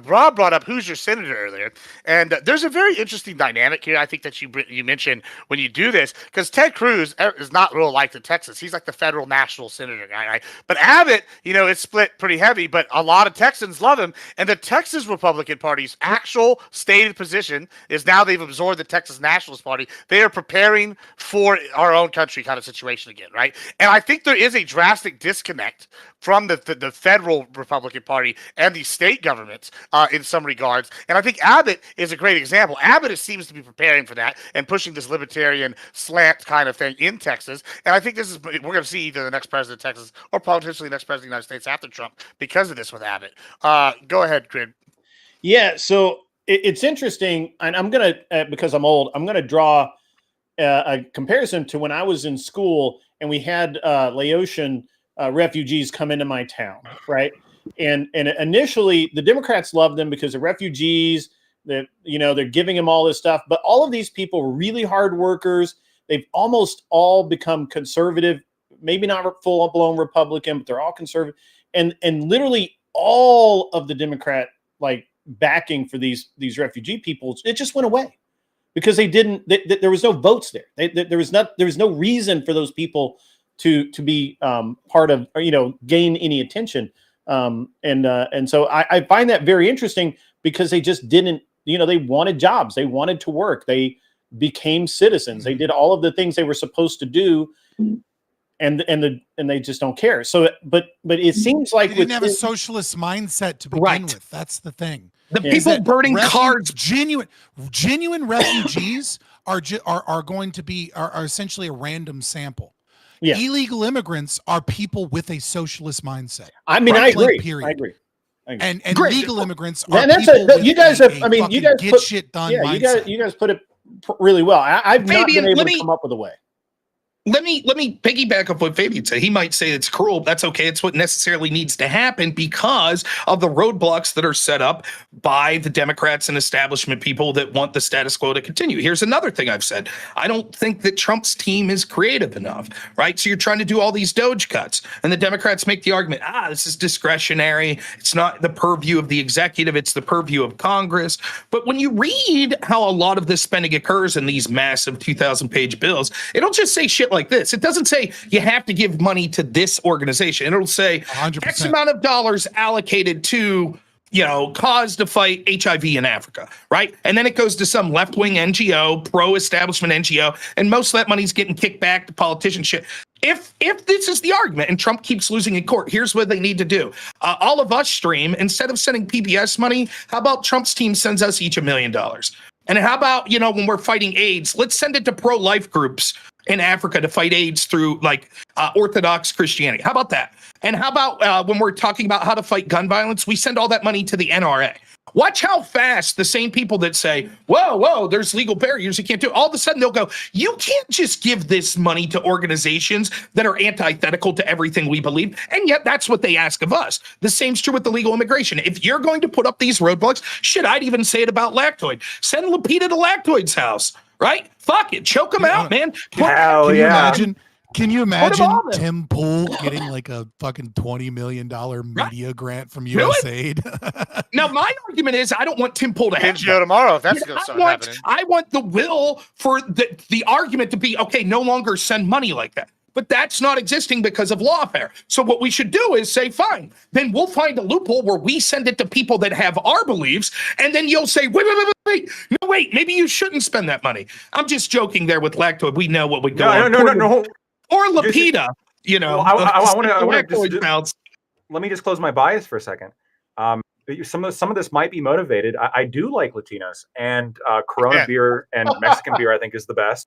Rob brought up who's your senator earlier, and there's a very interesting dynamic here. I think that you mentioned when you do this, because Ted Cruz is not real liked in Texas. He's like the federal national senator guy, right? But Abbott, it's split pretty heavy, but a lot of Texans love him. And the Texas Republican Party's actual stated position is now they've absorbed the Texas Nationalist Party. They are preparing for our own country kind of situation again, right? And I think there is a drastic disconnect from the federal Republican Party and the state governments in some regards. And I think Abbott is a great example. Abbott seems to be preparing for that and pushing this libertarian slant kind of thing in Texas. And I think we're going to see either the next president of Texas or potentially the next president of the United States after Trump because of this with Abbott. Go ahead, Grid. Yeah, so it's interesting. And I'm going to, because I'm old, I'm going to draw a comparison to when I was in school and we had Laotian refugees come into my town, right? And initially, the Democrats loved them because the refugees, that they're giving them all this stuff. But all of these people were really hard workers. They've almost all become conservative, maybe not full blown Republican, but they're all conservative. And literally all of the Democrat backing for these refugee people, it just went away because there was no votes there. There was no reason for those people to be part of, or gain any attention. And so I find that very interesting because they just didn't, they wanted jobs, they wanted to work, they became citizens, they did all of the things they were supposed to do, and they just don't care. So, but it seems like they didn't have a socialist mindset to begin with. That's the thing. The people burning cars, genuine refugees are going to be are essentially a random sample. Yeah. Illegal immigrants are people with a socialist mindset. I mean, I agree. Period. I agree. And legal immigrants are people with you guys have. I mean, you guys get shit done. Yeah, mindset. you guys put it really well. I've not been able to come up with a way. Let me piggyback off what Fabian said. He might say it's cruel. That's okay. It's what necessarily needs to happen because of the roadblocks that are set up by the Democrats and establishment people that want the status quo to continue. Here's another thing I've said. I don't think that Trump's team is creative enough, right? So you're trying to do all these Doge cuts, and the Democrats make the argument, this is discretionary. It's not the purview of the executive. It's the purview of Congress. But when you read how a lot of this spending occurs in these massive 2,000-page bills, it'll just say shit like this. It doesn't say you have to give money to this organization. It'll say 100%. X amount of dollars allocated to, cause to fight HIV in Africa, right? And then it goes to some left-wing NGO, pro-establishment NGO, and most of that money's getting kicked back to politician shit. If this is the argument and Trump keeps losing in court, here's what they need to do. All of us stream, instead of sending PBS money, how about Trump's team sends us each $1 million? And how about, when we're fighting AIDS, let's send it to pro-life groups in Africa to fight AIDS through Orthodox Christianity. How about that? And how about when we're talking about how to fight gun violence, we send all that money to the NRA. Watch how fast the same people that say, whoa, there's legal barriers, you can't do it. All of a sudden they'll go, you can't just give this money to organizations that are antithetical to everything we believe. And yet that's what they ask of us. The same's true with the legal immigration. If you're going to put up these roadblocks, shit, I'd even say it about Lactoid. Send Lupita to Lactoid's house, right? Fuck it. Choke them out, man. Can you imagine Tim Pool getting a fucking $20 million media grant from USAID? Now, my argument is I don't want Tim Pool to have NGO tomorrow if that's going to start happening. I want the will for the argument to be, okay, no longer send money like that. But that's not existing because of lawfare. So what we should do is say, fine, then we'll find a loophole where we send it to people that have our beliefs, and then you'll say, wait, maybe you shouldn't spend that money. I'm just joking there with Lactoid. We know what would go on. No. Or Lupita, I want to let me just close my bias for a second. Some of this might be motivated. I do like Latinos, and Corona beer and Mexican beer I think is the best.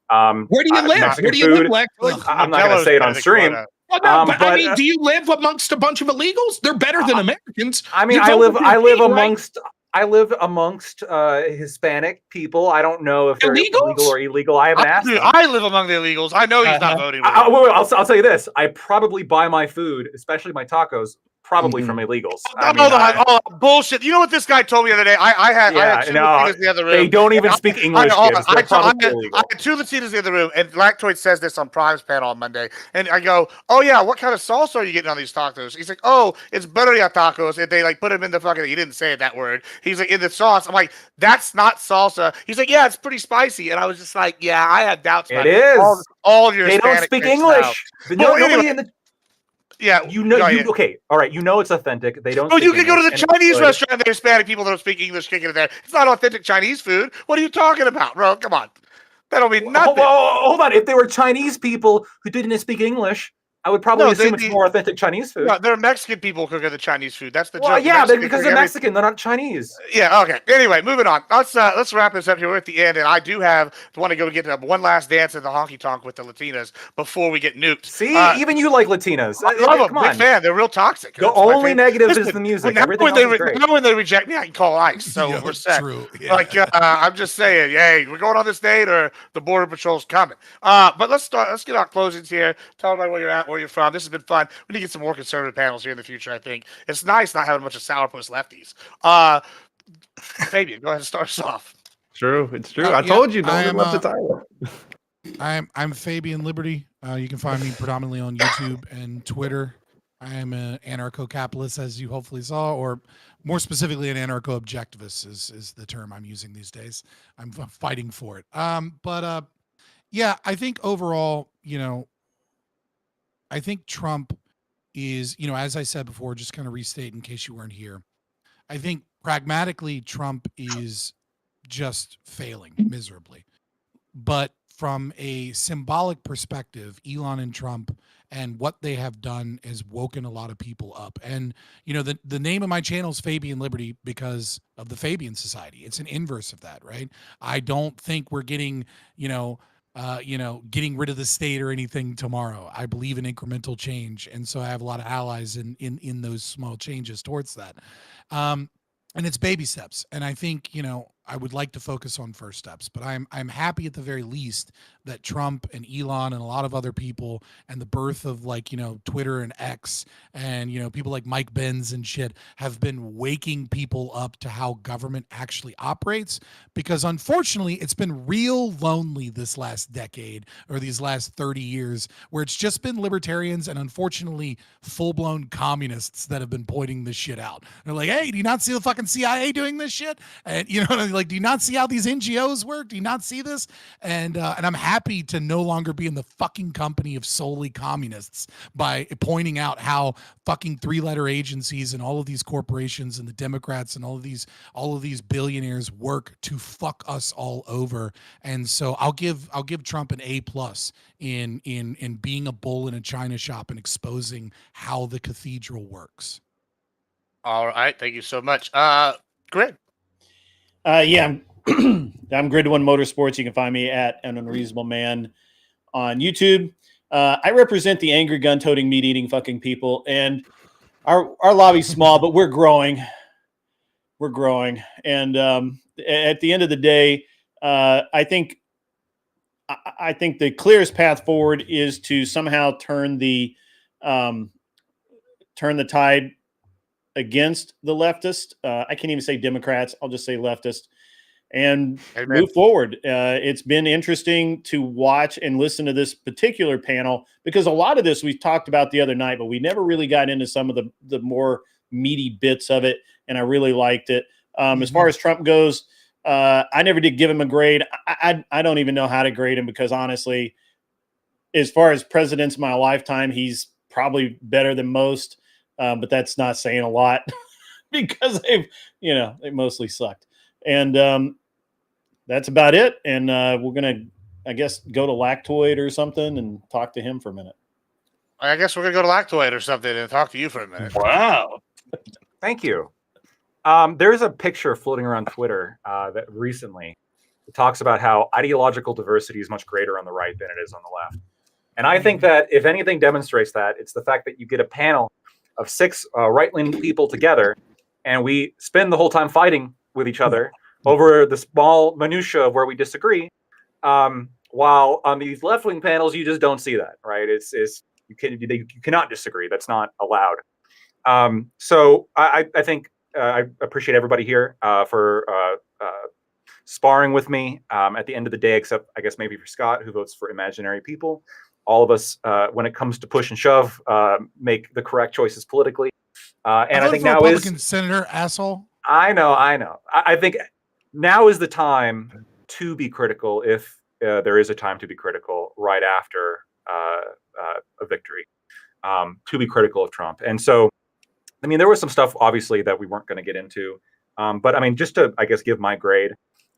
Where do you live? Where do you live, Lactoid? I'm not going to say it on stream. Well, no, but I mean, do you live amongst a bunch of illegals? They're better than Americans. I mean, I live amongst Hispanic people. I don't know if they're legal or illegal. I haven't asked. I live among the illegals. I know he's not voting. I'll tell you this. I probably buy my food, especially my tacos, probably from illegals. Bullshit. You know what this guy told me the other day? I had two Latinas in the other room. They don't even speak English. I had two Latinas in the other room, and Lactoid says this on Prime's panel on Monday. And I go, oh, yeah, what kind of salsa are you getting on these tacos? He's like, oh, it's birria tacos. And they put them in the fucking, he didn't say it that word. He's like, in the sauce. I'm like, that's not salsa. He's like, yeah, it's pretty spicy. And I was just like, yeah, I had doubts about it. All of your They don't speak English. Nobody in the... Yeah, okay, all right. It's authentic. They don't. Oh, you can go to the Chinese restaurant. And the Hispanic people that don't speak English kicking it there. It's not authentic Chinese food. What are you talking about, bro? Come on, that'll mean nothing. Hold on. If they were Chinese people who didn't speak English, I would probably assume it's more authentic Chinese food. No, they're Mexican people cooking the Chinese food. That's the joke. Yeah, because they're Mexican, they're not Chinese. Yeah, okay. Anyway, moving on. Let's wrap this up here. We're at the end, and I do want to go get one last dance in the honky tonk with the Latinas before we get nuked. See, even you like Latinas. I love them. Big fan. They're real toxic. The only negative is the music. Everything else is great. Now when they reject me, I can call ICE. So we're set. True. Yeah. I'm just saying, hey, we're going on this date, or the Border Patrol's coming. But let's get our closings here. Tell everybody where you're at, where you're from. This has been fun. We need to get some more conservative panels here in the future, I think. It's nice not having a bunch of sourpuss lefties. Fabian, go ahead and start us off. True. It's true. I told you, no one left the title. I'm Fabian Liberty. You can find me predominantly on YouTube and Twitter. I am an anarcho-capitalist, as you hopefully saw, or more specifically, an anarcho-objectivist is the term I'm using these days. I'm fighting for it. Yeah, I think overall, I think Trump is, as I said before, just kind of restate in case you weren't here. I think pragmatically, Trump is just failing miserably. But from a symbolic perspective, Elon and Trump and what they have done has woken a lot of people up. And, the name of my channel is Fabian Liberty because of the Fabian Society. It's an inverse of that, right? I don't think we're getting, getting rid of the state or anything tomorrow. I believe in incremental change. And so I have a lot of allies in those small changes towards that. And it's baby steps. And I think, I would like to focus on first steps, but I'm happy at the very least that Trump and Elon and a lot of other people and the birth of Twitter and X and, people like Mike Benz and shit have been waking people up to how government actually operates, because unfortunately it's been real lonely this last decade or these last 30 years where it's just been libertarians and unfortunately full-blown communists that have been pointing this shit out. They're like, hey, do you not see the fucking CIA doing this shit? And like, do you not see how these NGOs work? Do you not see this? And I'm happy to no longer be in the fucking company of solely communists by pointing out how fucking three-letter agencies and all of these corporations and the Democrats and all of these billionaires work to fuck us all over. And so I'll give Trump an A+ in being a bull in a china shop and exposing how the cathedral works. All right, thank you so much. Grid. Yeah, I'm Grid One Motorsports. You can find me at an Unreasonable Man on YouTube. I represent the angry, gun-toting, meat-eating fucking people, and our lobby's small, but we're growing. We're growing, and at the end of the day, I think the clearest path forward is to somehow turn the tide against the leftist. I can't even say Democrats. I'll just say leftist and move forward. It's been interesting to watch and listen to this particular panel because a lot of this we talked about the other night, but we never really got into some of the more meaty bits of it. And I really liked it. As far as Trump goes, I never did give him a grade. I don't even know how to grade him because honestly, as far as presidents in my lifetime, he's probably better than most. But that's not saying a lot because they mostly sucked. And that's about it. And we're going to, I guess, go to Lactoid or something and talk to him for a minute. I guess we're going to go to Lactoid or something and talk to you for a minute. Wow. Thank you. There's a picture floating around Twitter that recently talks about how ideological diversity is much greater on the right than it is on the left. And I think that if anything demonstrates that, it's the fact that you get a panel of 6 right-leaning people together, and we spend the whole time fighting with each other over the small minutia of where we disagree. While on these left-wing panels, you just don't see that, right? You cannot disagree. That's not allowed. So I think I appreciate everybody here for sparring with me at the end of the day, except I guess maybe for Scott, who votes for imaginary people. All of us, when it comes to push and shove, make the correct choices politically. And I think now Republican senator asshole. I know. I think now is the time to be critical, if there is a time to be critical right after a victory, to be critical of Trump. And so, I mean, there was some stuff obviously that we weren't going to get into, but I mean, just to I guess give my grade,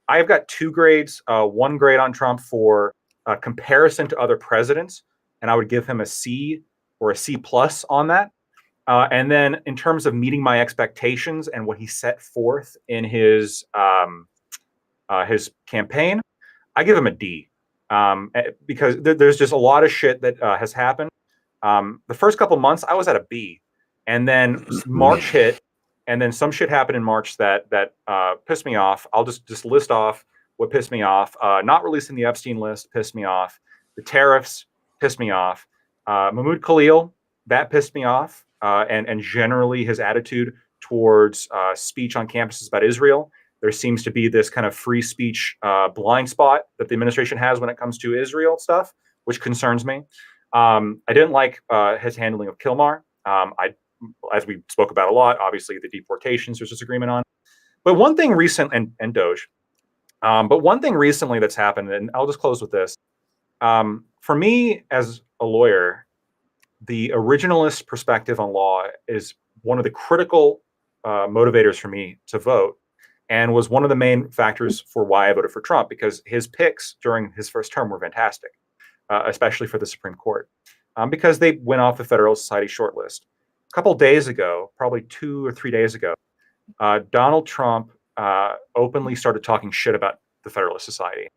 I've got 2 grades. 1 grade on Trump for comparison to other presidents, and I would give him a C or a C+ on that. And then in terms of meeting my expectations and what he set forth in his campaign, I give him a D, because there's just a lot of shit that has happened. The first couple months I was at a B, and then March hit, and then some shit happened in March that pissed me off. I'll just list off what pissed me off. Not releasing the Epstein list pissed me off. The tariffs pissed me off. Mahmoud Khalil, that pissed me off, and generally his attitude towards speech on campuses about Israel. There seems to be this kind of free speech blind spot that the administration has when it comes to Israel stuff, which concerns me. I didn't like his handling of Kilmar. As we spoke about a lot, obviously the deportations there's disagreement on. But one thing recent and Doge. But one thing recently that's happened, and I'll just close with this. For me as a lawyer, the originalist perspective on law is one of the critical motivators for me to vote, and was one of the main factors for why I voted for Trump, because his picks during his first term were fantastic, especially for the Supreme Court, because they went off the Federalist Society shortlist. A couple days ago, probably 2 or 3 days ago, Donald Trump openly started talking shit about the Federalist Society,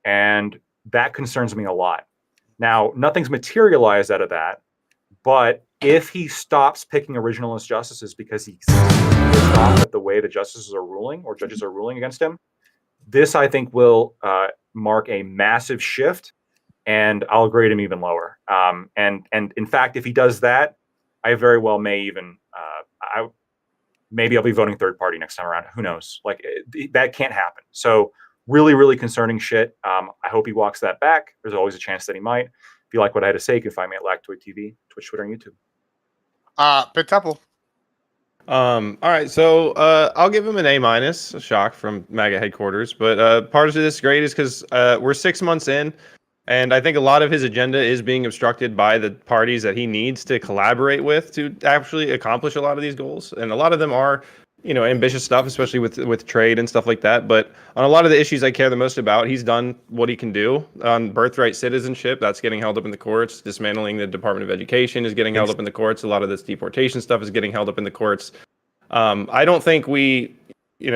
and that concerns me a lot. Now, nothing's materialized out of that, but if he stops picking originalist justices because he's pissed off at the way the justices are ruling or judges are ruling against him, this, I think, will mark a massive shift, and I'll grade him even lower. And in fact, if he does that, I very well may even, maybe I'll be voting third party next time around. Who knows? Like, that can't happen. So really, really concerning shit. I hope he walks that back. There's always a chance that he might. If you like what I had to say, you can find me at Lactoid TV, Twitch, Twitter, and YouTube. Pentuple. All right, so I'll give him an A-, a shock from MAGA headquarters. But part of this grade is because we're 6 months in, and I think a lot of his agenda is being obstructed by the parties that he needs to collaborate with to actually accomplish a lot of these goals. And a lot of them are, ambitious stuff, especially with trade and stuff like that. But on a lot of the issues I care the most about, he's done what he can do. On birthright citizenship, that's getting held up in the courts. Dismantling the Department of Education is getting held up in the courts. A lot of this deportation stuff is getting held up in the courts. I don't think we,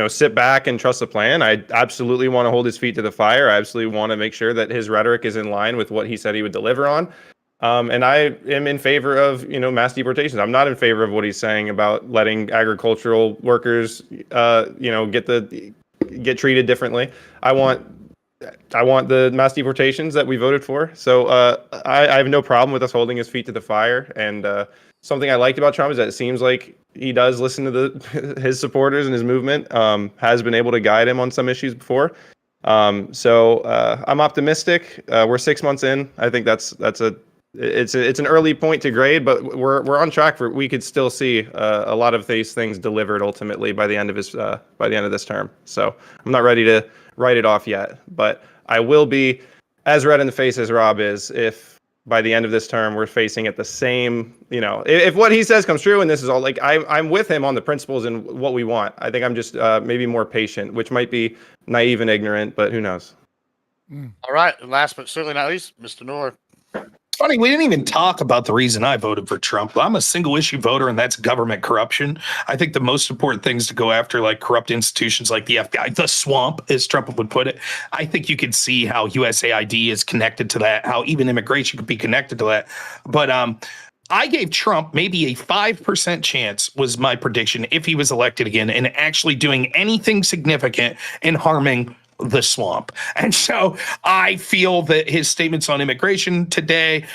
sit back and trust the plan. I absolutely want to hold his feet to the fire. I absolutely want to make sure that his rhetoric is in line with what he said he would deliver on. And I am in favor of, mass deportations. I'm not in favor of what he's saying about letting agricultural workers, get treated differently. I want the mass deportations that we voted for. So I have no problem with us holding his feet to the fire. And something I liked about Trump is that it seems like he does listen to his supporters and his movement, has been able to guide him on some issues before. So I'm optimistic. We're 6 months in. I think it's an early point to grade, but we're on track for. We could still see a lot of these things delivered ultimately by the end of this term. So I'm not ready to write it off yet, but I will be as red in the face as Rob is if by the end of this term we're facing at the same. If what he says comes true, and this is all I'm with him on the principles and what we want. I think I'm just maybe more patient, which might be naive and ignorant, but who knows? All right, and last but certainly not least, Mr. Noor. Funny, we didn't even talk about the reason I voted for Trump. I'm a single issue voter, and that's government corruption. I think the most important thing is to go after like corrupt institutions like the FBI, the swamp, as Trump would put it. I think you could see how USAID is connected to that, how even immigration could be connected to that. But I gave Trump maybe a 5% chance, was my prediction, if he was elected again, in actually doing anything significant in harming the swamp. And so I feel that his statements on immigration today,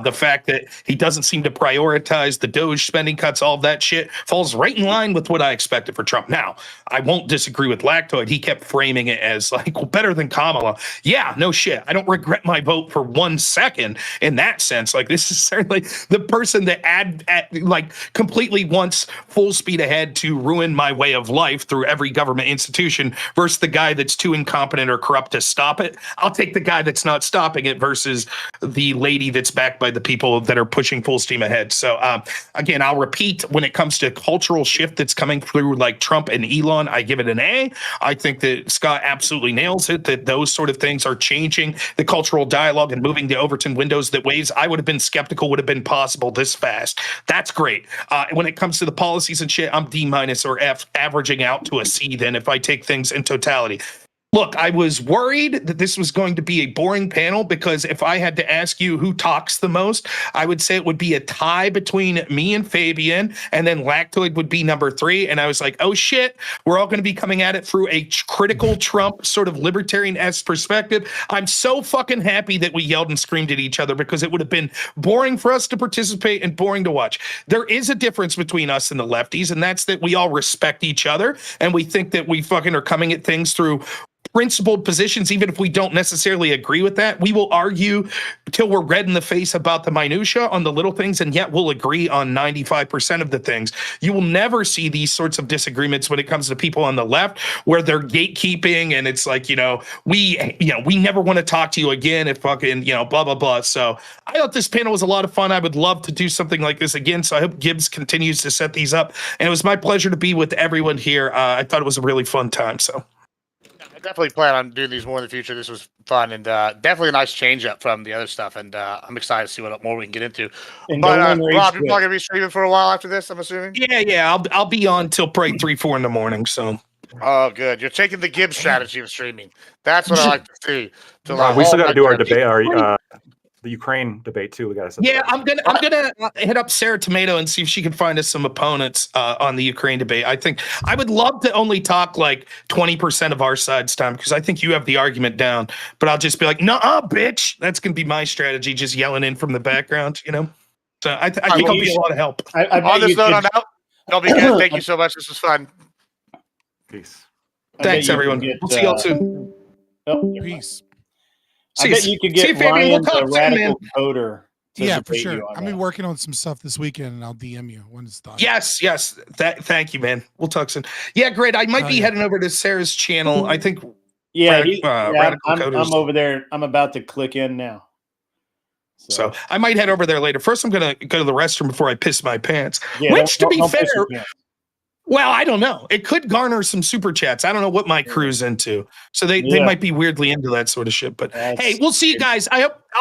the fact that he doesn't seem to prioritize the Doge spending cuts, all of that shit falls right in line with what I expected for Trump. Now, I won't disagree with Lactoid. He kept framing it as like, well, better than Kamala. Yeah, no shit. I don't regret my vote for 1 second in that sense. Like, this is certainly the person that completely wants full speed ahead to ruin my way of life through every government institution versus the guy that's too incompetent or corrupt to stop it. I'll take the guy that's not stopping it versus the lady that's backed by the people that are pushing full steam ahead. So again, I'll repeat, when it comes to cultural shift that's coming through like Trump and Elon, I give it an A. I think that Scott absolutely nails it, that those sort of things are changing the cultural dialogue and moving the Overton windows that ways I would have been skeptical would have been possible this fast. That's great. When it comes to the policies and shit, I'm D- or F, averaging out to a C then if I take things in totality. Look, I was worried that this was going to be a boring panel because if I had to ask you who talks the most, I would say it would be a tie between me and Fabian, and then Lactoid would be number 3. And I was like, oh shit, we're all going to be coming at it through a critical Trump sort of libertarian-esque perspective. I'm so fucking happy that we yelled and screamed at each other because it would have been boring for us to participate and boring to watch. There is a difference between us and the lefties, and that's that we all respect each other and we think that we fucking are coming at things through principled positions, even if we don't necessarily agree with that. We will argue till we're red in the face about the minutia on the little things, and yet we'll agree on 95% of the things. You will never see these sorts of disagreements when it comes to people on the left where they're gatekeeping and it's like, we never want to talk to you again if fucking, blah, blah, blah. So I thought this panel was a lot of fun. I would love to do something like this again. So I hope Gibbs continues to set these up. And it was my pleasure to be with everyone here. I thought it was a really fun time. So I definitely plan on doing these more in the future. This was fun and definitely a nice change up from the other stuff. And I'm excited to see what more we can get into. And but Rob, you're probably gonna be streaming for a while after this, I'm assuming. Yeah. I'll be on till probably 3-4 in the morning. So. Oh, good. You're taking the Gibbs strategy of streaming. That's what I like to see. We still got to do our debate. The Ukraine debate too. We got to. Yeah, I'm gonna hit up Sarah Tomato and see if she can find us some opponents on the Ukraine debate. I think I would love to only talk like 20% of our side's time because I think you have the argument down. But I'll just be like, "Nuh-uh, bitch." That's gonna be my strategy, just yelling in from the background, So I think I'll be a lot of help. On this note, I'm out. That'll be good. Thank you so much. This was fun. Peace. Thanks, everyone. We'll see y'all soon. Peace. I bet you could get Ryan, the radical coder. Yeah, for sure. I'm gonna be working on some stuff this weekend, and I'll DM you when it's done. Yes. Thank you, man. We'll talk soon. Yeah, great. I might be heading over to Sarah's channel. I think. Yeah, I'm over there. I'm about to click in now. So I might head over there later. First, I'm gonna go to the restroom before I piss my pants. Yeah, which, to be fair. Well, I don't know. It could garner some super chats. I don't know what my crew's into. So they might be weirdly into that sort of shit. But hey, we'll see you guys.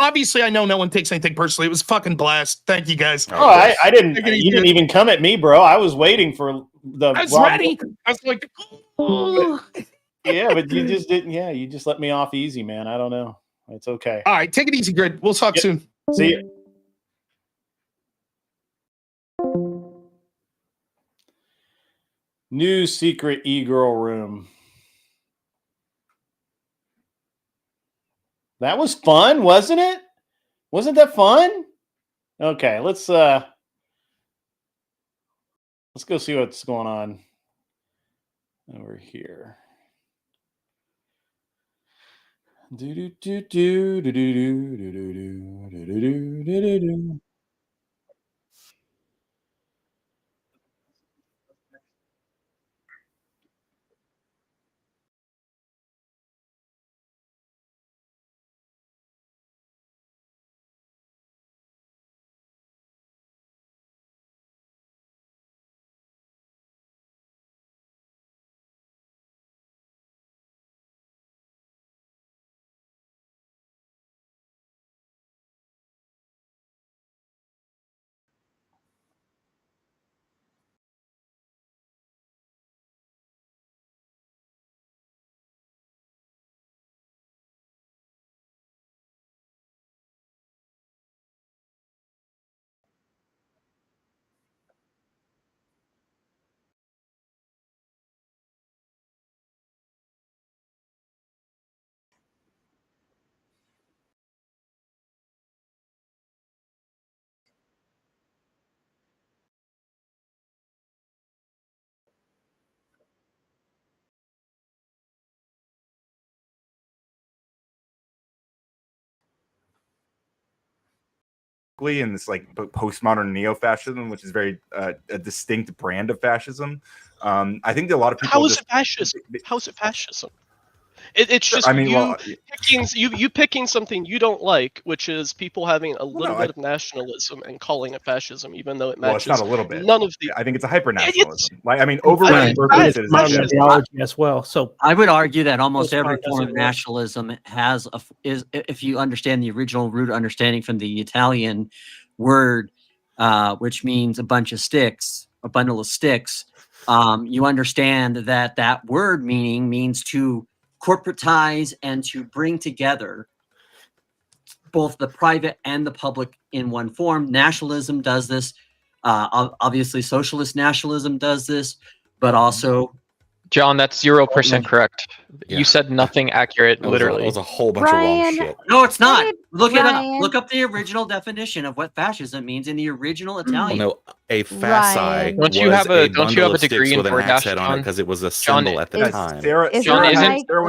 Obviously I know no one takes anything personally. It was a fucking blast. Thank you guys. Oh, I didn't. You didn't even come at me, bro. I was waiting for the. I was ready. I was like, yeah, but you just didn't. Yeah, you just let me off easy, man. I don't know. It's okay. All right, take it easy, Grid. We'll talk soon. See you. New secret e-girl room. That was fun, wasn't it? Wasn't that fun? Okay, let's go see what's going on over here. Do do do do do do do do do do do do do. in this like postmodern neo-fascism, which is very a distinct brand of fascism. I think that a lot of people. How is it fascism? How is it fascism? It's just you picking something you don't like, which is people having a little bit of nationalism and calling it fascism, even though it matches. Well, it's not a little bit. None of the. I think it's a hyper-nationalism. Ideology as well. So I would argue that almost every form of nationalism has if you understand the original root understanding from the Italian word, which means a bunch of sticks, a bundle of sticks. You understand that word means to corporate ties and to bring together both the private and the public in one form. Nationalism does this. Obviously, socialist nationalism does this, but also... John, that's 0% correct. You said nothing accurate, literally. That was a whole bunch of wrong shit. No, it's not. Look it up. Look up the original definition of what fascism means in the original Italian. Well, no, a fasci Don't you have a degree in DoorDash on it because it was a symbol at the time. John,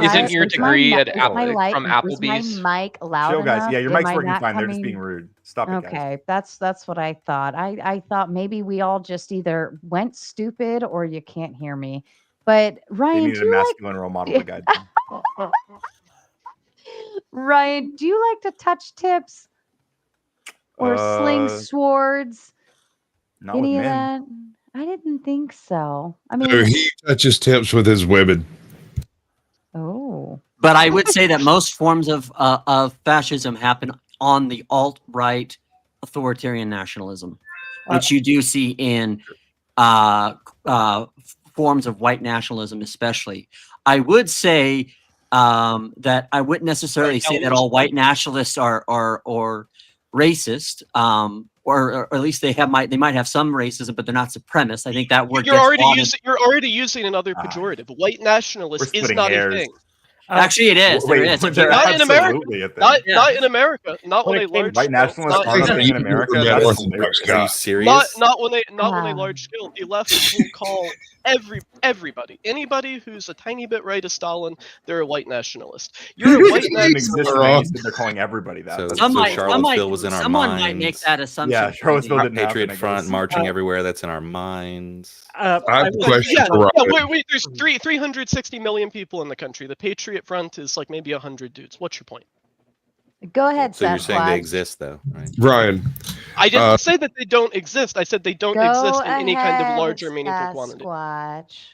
isn't your degree at from Applebee's? Is my mic loud Chill, guys. enough? Yeah, your Am mic's I working not fine. They're just coming- being rude. Stop it, guys. Okay, that's what I thought. I thought maybe we all just either went stupid or you can't hear me. But They Ryan, needed do a you masculine role model to guide them. Ryan, do you like to touch tips or sling swords? Not Any with of men. that? I didn't think so. I No, mean, he touches tips with his women. oh, But I would say that most forms of fascism happen on the alt-right authoritarian nationalism, which you do see in forms of white nationalism, especially. I would say that I wouldn't necessarily say that all white nationalists are racist, or at least they might have some racism, but they're not supremacist. I think that word You're already using another pejorative. White nationalist is not a thing. Actually, it is. Wait, There is. Not in America. Absolutely Not in America. Not when they large white nationalists aren't a thing in America. That's hilarious. Are you serious? Not when they large scale. The left will call everybody, anybody who's a tiny bit right of Stalin, they're a white nationalist. You're a white nationalist. They're calling everybody that. Charlottesville was in our someone minds. might make that assumption. Yeah, Charlottesville didn't happen, Patriot I Front guess. marching everywhere. That's in our minds. I have a question Yeah, for Ryan. wait, there's 360 million people in the country. The Patriot Front is like maybe 100 dudes. What's your point? go ahead, So you're saying they Sasquatch. exist, though, right? Ryan, I didn't say that they don't exist. I said they don't Go exist in any kind of ahead, large or meaningful quantity. Sasquatch.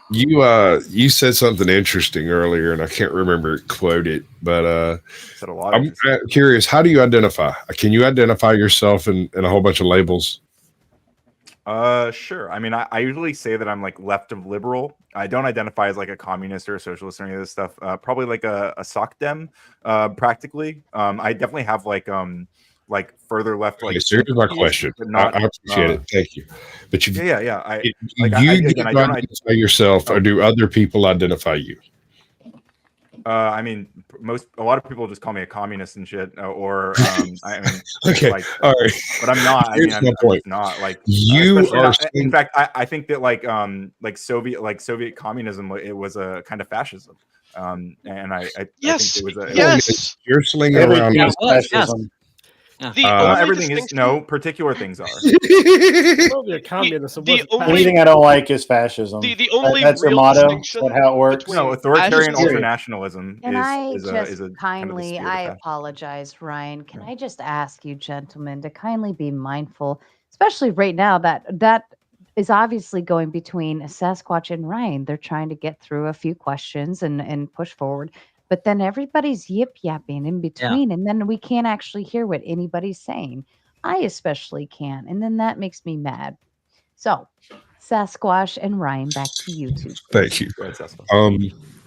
you said something interesting earlier, and I can't remember quote it, but Said a lot. I'm curious. How do you identify? Can you identify yourself in a whole bunch of labels? Sure. I mean, I usually say that I'm like left of liberal. I don't identify as like a communist or a socialist or any of this stuff. Probably like a soc dem, practically. I definitely have like further left. Like, Okay, so here's my question. but not, I appreciate it. Thank you. But you, yeah. do you again, I don't identify yourself, or do other people identify you? I mean, a lot of people just call me a communist and shit, or I mean, Okay, like, all right. but I'm not. I Here's mean, I'm my point. just not like You especially are not- saying- in fact, I think that like Soviet communism, it was a kind of fascism, and I think it was a Yes. You're slinging around. Yeah, it was, yes. The everything is no particular things are. Anything I don't like is fascism. The only That's their real motto. distinction That's how it works. No, authoritarian fascism- ultranationalism And I is just a kindly, kind of I the spirit of apologize, Ryan. Can I just ask you, gentlemen, to kindly be mindful, especially right now that is obviously going between Sasquatch and Ryan. They're trying to get through a few questions and push forward, but then everybody's yip yapping in between, and then we can't actually hear what anybody's saying. I especially can't, and then that makes me mad. So, Sasquatch and Ryan, back to you two. Thank you.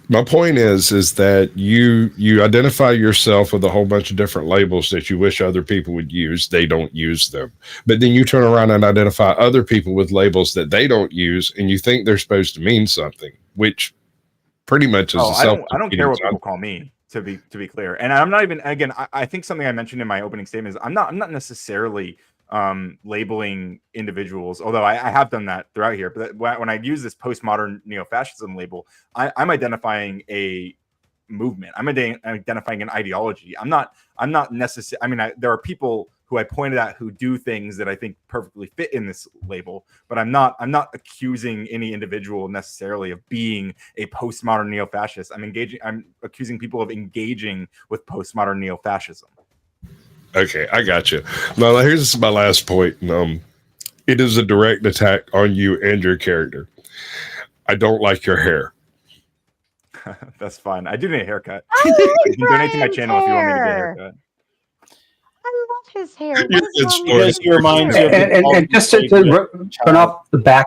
My point is that you identify yourself with a whole bunch of different labels that you wish other people would use. They don't use them, but then you turn around and identify other people with labels that they don't use, and you think they're supposed to mean something, which pretty much is a I don't care what people call me, to be clear. And I'm not even, again, I think something I mentioned in my opening statement is I'm not necessarily labeling individuals, although I have done that throughout here. But when I use this postmodern neo-fascism label, I'm identifying a movement. I'm identifying an ideology. I'm not necessarily. I mean, there are people who I pointed out who do things that I think perfectly fit in this label, but I'm not accusing any individual necessarily of being a postmodern neo-fascist. I'm accusing people of engaging with postmodern neo-fascism. Okay, I got you. Now, here's my last point. It is a direct attack on you and your character. I don't like your hair. That's fine. I do need a haircut. I You can donate to my channel if you want me to get a haircut. I love his hair. What You're is good wrong with sport. you? reminds you of And just to turn off the back.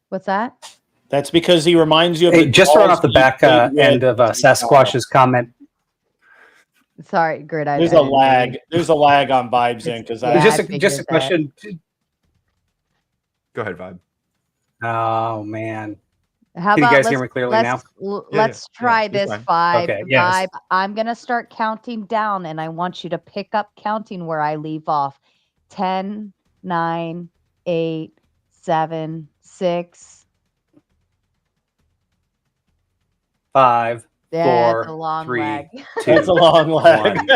What's that? That's because he reminds you of Hey, just run off the back end of Sasquatch's comment. Sorry, Grid. There's a lag. There's a lag on Vibes in because just a question. Go ahead, Vibe. Oh man. How Can about you guys hear me clearly now? Let's try this Vibe. Okay, yes. Vibe. I'm gonna start counting down, and I want you to pick up counting where I leave off. 10, 9, 8, 7, 6. 5, Yeah, 4, it's a long 3, lag. 2, It's a long lag. 1.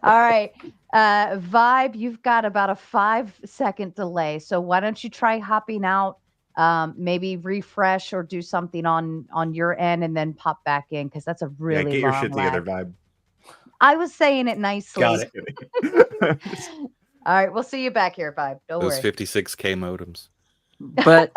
All right. Vibe, you've got about a 5-second delay. So why don't you try hopping out? Maybe refresh or do something on your end and then pop back in because that's a really get your long shit lag. together, Vibe. I was saying it nicely. Got it. All right, we'll see you back here, Vibe. Don't Those worry. 56K modems. But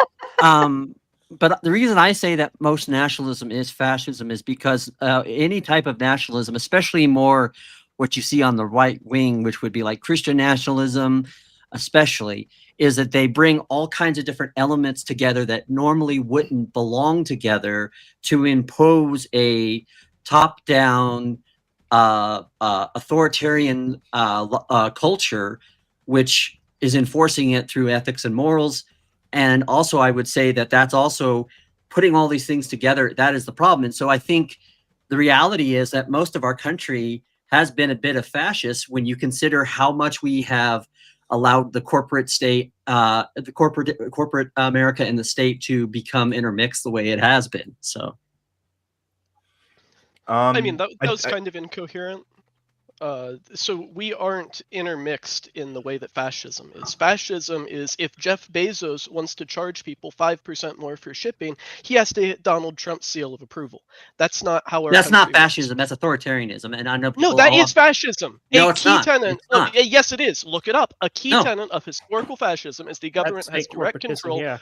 but the reason I say that most nationalism is fascism is because any type of nationalism, especially more what you see on the right wing, which would be like Christian nationalism, especially, is that they bring all kinds of different elements together that normally wouldn't belong together to impose a top-down authoritarian culture, which is enforcing it through ethics and morals. And also, I would say that that's also putting all these things together. That is the problem. And so I think the reality is that most of our country has been a bit of fascist when you consider how much we have allowed the corporate state, the corporate America and the state to become intermixed the way it has been. So, I mean, that was kind of incoherent. So we aren't intermixed in the way that fascism is. Fascism is if Jeff Bezos wants to charge people 5% more for shipping, he has to hit Donald Trump's seal of approval. That's not how our that's not country fascism. That's authoritarianism. And I know No, that is fascism. No, a it's key not. tenet. It's not. Yes, it is. Look it up. A key No. tenet of historical fascism is the government has direct control. Yeah.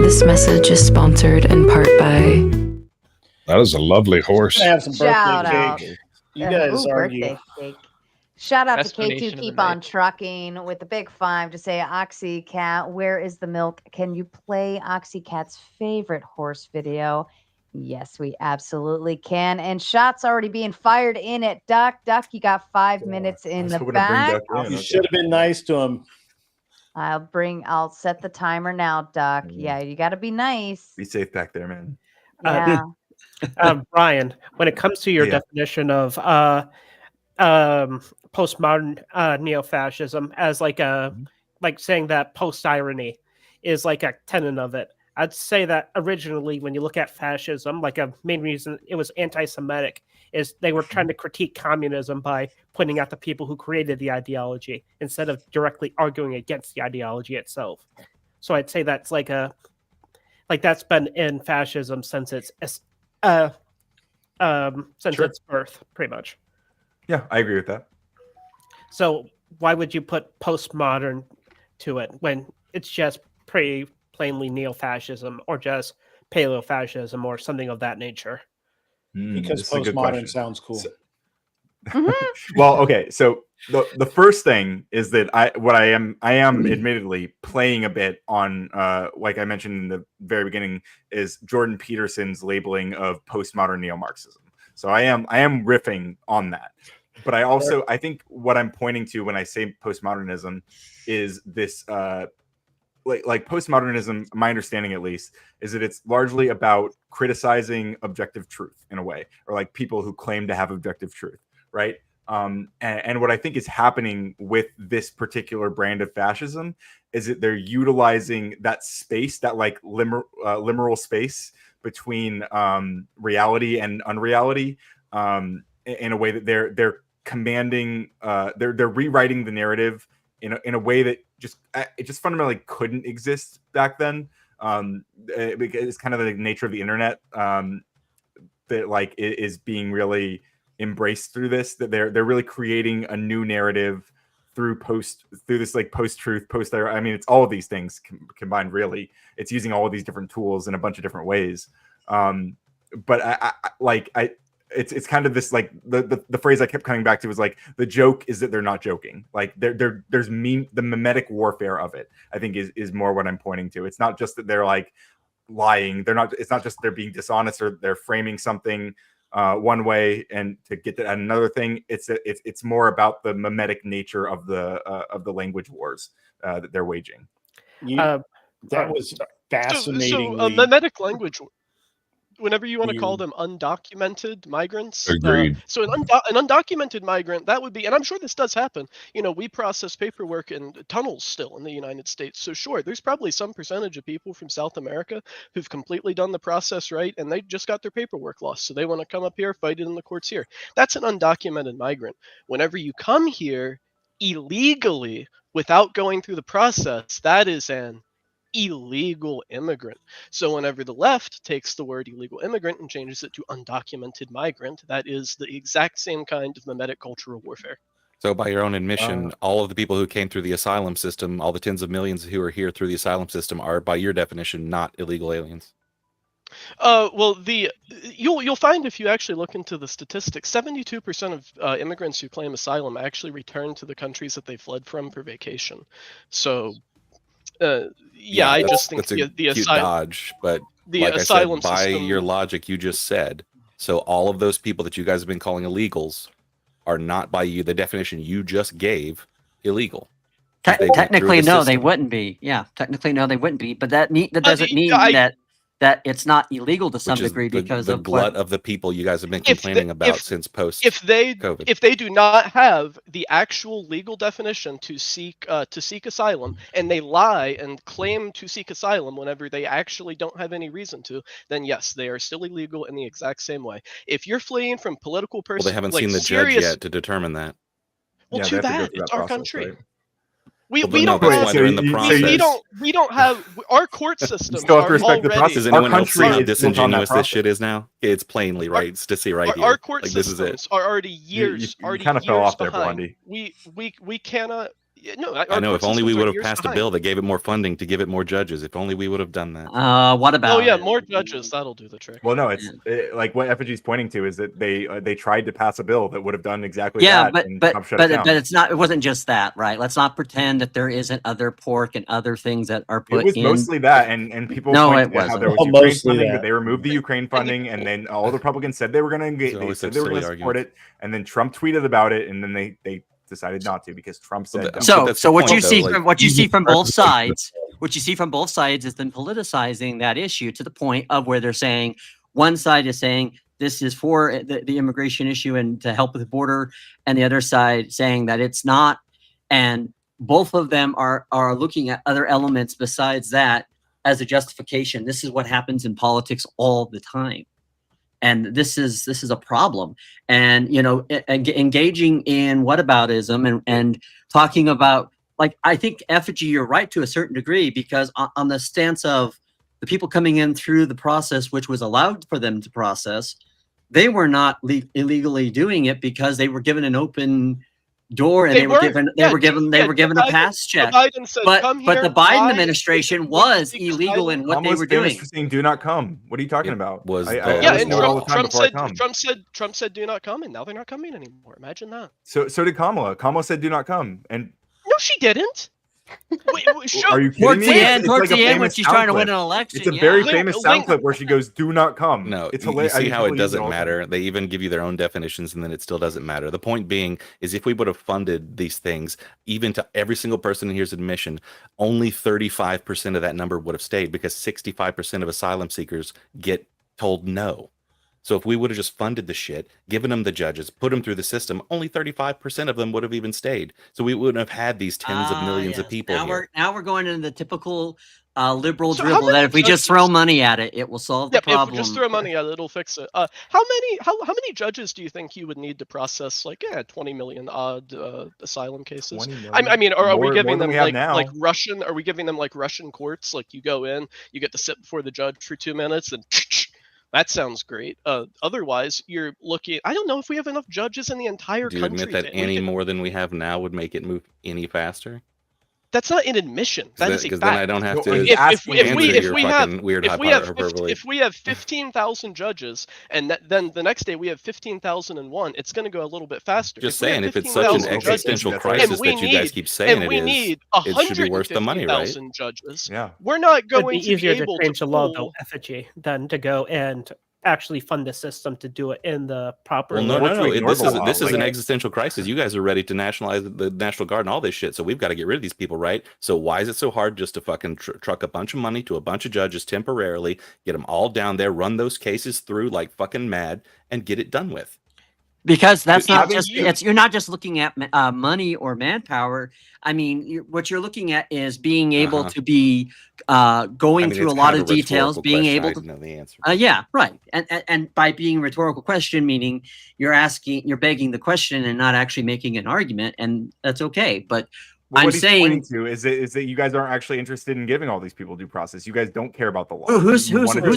This message is sponsored in part by. That is a lovely horse. Have some Shout birthday out. cake. You guys argue. Birthday cake. Shout out to Explanation K2 of Keep the on night. Trucking with the big 5 to say Oxycat, where is the milk? Can you play Oxycat's favorite horse video? Yes, we absolutely can. And shots already being fired in at Duck. Duck, you got 5 minutes in the back. You should have been nice to him. I'll set the timer now, Duck. Yeah, you got to be nice. Be safe back there, man. Yeah. Brian, when it comes to your definition of postmodern neo-fascism as like saying that post-irony is like a tenet of it, I'd say that originally when you look at fascism, like a main reason it was anti-Semitic is they were trying to critique communism by pointing out the people who created the ideology instead of directly arguing against the ideology itself. So I'd say that's that's been in fascism since its its birth, pretty much. Yeah, I agree with that. So why would you put postmodern to it when it's just pretty plainly neo-fascism or just paleo-fascism or something of that nature? Because postmodern sounds cool. Well, okay, so the first thing is that I am admittedly playing a bit on like I mentioned in the very beginning is Jordan Peterson's labeling of postmodern neo-Marxism. So I am riffing on that. But I also I think what I'm pointing to when I say postmodernism is this like postmodernism, my understanding at least, is that it's largely about criticizing objective truth in a way, or like people who claim to have objective truth, right? And what I think is happening with this particular brand of fascism is that they're utilizing that space, that like liminal space between reality and unreality, in a way that they're commanding, they're rewriting the narrative in a way that it just fundamentally couldn't exist back then. It's kind of the nature of the internet that like is being really embraced through this. That they're really creating a new narrative through this like post-truth, I mean, it's all of these things combined. Really, it's using all of these different tools in a bunch of different ways. But it's kind of this like the phrase I kept coming back to was like the joke is that they're not joking. Like there's the mimetic warfare of it, I think is more what I'm pointing to. It's not just that they're like lying. It's not just they're being dishonest or they're framing something one way and to get to another thing. It's more about the mimetic nature of the language wars that they're waging. That was fascinating. So mimetic language. Whenever you want to call them undocumented migrants, Agreed. So an undocumented migrant, that would be, and I'm sure this does happen. We process paperwork in tunnels still in the United States. So sure, there's probably some percentage of people from South America who've completely done the process right, and they just got their paperwork lost. So they want to come up here, fight it in the courts here. That's an undocumented migrant. Whenever you come here illegally without going through the process, that is an illegal immigrant. So whenever the left takes the word illegal immigrant and changes it to undocumented migrant, that is the exact same kind of mimetic cultural warfare. So by your own admission, all of the people who came through the asylum system, all the tens of millions who are here through the asylum system are, by your definition, not illegal aliens. Well, you'll find if you actually look into the statistics, 72% of immigrants who claim asylum actually return to the countries that they fled from for vacation. So I just think that's the cute dodge, but the like asylum I said, by system, your logic you just said, so all of those people that you guys have been calling illegals are not, by you, the definition you just gave, illegal. Technically, no, they wouldn't be. Yeah, technically, no, they wouldn't be. But that doesn't mean that it's not illegal to some degree because the of glut of the people you guys have been complaining about since post COVID. If they do not have the actual legal definition to seek asylum, and they lie and claim to seek asylum whenever they actually don't have any reason to, then yes, they are still illegal in the exact same way. If you're fleeing from political Well, they haven't seen the judge yet to determine that. Well, too bad. It's our country. Right? We Well, don't that's have, why they're in the process. we don't have our court systems. Still have to respect the process. Does anyone else see how disingenuous this shit is now? It's plainly right. It's to see right here. Our court like, this is systems it. are already years. You kind of fell off there, Blondie. We cannot. No, I know. If only we would have passed a bill that gave it more funding to give it more judges. If only we would have done that. What about? Oh yeah, more judges. That'll do the trick. Well, no, it's like what Effigy's pointing to is that they tried to pass a bill that would have done exactly that. But it's not. It wasn't just that, right? Let's not pretend that there isn't other pork and other things that are put in. It was mostly that, and people pointed out how there was Ukraine funding, but they removed the Ukraine funding, and then all the Republicans said they were going to engage. They said they were going to support it, and then Trump tweeted about it, and then they decided not to because Trump said. So what you see from both sides, is them politicizing that issue to the point of where they're saying one side is saying this is for the immigration issue and to help with the border, and the other side saying that it's not, and both of them are looking at other elements besides that as a justification. This is what happens in politics all the time. And this is a problem. And, engaging in whataboutism and talking about, like, I think, Effigy, you're right to a certain degree, because on the stance of the people coming in through the process, which was allowed for them to process, they were not illegally doing it because they were given an open door and they were given a pass check. But the Biden administration was illegal in what they were doing. Saying, "Do not come." What are you talking about? Trump said, "Do not come," and now they're not coming anymore. Imagine that. So did Kamala. Kamala said, "Do not come," and no, she didn't. Wait, are you kidding me? Towards the end, when she's trying to win an election, it's a very famous sound clip where she goes, "Do not come." No, it's hilarious. You see how it doesn't matter. They even give you their own definitions, and then it still doesn't matter. The point being is, if we would have funded these things, even to every single person in here's admission, only 35% of that number would have stayed, because 65% of asylum seekers get told no. So if we would have just funded the shit, given them the judges, put them through the system, only 35% of them would have even stayed. So we wouldn't have had these tens of millions of people here. Now we're going into the typical liberal dribble that if we just throw money at it, it will solve the problem. If we just throw money at it, it'll fix it. How many judges do you think you would need to process 20 million odd asylum cases? I mean, are we giving them like Russian? Are we giving them like Russian courts? Like, you go in, you get to sit before the judge for 2 minutes, and that sounds great. Otherwise, you're looking. I don't know if we have enough judges in the entire country. Do you admit that any more than we have now would make it move any faster? That's not an admission. That is a because fact. then I don't have to. If we have 15,000 judges, and then the next day we have 15,001, it's going to go a little bit faster. Just saying, if it's such an existential crisis that you guys keep saying it is, it should be worth the money, right? Judges. Yeah, we're not going It'd be to easier be able to change to the law pull... though, effigy, than to go and actually fund the system to do it in the proper. Well, no. This is an existential crisis. You guys are ready to nationalize the National Guard and all this shit. So we've got to get rid of these people, right? So why is it so hard just to fucking truck a bunch of money to a bunch of judges temporarily, get them all down there, run those cases through like fucking mad, and get it done with? Because that's not just you're not just looking at money or manpower. I mean, what you're looking at is being able to be going through a lot of details, being able to know the answer. Yeah, right. And by being a rhetorical question, meaning you're begging the question and not actually making an argument, and that's okay. But Well, I'm what he's saying pointing to is that you guys aren't actually interested in giving all these people due process. You guys don't care about the law. Who's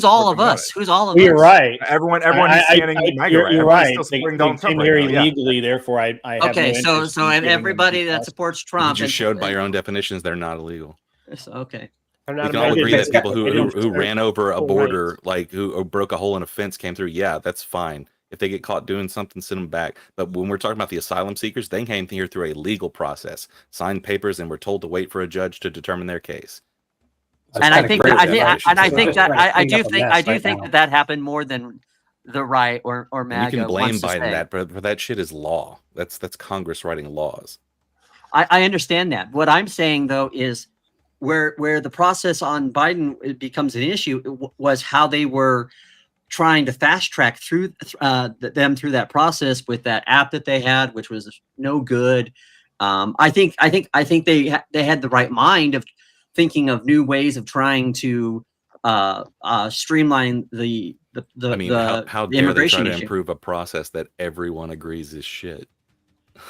all of us? Who's all of us? You're right. Everyone who's standing You're right. They came here illegally, therefore I have okay. no So everybody that supports Trump, you showed by your own definitions they're not illegal. Okay. We can all agree that people who ran over a border, like who broke a hole in a fence, came through. Yeah, that's fine. If they get caught doing something, send them back. But when we're talking about the asylum seekers, they came here through a legal process, signed papers, and were told to wait for a judge to determine their case. And I think that that happened more than the right or MAGA. You can blame Biden that, but that shit is law. That's Congress writing laws. I understand that. What I'm saying though is where the process on Biden becomes an issue was how they were trying to fast track through them through that process with that app that they had, which was no good. I think they had the right mind of thinking of new ways of trying to streamline the how dare they try to improve a process that everyone agrees is shit?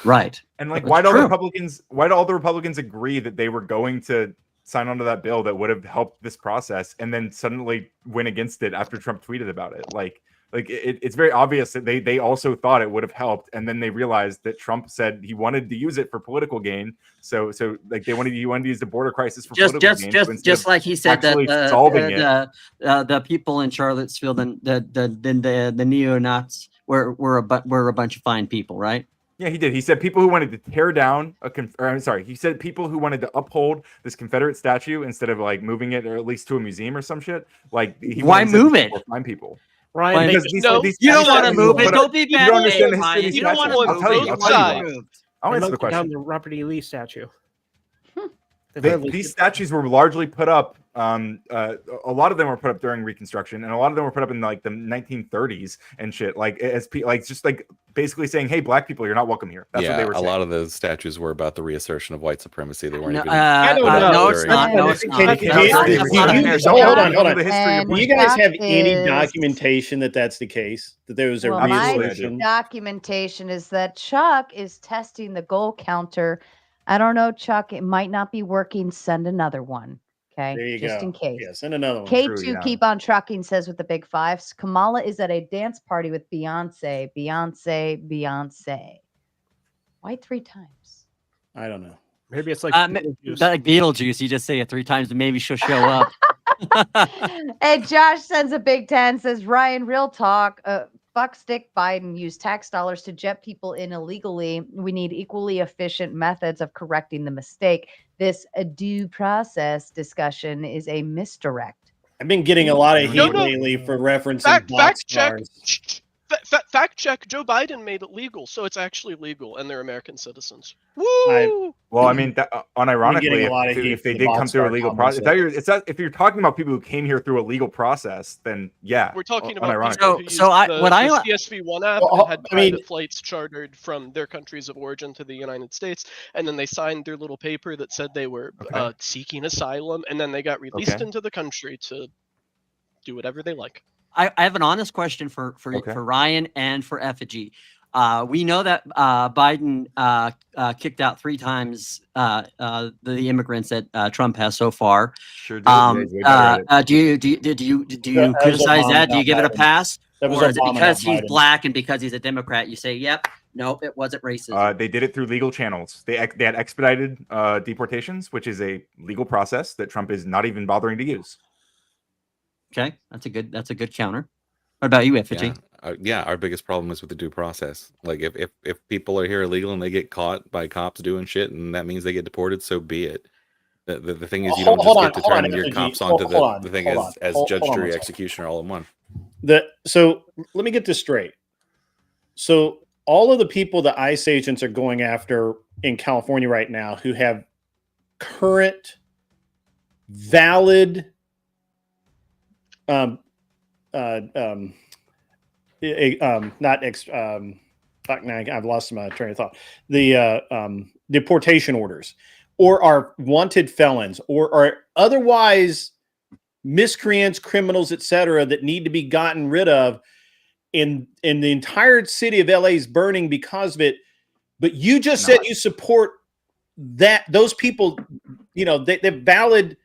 Right. And like, why do all the Republicans agree that they were going to sign onto that bill that would have helped this process, and then suddenly went against it after Trump tweeted about it? It's very obvious that they also thought it would have helped, and then they realized that Trump said he wanted to use it for political gain. So like he wanted to use the border crisis for political gain. Just like he said that the people in Charlottesville, the neo-Nazis were a bunch of fine people, right? Yeah, he did. He said people who wanted to tear down he said people who wanted to uphold this Confederate statue instead of like moving it, or at least to a museum or some shit. Like, why move it? Fine people. Right? You don't want to move it. Don't be bad. You don't understand the history of these You don't want to I'll tell you. I'll answer the question. Down the Robert E. Lee statue. These statues were largely put up. A lot of them were put up during Reconstruction, and a lot of them were put up in like the 1930s and shit. Like just like basically saying, "Hey, black people, you're not welcome here." That's what they were saying. A lot of those statues were about the reassertion of white supremacy. They weren't even. No, it's not. No, it's not. Hold on. Do you guys have any documentation that that's the case? That there was a reassertion? My documentation is that Chuck is testing the goal counter. I don't know, Chuck. It might not be working. Send another one. Okay. There you just go. in case. Yeah, send another one. K2 keep on trucking says with the big fives. Kamala is at a dance party with Beyonce. Beyonce. Why 3 times? I don't know. Maybe it's like Beetlejuice. Like Beetlejuice. You just say it 3 times and maybe she'll show up. Hey, Josh sends a big 10, says Ryan, real talk. Fuck stick Biden used tax dollars to jet people in illegally. We need equally efficient methods of correcting the mistake. This due process discussion is a misdirect. I've been getting a lot of heat lately for referencing boxcars. Fact check. Joe Biden made it legal, so it's actually legal, and they're American citizens. Woo! Well, I mean, unironically, if they did come through a legal process, if you're talking about people who came here through a legal process, then yeah, we're talking about people who used the CSV1 app and had private flights chartered from their countries of origin to the United States, and then they signed their little paper that said they were seeking asylum, and then they got released into the country to do whatever they like. I have an honest question for Ryan and for Effigy. We know that Biden kicked out 3 times the immigrants that Trump has so far. Sure did. Do you criticize that? Do you give it a pass? Or is it because he's black and because he's a Democrat? You say, "Yep, No, it wasn't racism. They did it through legal channels. They had expedited deportations, which is a legal process that Trump is not even bothering to use. Okay, that's a good counter. What about you, Effigy? Yeah, our biggest problem is with the due process. Like if people are here illegal and they get caught by cops doing shit, and that means they get deported, so be it. The thing is, you don't just get to turn your cops onto the thing as judge, jury, executioner all in one. So let me get this straight. So all of the people the ICE agents are going after in California right now who have current valid I've lost my train of thought. The deportation orders, or are wanted felons, or are otherwise miscreants, criminals, etc., that need to be gotten rid of. In the entire city of LA is burning because of it. But you just said you support those people. You know, they're valid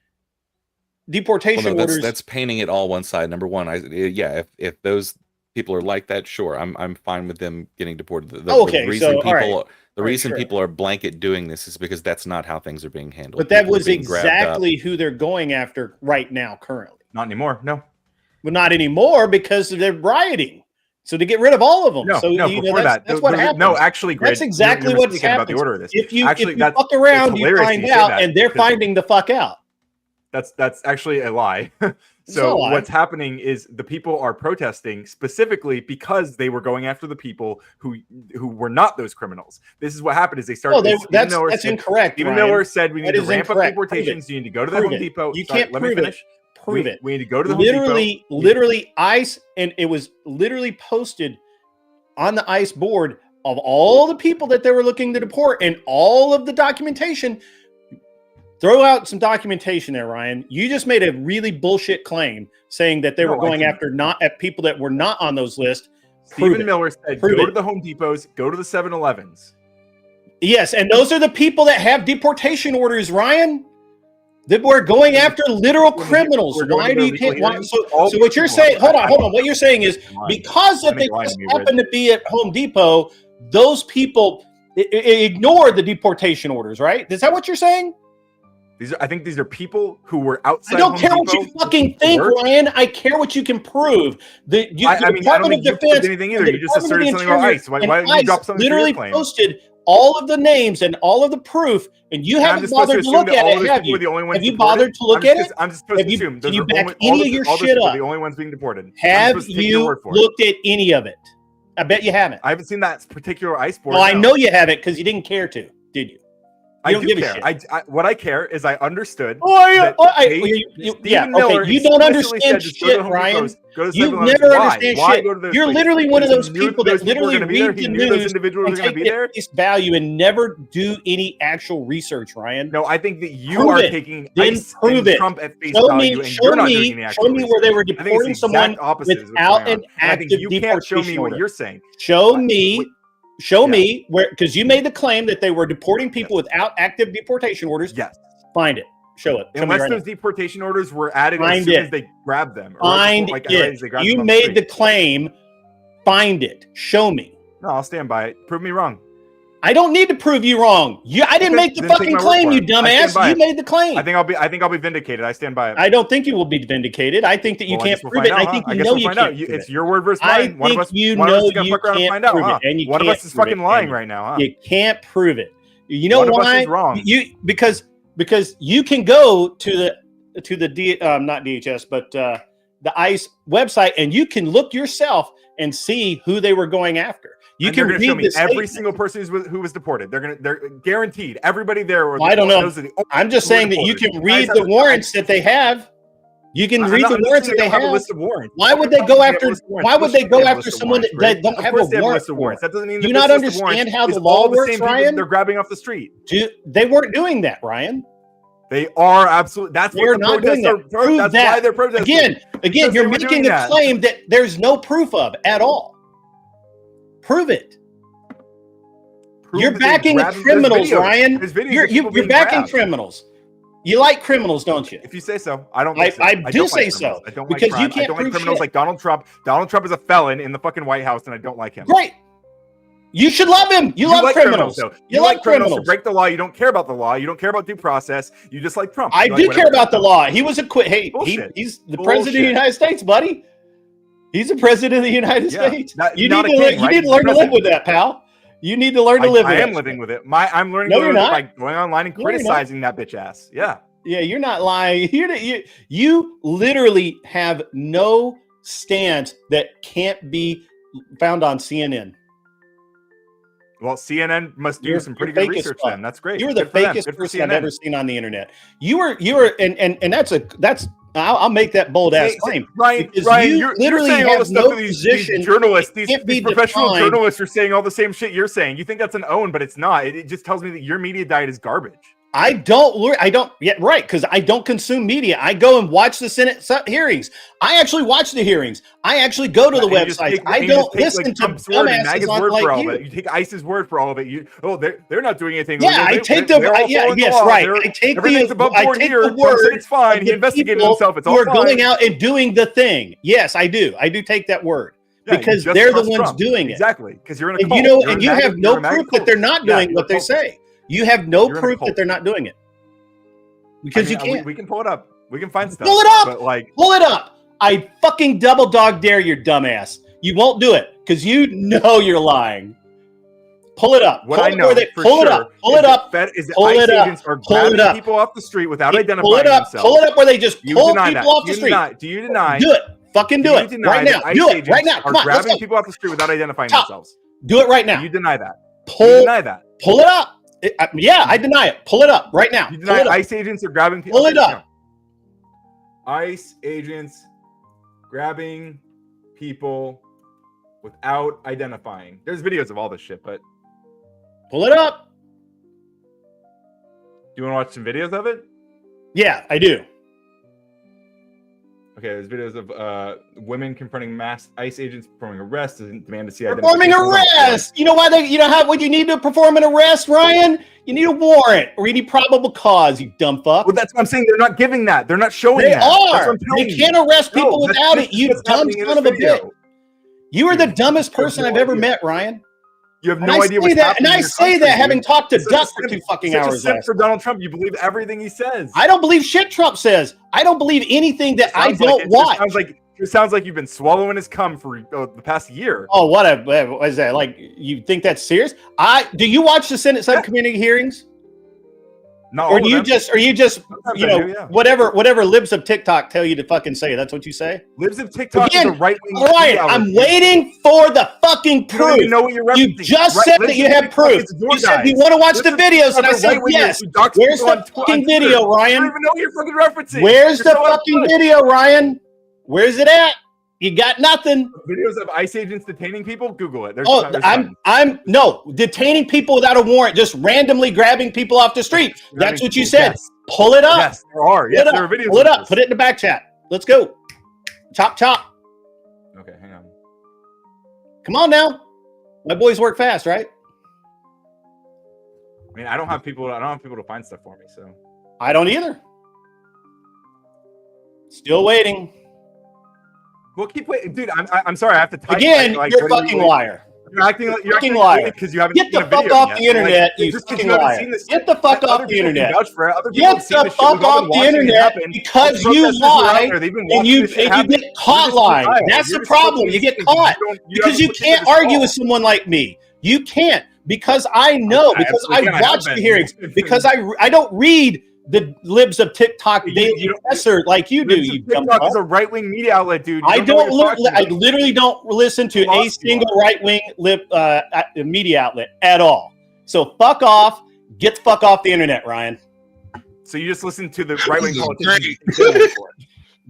deportation orders. That's painting it all one side. Number one, if those people are like that, sure, I'm fine with them getting deported. The reason people are blanket doing this is because that's not how things are being handled. But that was exactly who they're going after right now, currently. Not anymore, no. But not anymore because they're rioting. So to get rid of all of them. That's what happens. No, actually, Grid, that's exactly what's happening about the order of this. If you fuck around, you find out, and they're finding the fuck out. That's actually a lie. So what's happening is the people are protesting specifically because they were going after the people who were not those criminals. This is what happened: is they started. That's incorrect. Stephen Miller said we need to ramp up deportations. You need to go to the Home Depot. You can't let me finish. Prove it. We need to go to the Home Depot. Literally, ICE, and it was literally posted on the ICE board of all the people that they were looking to deport and all of the documentation. Throw out some documentation there, Ryan. You just made a really bullshit claim saying that they were going after people that were not on those lists. Stephen Miller said, go to the Home Depots, go to the 7-Elevens. Yes, and those are the people that have deportation orders, Ryan. That we're going after literal criminals. Why do you take? So what you're saying? Hold on. What you're saying is because if they just happen to be at Home Depot, those people ignore the deportation orders, right? Is that what you're saying? I think these are people who were outside. I don't care what you fucking think, Ryan. I care what you can prove. The Department of Defense, anything either. You just asserted something about ICE. Why didn't you drop something? Literally posted all of the names and all of the proof, and you haven't bothered to look at it, have you? Have you bothered to look at it? I'm just supposed to assume. Can you back any of your shit up? The only ones being deported. Have you looked at any of it? I bet you haven't. I haven't seen that particular ICE board. Well, I know you haven't because you didn't care to, did you? I do care. What I care is I understood. You don't understand shit, Ryan. You never understand shit. You're literally one of those people that literally read the news and take it at face value and never do any actual research, Ryan. No, I think that you are taking ICE and Trump at face value, and you're not doing any actual research. Show me where they were deporting someone without an active deportation order. Show me what you're saying. Show me where, because you made the claim that they were deporting people without active deportation orders. Yes. Find it. Show it. Unless those deportation orders were added as soon as they grabbed them. Find it. You made the claim. Find it. Show me. No, I'll stand by it. Prove me wrong. I don't need to prove you wrong. I didn't make the fucking claim, you dumbass. You made the claim. I think I'll be vindicated. I stand by it. I don't think you will be vindicated. I think that you can't prove it. I think you know you can't. It's your word versus mine. One of us is gonna fuck around and find out. One of us is fucking lying right now. You can't prove it. You know why? One of us is wrong. Because you can go to the not DHS but the ICE website and you can look yourself and see who they were going after. You can read show me every single person who was deported. They're guaranteed. Everybody there. I don't know. I'm just saying that you can read the warrants that they have. You can read the warrants that they have. A list of warrants. Why would they go after? Why would they go after someone that don't have a warrant? That doesn't mean. Do you not understand how the law works, Ryan? They're grabbing off the street. They weren't doing that, Ryan. They are absolutely. That's what the protests are. That's why they're protesting. Again, you're making a claim that there's no proof of at all. Prove it. You're backing criminals, Ryan. You're backing criminals. You like criminals, don't you? If you say so, I don't. Like I do say so. I don't because like you can't I don't like criminals like Donald Trump. Donald Trump is a felon in the fucking White House, and I don't like him. Great. You should love him. You love like criminals. though. You like love criminals to break the law. You don't care about the law. You don't care about due process. You just like Trump. I You do like care about the Trump law. He was acquitted. Hey, he's the president of the United States, buddy. He's the president of the United States. You need to learn to live with that, pal. You need to learn to live with it. I am living with it. I'm learning to live with it by going online and criticizing that bitch ass. Yeah. Yeah, you're not lying. You literally have no stance that can't be found on CNN. Well, CNN must do some pretty good research then. That's great. You're the fakest person I've ever seen on the internet. You were, and that's I'll make that bold ass claim. Ryan, you're saying all the stuff to these journalists, these professional journalists are saying all the same shit you're saying. You think that's an own, but it's not. It just tells me that your media diet is garbage. I don't, yeah, right, because I don't consume media. I go and watch the Senate hearings. I actually watch the hearings. I actually go to the websites. I don't listen to dumbasses like you. You take ICE's word for all of it. They're not doing anything. Yeah, I take the right. I take everything's above board here. Trump said it's fine. He investigated himself. It's all fine. Who are going out and doing the thing? Yes, I do. I do take that word. Because they're the ones doing it. Exactly. Because you're in a cult. And you know, and you have no proof that they're not doing what they say. You have no proof that they're not doing it. Because you can't. We can pull it up. We can find stuff. Pull it up. But pull it up. I fucking double dog dare your dumbass. You won't do it because you know you're lying. Pull it up. What I know for pull sure it up. Pull it up. Is that ICE agents are grabbing people off the street without identifying themselves. Pull it up where they just pull people off the street. Do you deny? Do it. Fucking do it right now. Do it right now. Come on. Grabbing people off the street without identifying themselves. Do it right now. You deny that. You deny that. Pull it up. Yeah, I deny it. Pull it up right now. You deny ICE agents are grabbing people. Pull it up. ICE agents grabbing people without identifying. There's videos of all this shit, but pull it up. Do you want to watch some videos of it? Yeah, I do. Okay, there's videos of women confronting mass ICE agents performing arrests and demand to see performing arrest. You know why what you need to perform an arrest, Ryan? You need a warrant or you need probable cause, you dumb fuck. Well, that's what I'm saying. They're not giving that. They're not showing they that. Are. They can't arrest people without it, you dumb son of a bitch. You are the dumbest person I've ever met, Ryan. You have no idea what's happening. And I say that having talked to Duck for 2 fucking hours. For Donald Trump, you believe everything he says. I don't believe shit Trump says. I don't believe anything that I don't watch. It sounds like you've been swallowing his cum for the past year. Oh, what is that? Like, you think that's serious? Do you watch the Senate subcommittee hearings? No. Or you just whatever libs of TikTok tell you to fucking say. That's what you say? Libs of TikTok is a right-wing. All right, I'm waiting for the fucking proof. You don't even know what you're referencing. You just said that you have proof. You said you want to watch the videos, and I said yes. Where's the fucking video, Ryan? I don't even know what you're fucking referencing. Where's the fucking video, Ryan? Where's it at? You got nothing. Videos of ICE agents detaining people? Google it. I'm detaining people without a warrant, just randomly grabbing people off the street. That's what you said. Yes. Pull it up. Yes, there are. Yes, there are videos. Pull it up. Put it in the back chat. Let's go. Chop, chop. Okay, hang on. Come on now. My boys work fast, right? I mean, I don't have people to find stuff for me, so. I don't either. Still waiting. Well, keep waiting, dude. I'm sorry. I have to type. Again, you're a fucking liar. You're acting like fucking liar because you haven't get the fuck off the internet. You fucking liar. Get the fuck off the internet. Get the fuck off the internet because you lie and you get caught lying. That's the problem. You get caught because you can't argue with someone like me. You can't because I know because I watch the hearings because I don't read the libs of TikTok daily professor like you do. You TikTok is a right-wing media outlet, dude. I literally don't listen to a single right-wing media outlet at all. So fuck off. Get the fuck off the internet, Ryan. So you just listen to the right-wing politicians.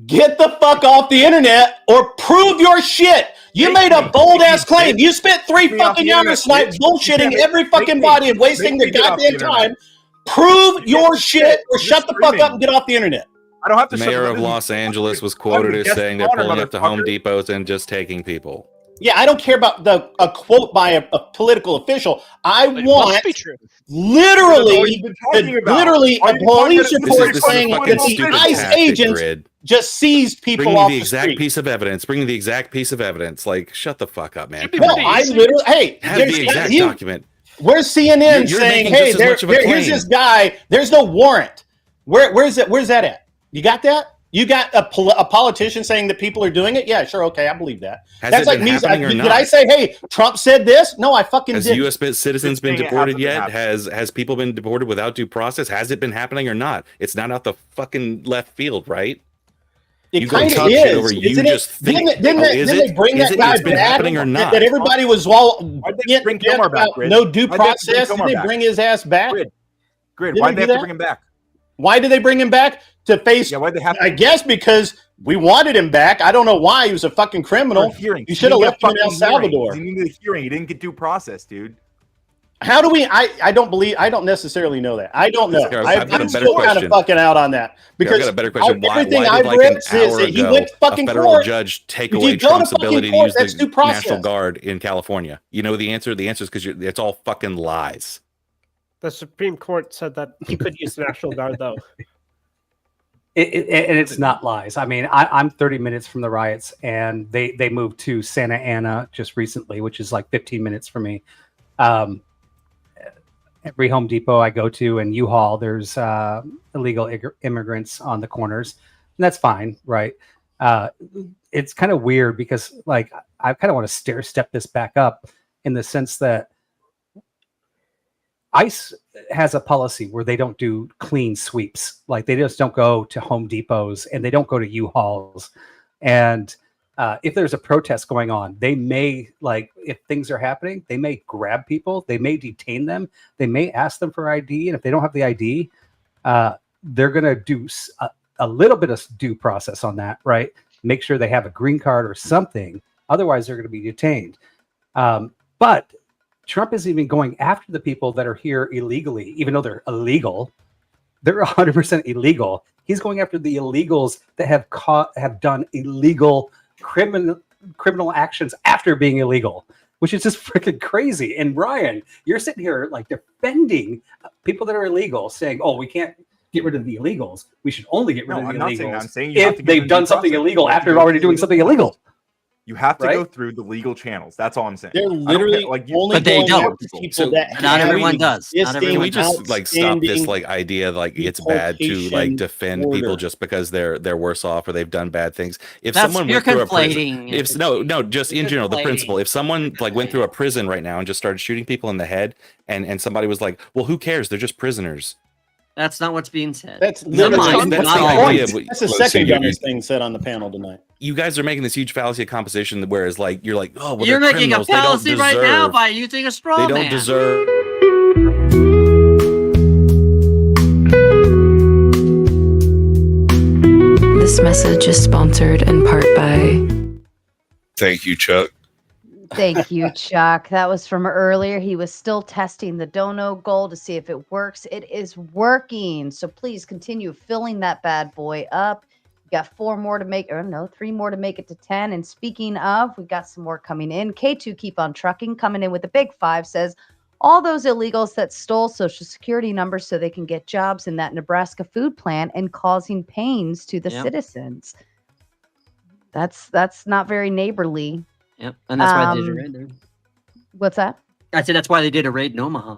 Get the fuck off the internet or prove your shit. You made a bold-ass claim. You spent 3 fucking hours tonight bullshitting every fucking body and wasting their goddamn time. Prove your shit or shut the fuck up and get off the internet. I don't have to. The mayor of Los Angeles was quoted as saying they're pulling up to Home Depots and just taking people. Yeah, I don't care about a quote by a political official. I want literally a police report saying that the ICE agents just seized people Bring me off the the exact street. piece of evidence. Bring me the exact piece of evidence. Like, shut the fuck up, man. No, I literally. Hey, have the exact document. Where's CNN You're saying, making "Hey, just as much of a here's claim. this guy. There's no warrant." Where's that at? You got that? You got a politician saying that people are doing it? Yeah, sure, okay, I believe that. That's like me. Did I say, "Hey, Trump said this"? No, I fucking Has did. U.S. citizens been deported yet? Has people been deported without due process? Has it been happening or not? It's not out the fucking left field, right? It kind of is. You just think. Didn't they bring that guy back? Happening or not? That everybody was all about no due process. Did they bring his ass back? Grid. Why'd they have to bring him back? Why did they bring him back? To face? Yeah, why'd they have to? I guess because we wanted him back. I don't know why. He was a fucking criminal. You should have left him in El Salvador. He needed a hearing. He didn't get due process, dude. How do we? I don't necessarily know that. I don't know. I'm still kind of question. fucking out on that because I've got a better question. everything why I've did, read an says hour that he ago, went to fucking a federal court. judge take If away you go Trump's to fucking ability court, to that's use due the process. National Guard in California? You know the answer? The answer is because it's all fucking lies. The Supreme Court said that he could use the National Guard, though. And it's not lies. I mean, I'm 30 minutes from the riots, and they moved to Santa Ana just recently, which is like 15 minutes for me. Every Home Depot I go to and U-Haul, there's illegal immigrants on the corners, and that's fine, right? It's kind of weird because, like, I kind of want to step this back up in the sense that ICE has a policy where they don't do clean sweeps. Like, they just don't go to Home Depots and they don't go to U-Hauls. And if there's a protest going on, they may, like, if things are happening, they may grab people, they may detain them, they may ask them for ID. And if they don't have the ID, they're going to do a little bit of due process on that, right? Make sure they have a green card or something. Otherwise, they're going to be detained. But Trump isn't even going after the people that are here illegally, even though they're illegal. They're 100% illegal. He's going after the illegals that have done illegal criminal actions after being illegal, which is just freaking crazy. And Ryan, you're sitting here like defending people that are illegal, saying, "Oh, we can't get rid of the illegals. We should only get rid of the illegals if they've done something illegal after already doing something illegal." You have to go through the legal channels. That's all I'm saying. They're literally only but they going don't. after people that Not have everyone does. Not existing everyone Can we just like stop this outstanding like idea like it's bad to like deportation defend order. people just because they're worse off or they've done bad things? If That's- someone you're went through a conflating. prison, no, just in general, the principle. If someone like went through a prison right now and just started shooting people in the head, and somebody was like, "Well, who cares? They're just prisoners." That's not what's being said. That's Never mind. that's Not the all. idea. That's the second dumbest thing said on the panel tonight. You guys are making this huge fallacy of composition, whereas like you're like, oh, well, You're they're making a criminals. They don't fallacy right now deserve- by using a straw They don't man. deserve. This message is sponsored in part by. Thank you, Chuck. Thank you, Chuck. That was from earlier. He was still testing the dono goal to see if it works. It is working. So please continue filling that bad boy up. We got 3 more to make it to 10. And speaking of, we got some more coming in. K2 Keep on Trucking coming in with a big 5 says, all those illegals that stole Social Security numbers so they can get jobs in that Nebraska food plant and causing pains to the citizens. That's not very neighborly. Yep, and that's why they did a raid there. What's that? I said that's why they did a raid in Omaha.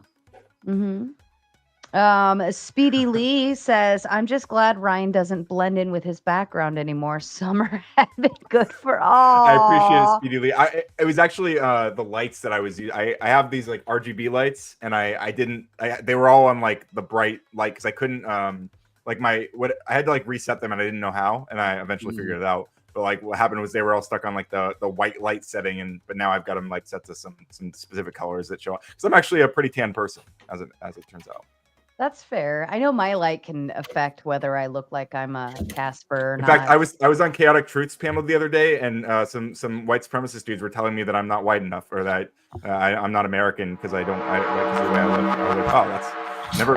Speedy Lee says, I'm just glad Ryan doesn't blend in with his background anymore. Summer had been good for all. I appreciate it, Speedy Lee. It was actually the lights that I was using. I have these like RGB lights, and they were all on like the bright light because I couldn't I had to like reset them and I didn't know how, and I eventually figured it out. But like what happened was they were all stuck on like the white light setting, but now I've got them like set to some specific colors that show up. Because I'm actually a pretty tan person, as it turns out. That's fair. I know my light can affect whether I look like I'm a Casper or In not. fact, I was on Chaotic Truths panel the other day, and some white supremacist dudes were telling me that I'm not white enough, or that I'm not American because I don't like the way I look. I was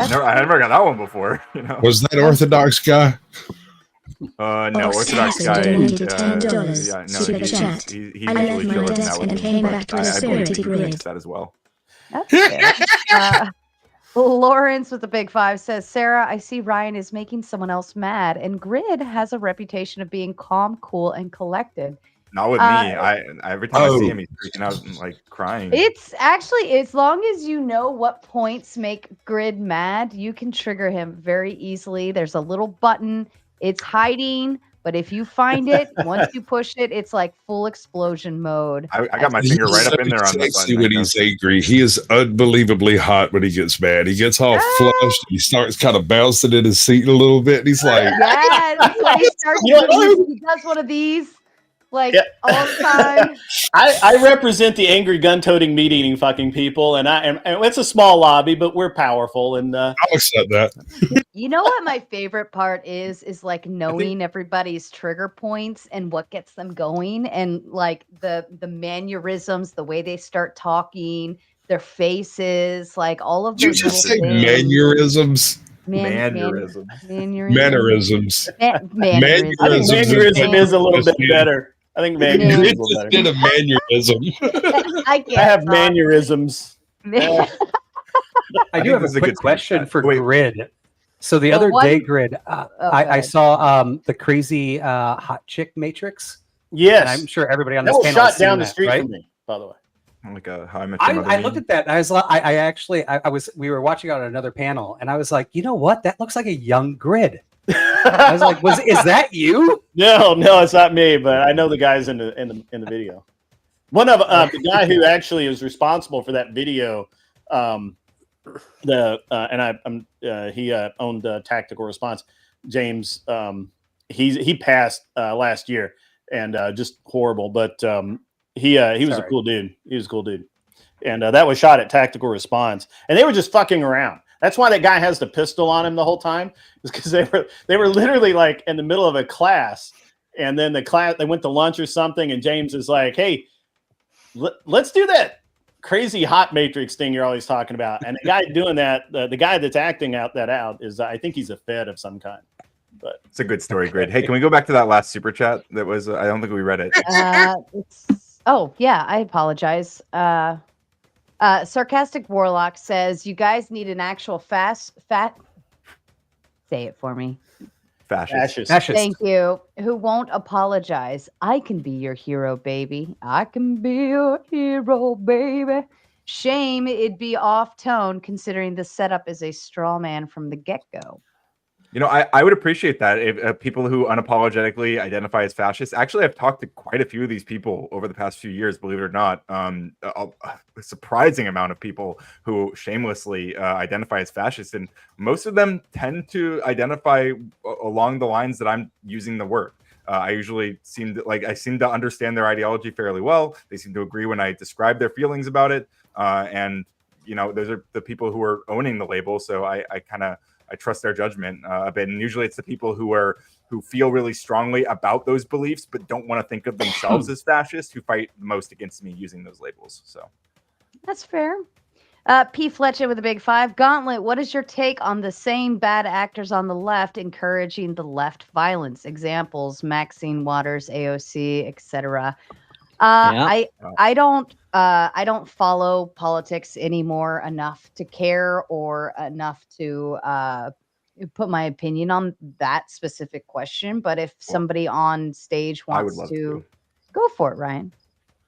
like, oh, I never got that one before. You know, Was that Orthodox guy? No, Orthodox guy. Yeah, no, he usually chilling that with me, but I believe he thinks that as well. That's fair. Lawrence with the big 5 says, Sarah, I see Ryan is making someone else mad, and Grid has a reputation of being calm, cool, and collected. Not with me. I every time I see him, he's freaking out and like crying. It's actually, as long as you know what points make Grid mad, you can trigger him very easily. There's a little button. It's hiding, but if you find it, once you push it, it's like full explosion mode. I got my finger right up in there on the button. When he's angry, he is unbelievably hot when he gets mad. He gets all flushed. He starts kind of bouncing in his seat a little bit. And he's like, yes, when he starts doing, he does one of these. Like all the time. I represent the angry gun-toting, meat-eating fucking people, and it's a small lobby, but we're powerful. And I'll accept that. You know what my favorite part is like knowing everybody's trigger points and what gets them going, and like the mannerisms, the way they start talking, their faces, like all of those. Did you just say mannerisms? Mannerisms. Mannerisms. I think mannerism is a little bit better. I think mannerism is a little better. Did a mannerism. I have mannerisms. I do have a quick question for Grid. So the other day, Grid, I saw the crazy hot chick matrix. Yes, and I'm sure everybody on this panel panel shot down the street from me, by the way. Like a How I Met Your Mother. I looked at that. And we were watching on another panel, and I was like, you know what? That looks like a young Grid. I was like, is that you? No, it's not me, but I know the guys in the video. One of the guy who actually is responsible for that video, he owned Tactical Response. James, he passed last year, and just horrible, but he was a cool dude. He was a cool dude, and that was shot at Tactical Response, and they were just fucking around. That's why that guy has the pistol on him the whole time, is because they were literally like in the middle of a class, and then they went to lunch or something, and James is like, "Hey, let's do that crazy hot matrix thing you're always talking about." And the guy doing that, the guy that's acting that out is, I think he's a Fed of some kind. But it's a good story, Grid. Hey, can we go back to that last super chat? That was I don't think we read it. Oh yeah, I apologize. Sarcastic Warlock says, you guys need an actual say it for me. Fascist. Thank you. Who won't apologize. I can be your hero, baby. I can be your hero, baby. Shame it'd be off tone considering the setup is a straw man from the get-go. You know, I would appreciate that if people who unapologetically identify as fascists. Actually, I've talked to quite a few of these people over the past few years, believe it or not. A surprising amount of people who shamelessly identify as fascists, and most of them tend to identify along the lines that I'm using the word. I usually seem to understand their ideology fairly well. They seem to agree when I describe their feelings about it, and you know, those are the people who are owning the label. So I trust their judgment a bit, and usually it's the people who feel really strongly about those beliefs but don't want to think of themselves as fascists who fight the most against me using those labels. So that's fair. P. Fletcher with a big 5. Gauntlet, what is your take on the same bad actors on the left encouraging the left violence? Examples: Maxine Waters, AOC, etc. I don't follow politics anymore enough to care or enough to put my opinion on that specific question. But if somebody on stage wants to go for it, Ryan.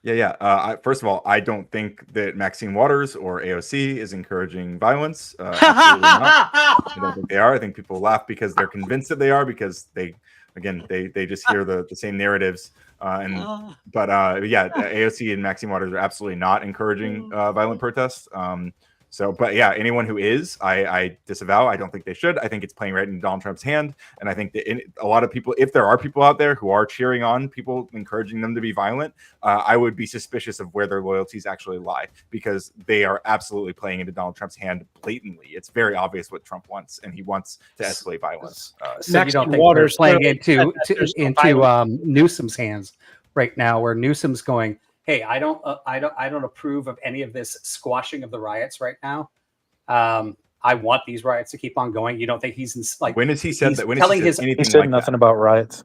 Yeah. First of all, I don't think that Maxine Waters or AOC is encouraging violence. Absolutely not. I don't think they are. I think people laugh because they're convinced that they are, because they just hear the same narratives. But AOC and Maxine Waters are absolutely not encouraging violent protests. But anyone who is, I disavow. I don't think they should. I think it's playing right in Donald Trump's hand. And I think that a lot of people, if there are people out there who are cheering on people, encouraging them to be violent, I would be suspicious of where their loyalties actually lie, because they are absolutely playing into Donald Trump's hand blatantly. It's very obvious what Trump wants, and he wants to escalate violence. So you don't think they're playing into Newsom's hands right now, where Newsom's going, hey, I don't approve of any of this squashing of the riots right now. I want these riots to keep on going. You don't think he's like when has he said that? When telling has his He said nothing about riots.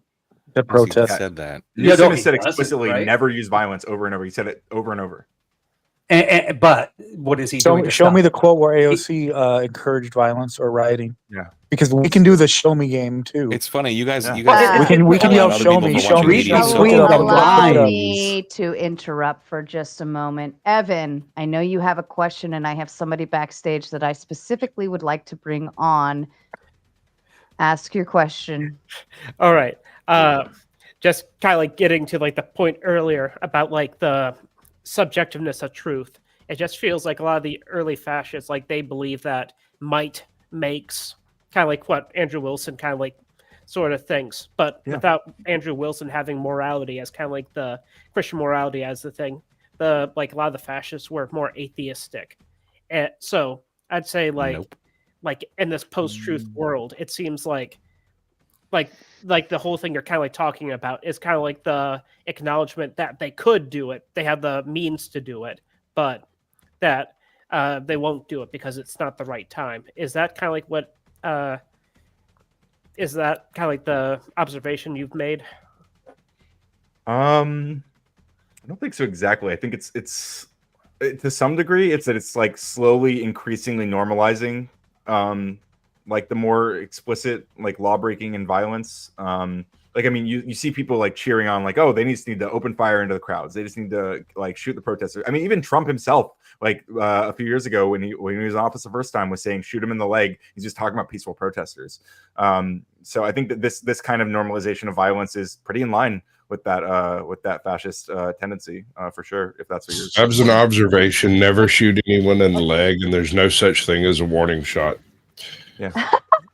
The protest. said that. Nixon no, has he said doesn't, explicitly, right? never use violence over and over. He said it over and over. But what is he doing? Show me the quote where AOC encouraged violence or rioting. Yeah, because we can do the show me game too. It's funny, you guys. Yeah. You guys. we can yell other show people me, for show watching me, media, show so- me. Allow me to interrupt for just a moment. Evan, I know you have a question, and I have somebody backstage that I specifically would like to bring on. Ask your question. All right. Just kind of like getting to like the point earlier about like the subjectiveness of truth. It just feels like a lot of the early fascists, like they believe that might makes, kind of like what Andrew Wilson kind of like sort of thinks, but without Andrew Wilson having morality as kind of like the Christian morality as the thing, like a lot of the fascists were more atheistic. And so I'd say like in this post-truth world, it seems like the whole thing you're kind of like talking about is kind of like the acknowledgement that they could do it, they have the means to do it, but that they won't do it because it's not the right time. Is that kind of like what? Is that kind of like the observation you've made? I don't think so exactly. I think it's to some degree it's that it's like slowly, increasingly normalizing, like the more explicit like law breaking and violence. Like, I mean, you see people like cheering on, like, oh, they just need to open fire into the crowds. They just need to like shoot the protesters. I mean, even Trump himself, like a few years ago when he was in office the first time, was saying shoot him in the leg. He's just talking about peaceful protesters. So I think that this kind of normalization of violence is pretty in line with that fascist tendency, for sure. If that's what you're saying. As an observation, never shoot anyone in the leg, and there's no such thing as a warning shot. Yeah.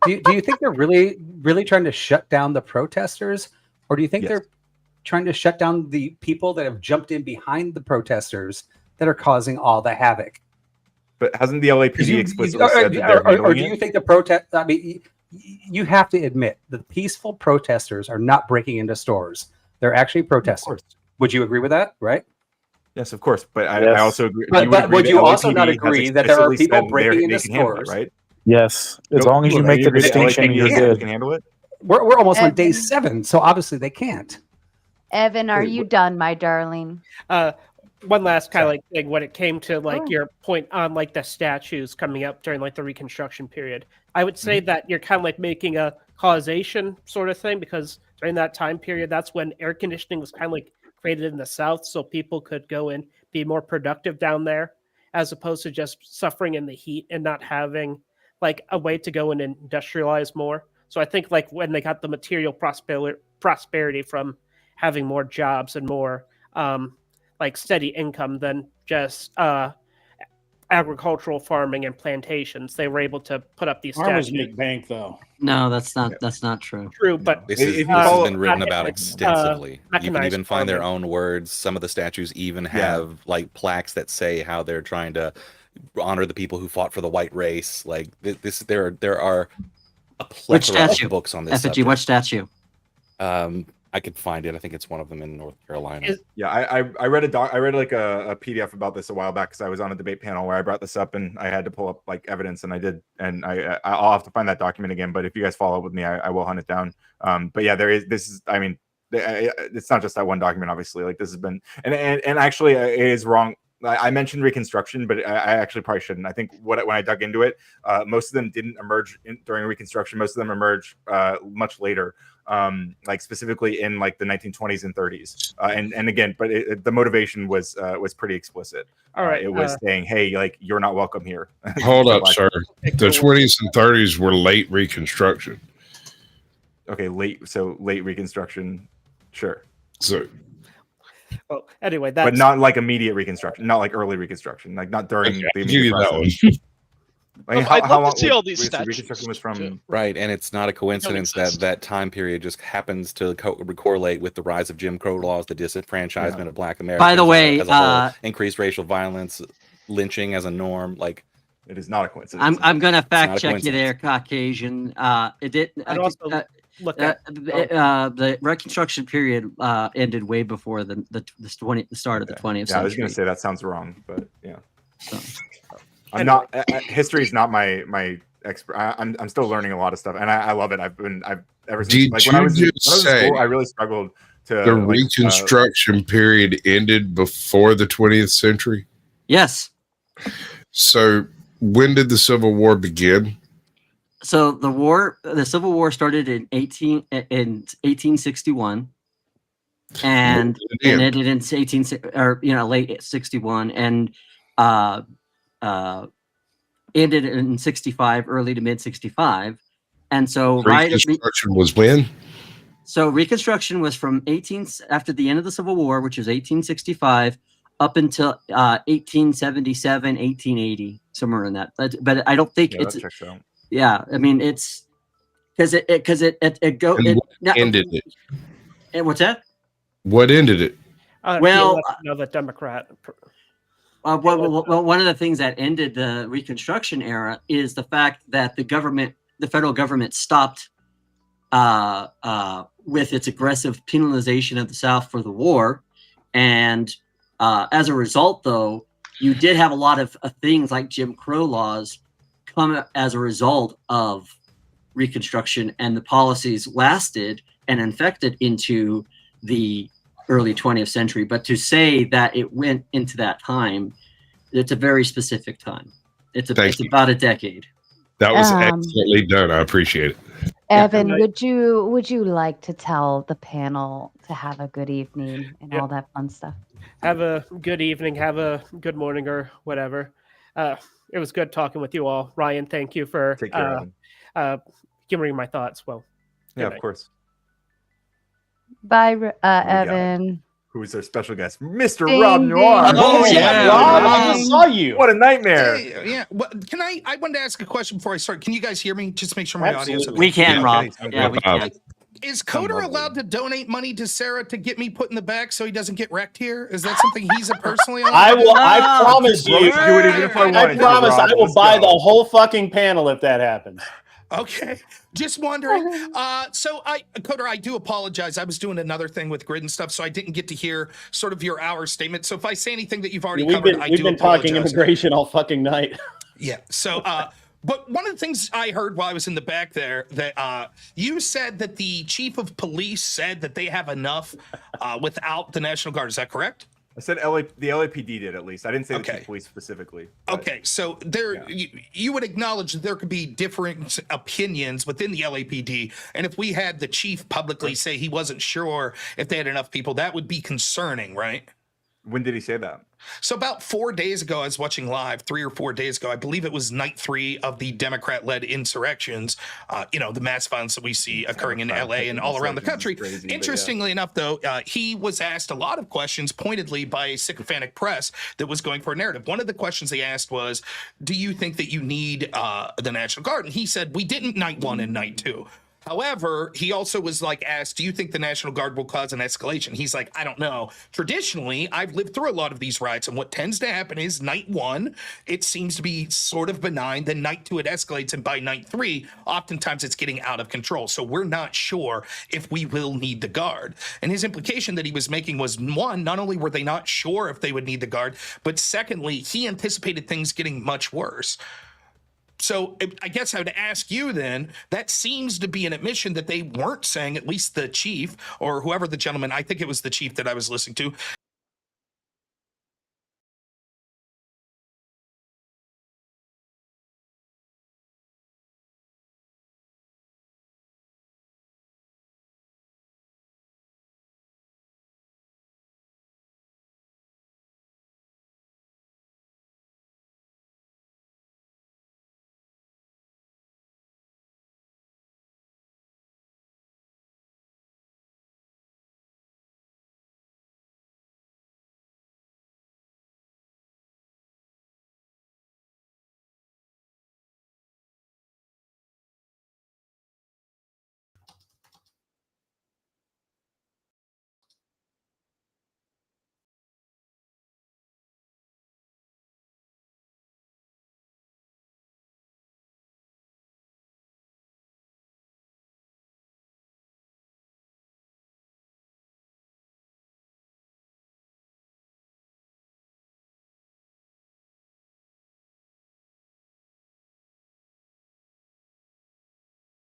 Do you think they're really trying to shut down the protesters, or do you think they're trying to shut down the people that have jumped in behind the protesters that are causing all the havoc? But hasn't the LAPD explicitly said that they're handling or do you think the protest? I mean, you have to admit the peaceful protesters are not breaking into stores; they're actually protesting. Would you agree with that? Right? Yes, of course. But I also agree. But would you also not agree that there are people breaking into stores? Right? Yes, as long as you make the distinction, you're good. Can handle it. We're almost on day 7, so obviously they can't. Evan, are you done, my darling? One last kind of like thing when it came to like your point on like the statues coming up during like the Reconstruction period. I would say that you're kind of like making a causation sort of thing, because during that time period, that's when air conditioning was kind of like created in the South, so people could go and be more productive down there, as opposed to just suffering in the heat and not having like a way to go and industrialize more. So I think like when they got the material prosperity from having more jobs and more like steady income than just agricultural farming and plantations, they were able to put up these farmers statues. make bank though. No, that's not true. True, but this has been written about extensively. You can even find their own words. Some of the statues even have like plaques that say how they're trying to honor the people who fought for the white race. Like this, there are a plethora of books on this. Effigy, what statue? I could find it. I think it's one of them in North Carolina. I read I read like a PDF about this a while back because I was on a debate panel where I brought this up and I had to pull up like evidence, and I did, and I'll have to find that document again. But if you guys follow up with me, I will hunt it down. But yeah, I mean, it's not just that one document, obviously. Like this has been, and actually it is wrong. I mentioned Reconstruction, but I actually probably shouldn't. I think when I dug into it, most of them didn't emerge during Reconstruction. Most of them emerged much later, like specifically in like the 1920s and 30s. And again, but the motivation was pretty explicit. All right, it was saying, "Hey, like you're not welcome here." Hold up, sir. The 20s and 30s were late Reconstruction. Okay, late Reconstruction, sure. So. Well, anyway, but not like immediate Reconstruction, not like early Reconstruction, like not during the immediate process. Like I'd love to see all these statues. Reconstruction was from right, and it's not a coincidence that time period just happens to correlate with the rise of Jim Crow laws, the disenfranchisement of Black Americans. By the way, as a whole, increased racial violence, lynching as a norm. Like it is not a coincidence. I'm gonna fact check you there, Caucasian. It did. Look at the Reconstruction period ended way before the start of the 20th century. Yeah, I was going to say that sounds wrong, but yeah. I'm not. History is not my expert. I'm still learning a lot of stuff, and I love it. I've ever since Did like you when I was in just school, say I really struggled to the like Reconstruction period ended before the 20th century? Yes. So when did the Civil War begin? So the Civil War started in 1861, and ended in late 61, and ended in 65, early to mid 65, and so Reconstruction was when? So Reconstruction was from after the end of the Civil War, which was 1865, up until 1877, 1880, somewhere in that. But I don't think that checks out. Yeah, I mean it's because it ended it. And what's that? What ended it? Well, the Democrat. Well, one of the things that ended the Reconstruction era is the fact that the federal government stopped with its aggressive penalization of the South for the war. And as a result, though, you did have a lot of things like Jim Crow laws come as a result of Reconstruction, and the policies lasted and infected into the early 20th century. But to say that it went into that time, it's a very specific time. It's about a decade. That was excellently done. I appreciate it. Evan, would you like to tell the panel to have a good evening and all that fun stuff? Have a good evening. Have a good morning or whatever. It was good talking with you all. Ryan, thank you for Take care, giving me my thoughts. Well, yeah, of course. Bye, Evan. Who is our special guest? Mr. Ding, Rob ding, Noir. ding, Rob, I ding. just saw you. What a nightmare. Hey, yeah. Can I wanted to ask a question before I start. Can you guys hear me? Just make sure my audio is okay. We can, Rob. Yeah, we can. Is Coder allowed to donate money to Sarah to get me put in the back so he doesn't get wrecked here? Is that something he's personally allowed I to do? will. I promise you. Do it even if I wanted to, promise Rob. I will Let's buy go. the whole fucking panel if that happens. Okay, just wondering. So Coder, I do apologize. I was doing another thing with grid and stuff, so I didn't get to hear sort of your hour statement. So if I say anything that you've already covered, I we've do been apologize. talking immigration all fucking night. Yeah. So, but one of the things I heard while I was in the back there that you said that the chief of police said that they have enough without the National Guard. Is that correct? I said the LAPD did at least. I didn't say the chief of police specifically. But. Okay, so you would acknowledge that there could be different opinions within the LAPD, and if we had the chief publicly say he wasn't sure if they had enough people, that would be concerning, right? When did he say that? So about 4 days ago, I was watching live, 3 or 4 days ago. I believe it was night 3 of the Democrat-led insurrections, the mass violence that we see occurring in LA and all around the country. Crazy, Interestingly enough, though, he was asked a lot of questions pointedly by a sycophantic press that was going for a narrative. One of the questions they asked was, do you think that you need the National Guard? And he said, we didn't night 1 and night 2. However, he also was asked, do you think the National Guard will cause an escalation? He's like, I don't know. Traditionally, I've lived through a lot of these riots, and what tends to happen is night 1, it seems to be sort of benign. Then night 2, it escalates. And by night 3, oftentimes it's getting out of control. So we're not sure if we will need the Guard. And his implication that he was making was, 1, not only were they not sure if they would need the Guard, but secondly, he anticipated things getting much worse. So I guess I would ask you then, that seems to be an admission that they weren't saying, at least the chief or whoever the gentleman, I think it was the chief that I was listening to,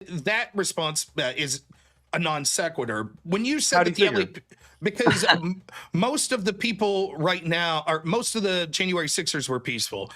that response is a non sequitur. When you said that the LA, because most of the people right now are, most of the January 6ers were peaceful.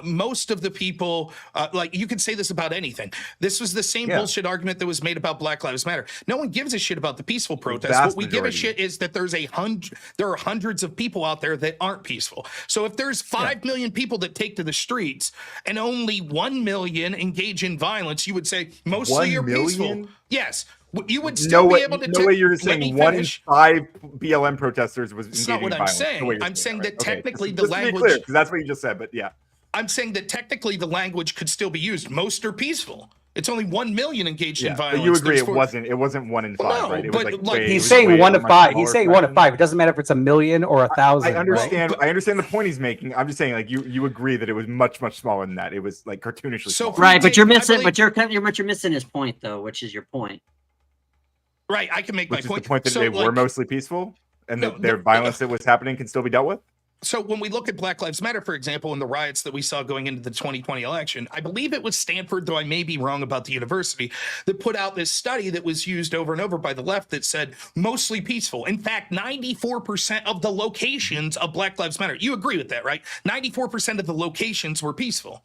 Most of the people, like you could say this about anything. This was the same bullshit argument that was made about Black Lives Matter. No one gives a shit about the peaceful protests. What we give a shit is that there are hundreds of people out there that aren't peaceful. So if there's 5 million people that take to the streets and only 1 million engage in violence, you would say mostly are peaceful. Yes. You would still be able to. No way you're saying 1 in 5 BLM protesters was That's engaging not what in I'm violence. saying. I'm saying that technically the just to be language. clear, because that's what you just said. But yeah, I'm saying that technically the language could still be used. Most are peaceful. It's only 1 million engaged in violence. But you agree it wasn't 1 in 5, no, right? It but was like he's saying 1 to 5. He's saying 1 to 5. It doesn't matter if it's 1 million or 1,000. I understand. Right? I understand the point he's making. I'm just saying, like you agree that it was much smaller than that. It was like cartoonishly small. Right, but you're missing. But you're missing his point though, which is your point. Right, I can make Which my point. The point that so, they like, were mostly peaceful, and that their violence that was happening can still be dealt with. So when we look at Black Lives Matter, for example, and the riots that we saw going into the 2020 election, I believe it was Stanford, though I may be wrong about the university, that put out this study that was used over and over by the left that said mostly peaceful. In fact, 94% of the locations of Black Lives Matter. You agree with that, right? 94% of the locations were peaceful.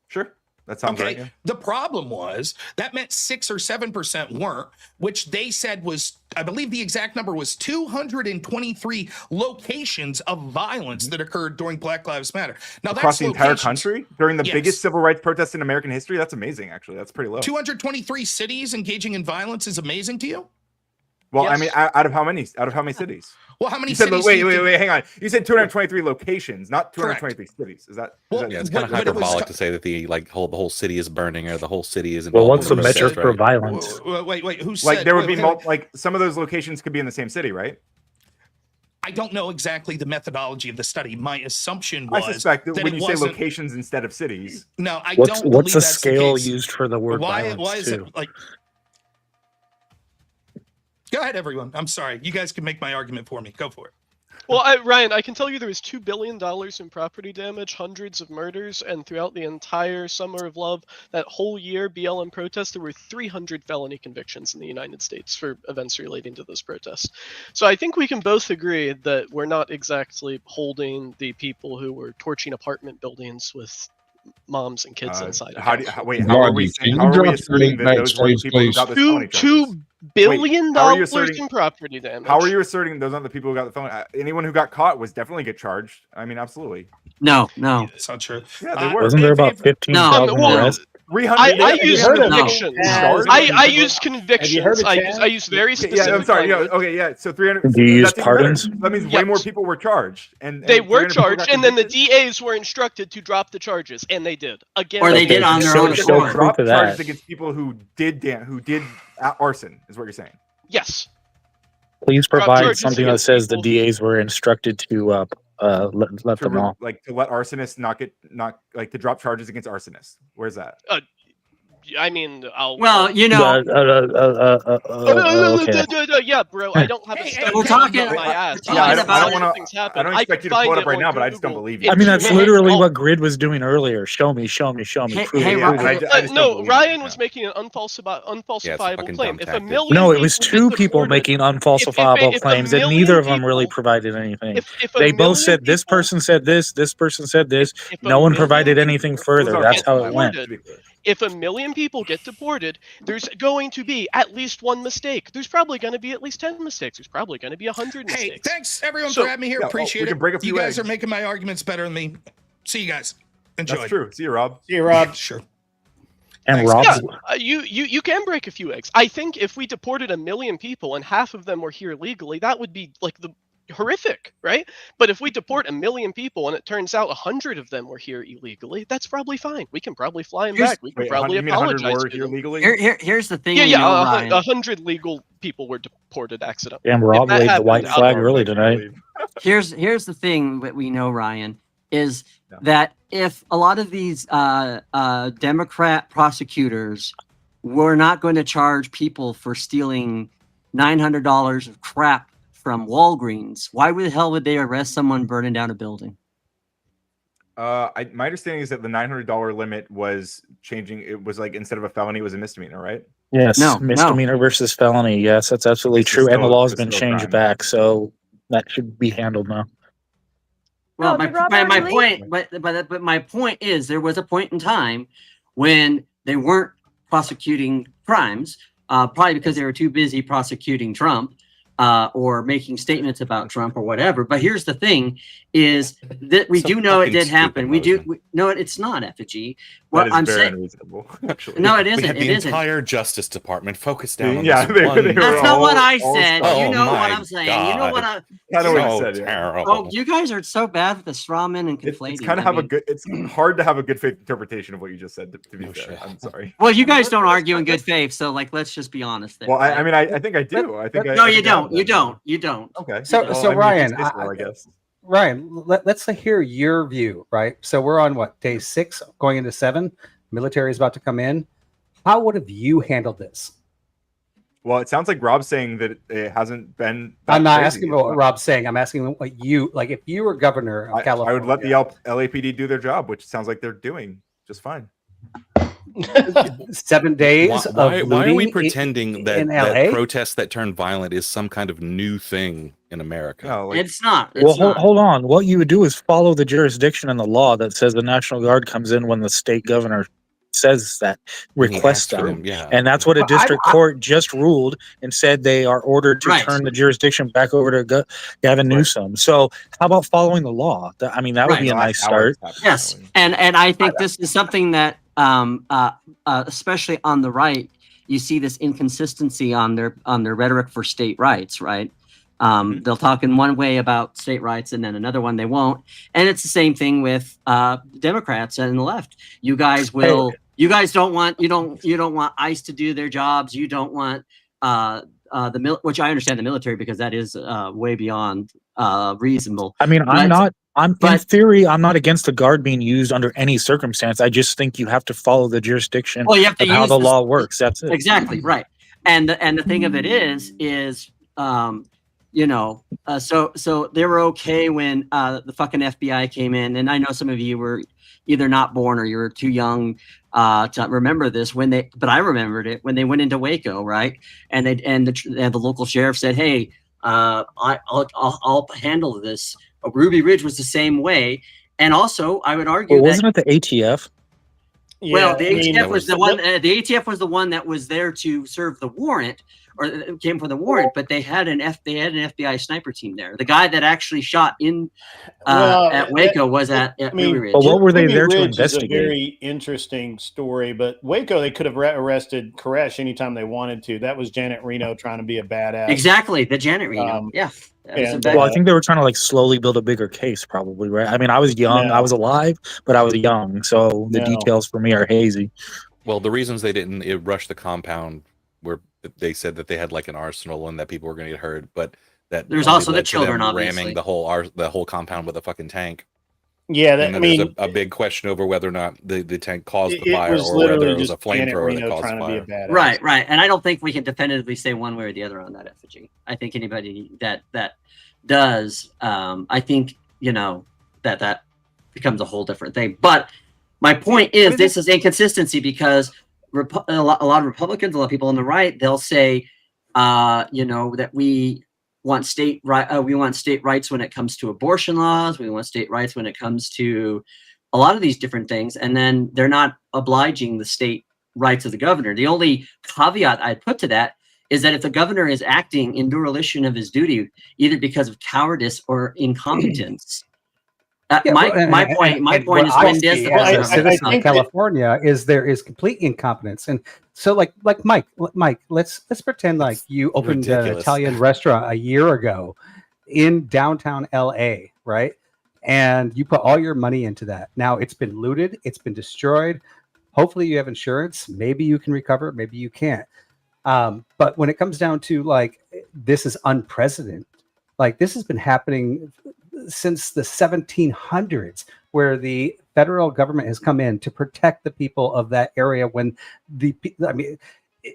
Sure. That sounds right. Yeah. The problem was that meant 6 or 7% weren't, which they said was, I believe the exact number was 223 locations of violence that occurred during Black Lives Matter. Now Across that's the entire country during the biggest civil rights protest in American history. That's amazing. Actually, that's pretty low. 223 cities engaging in violence is amazing to you? Well, yes. I mean, out of how many cities? Well, how many cities? Wait, hang on. You said 223 locations, not 223 cities. Is that? Yeah, it's kind of hyperbolic to say that the whole city is burning or the whole city is. Well, what's the metric for violence? Wait. Who said? Like there would be like some of those locations could be in the same city, right? I don't know exactly the methodology of the study. My assumption was I suspect that when you say locations instead of cities. No, I don't. What's the that's scale the case. used for the word violence? Why is it like? Go ahead, everyone. I'm sorry. You guys can make my argument for me. Go for it. Well, Ryan, I can tell you there was $2 billion in property damage, hundreds of murders, and throughout the entire Summer of Love, that whole year BLM protests, there were 300 felony convictions in the United States for events relating to those protests. So I think we can both agree that we're not exactly holding the people who were torching apartment buildings with moms and kids inside. How are we asserting that those were the people who got the felony charges? $2 billion in property damage. How are you asserting those aren't the people who got the felony? Anyone who got caught was definitely get charged. I mean, absolutely. No. It's not true. Yeah, they were. Wasn't there about 15,000 arrests? I use convictions. I use convictions. I use very specific. Yeah, I'm sorry. Yeah. So 300. Do you use pardons? That means way more people were charged, and they were charged, and then the DAs were instructed to drop the charges, and they did. Again, or they did on their own accord. Drop charges against people who did arson, is what you're saying. Yes. Please provide something that says the DAs were instructed to let them know. Like to let arsonists to drop charges against arsonists. Where's that? I mean, Well, you know. Yeah, bro. I don't have a study. We're talking. My ass. I don't expect you to pull it up right now, but I just don't believe you. I mean, that's literally what Grid was doing earlier. Show me. No, Ryan was making an unfalsifiable claim. If a million. No, it was two people making unfalsifiable claims, and neither of them really provided anything. They both said this person said this. This person said this. No one provided anything further. That's how it went. If 1 million people get deported, there's going to be at least one mistake. There's probably going to be at least 10 mistakes. There's probably going to be 100 mistakes. Hey, thanks everyone for having me here. Appreciate it. You guys are making my arguments better than me. See you guys. Enjoy. That's true. See you, Rob. Sure. And Rob, you can break a few eggs. I think if we deported 1 million people and half of them were here legally, that would be like the horrific, right? But if we deport 1 million people and it turns out 100 of them were here illegally, that's probably fine. We can probably fly them back. We can probably apologize to them. Here's the thing. 100 legal people were deported accidentally. Damn, Rob laid the white flag early tonight. Here's the thing that we know, Ryan, is that if a lot of these Democrat prosecutors were not going to charge people for stealing $900 of crap from Walgreens, why the hell would they arrest someone burning down a building? My understanding is that the $900 limit was changing. It was like instead of a felony, it was a misdemeanor, right? Yes, misdemeanor versus felony. Yes, that's absolutely true. And the law has been changed back, so that should be handled now. Well, my point, but my point is, there was a point in time when they weren't prosecuting crimes, probably because they were too busy prosecuting Trump. Or making statements about Trump or whatever. But here's the thing is that we do know it did happen. No, it's not, Effigy. What I'm saying, unreasonable, actually. No, it isn't. We had it the isn't. entire Justice Department focused down on Yeah, this one. That's not what I said. Oh, You know my what I'm saying. You know what I so terrible. Oh, you guys are so bad with the straw man and conflating. It's kind of it's hard to have a good faith interpretation of what you just said, to be fair. I'm sorry. Well, you guys don't argue in good faith, so like, let's just be honest there. Well, I mean, I think I do. No, you don't. You don't. You don't. Okay. So Ryan, I guess. Ryan, let's hear your view, right? So we're on what, day 6, going into 7. Military is about to come in. How would have you handled this? Well, it sounds like Rob's saying that it hasn't been. I'm not asking what Rob's saying. I'm asasking what you, like, if you were governor of California. I would let the LAPD do their job, which sounds like they're doing just fine. 7 days why are we pretending that protests that turn violent is some kind of new thing in America? No, it's not. Hold on. What you would do is follow the jurisdiction and the law that says the National Guard comes in when the state governor says that, requests that. And that's what a district court just ruled and said they are ordered to turn the jurisdiction back over to Gavin Newsom. So how about following the law? I mean, that would be a nice start. Yes. And I think this is something that especially on the right, you see this inconsistency on their rhetoric for state rights, right? They'll talk in one way about state rights and then another one they won't. And it's the same thing with Democrats and the left. You guys don't want ICE to do their jobs. You don't want which I understand the military, because that is way beyond reasonable. I mean, in theory, I'm not against the Guard being used under any circumstance. I just think you have to follow the jurisdiction of how the law works. That's it. Exactly right. And the thing of it is so they were okay when the fucking FBI came in, and I know some of you were either not born or you were too young to remember this but I remembered it when they went into Waco, right? And the local sheriff said, "Hey, I'll handle this." Ruby Ridge was the same way, and also I would argue wasn't it the ATF? Well, the ATF was the one. The ATF was the one that was there to serve the warrant, or came for the warrant. But they had an FBI sniper team there. The guy that actually shot at Waco was at Ruby Ridge. But what were they Ruby there to Ridge investigate? Is a very interesting story. But Waco, they could have arrested Koresh anytime they wanted to. That was Janet Reno trying to be a badass. Exactly, the Janet Reno. Well, I think they were trying to like slowly build a bigger case, probably, right? I mean, I was young, I was alive, but I was young, so the details for me are hazy. Well, the reasons they didn't rush the compound were they said that they had like an arsenal and that people were going to get hurt, but that there's also the children ramming the whole compound with a fucking tank. Yeah, there's a big question over whether or not the tank caused the fire or whether it was a flamethrower that caused the fire. Right. And I don't think we can definitively say one way or the other on that effigy. I think anybody that does, I think, that becomes a whole different thing. But my point is, this is inconsistency because a lot of Republicans, a lot of people on the right, they'll say, that we want state rights when it comes to abortion laws. We want state rights when it comes to a lot of these different things. And then they're not obliging the state rights of the governor. The only caveat I'd put to that is that if the governor is acting in dereliction of his duty, either because of cowardice or incompetence, my point is when does the as a citizen of California is there is complete incompetence, and so like Mike, let's pretend like you opened an Italian restaurant a year ago in downtown LA, right? And you put all your money into that. Now it's been looted, it's been destroyed. Hopefully you have insurance. Maybe you can recover, maybe you can't. But when it comes down to like this is unprecedented. Like this has been happening since the 1700s, where the federal government has come in to protect the people of that area when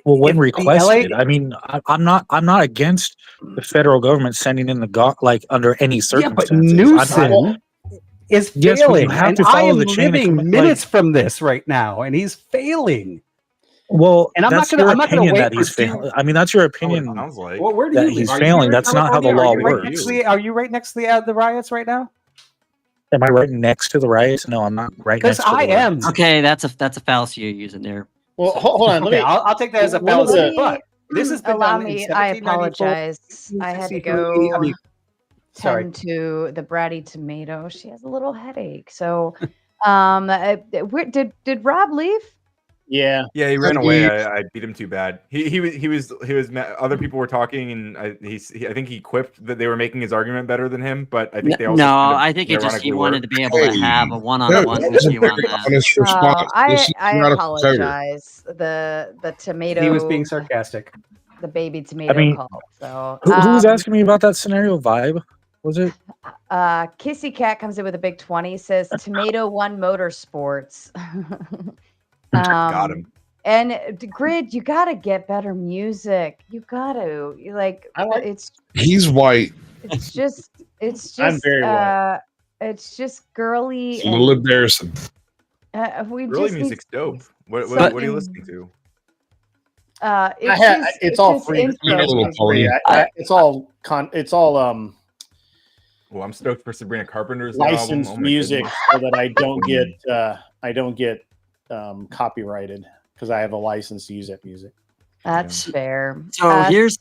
when requested. I mean, I'm not against the federal government sending in the under any circumstances. Yeah, but Newsom, is Yes, but you failing, have and to I follow am the chain of living command, minutes from this right now, and he's failing. Well, And I'm that's not gonna. your I'm not gonna opinion wait that for he's failing. I mean, that's your opinion Sounds like. Well, where do that you he's live? failing. That's not how the California? law Are you right next works. to the? Are you right next to the riots right now? Am I right next to the riots? No, I'm not right Because next to I the am. riots. Okay, that's a fallacy you're using there. Well, hold on. Let Okay, me. I'll take that as a one of fallacy. the- But this has been Allow done in me. I 1794. apologize. I had to 1863. go I mean, sorry. tend to the bratty tomato. She has a little headache. So, where did Rob leave? Yeah. Yeah, he ran away. I beat him too bad. He was other people were talking, and I think he quipped that they were making his argument better than him, but I think they also No, kind of I think it just he ironically wanted were. to be able to have a one-on-one That with was a you very on that. honest response. This is I not a potato. apologize. The tomato. He was being sarcastic. The baby tomato I mean, call. So who was asking me about that scenario? Vibe, was it? Kissy Cat comes in with a big 20. Says Tomato One Motorsports. Got him. And Grid, you gotta get better music. You gotta it's He's white. it's just I'm very white. it's just girly A little and embarrassing. we Really, just music's need dope. What are you listening to? It's all free. It's all Well, I'm stoked for Sabrina Carpenter's licensed album. Oh my music goodness. so that I don't get copyrighted because I have a license to use that music. That's fair. So here's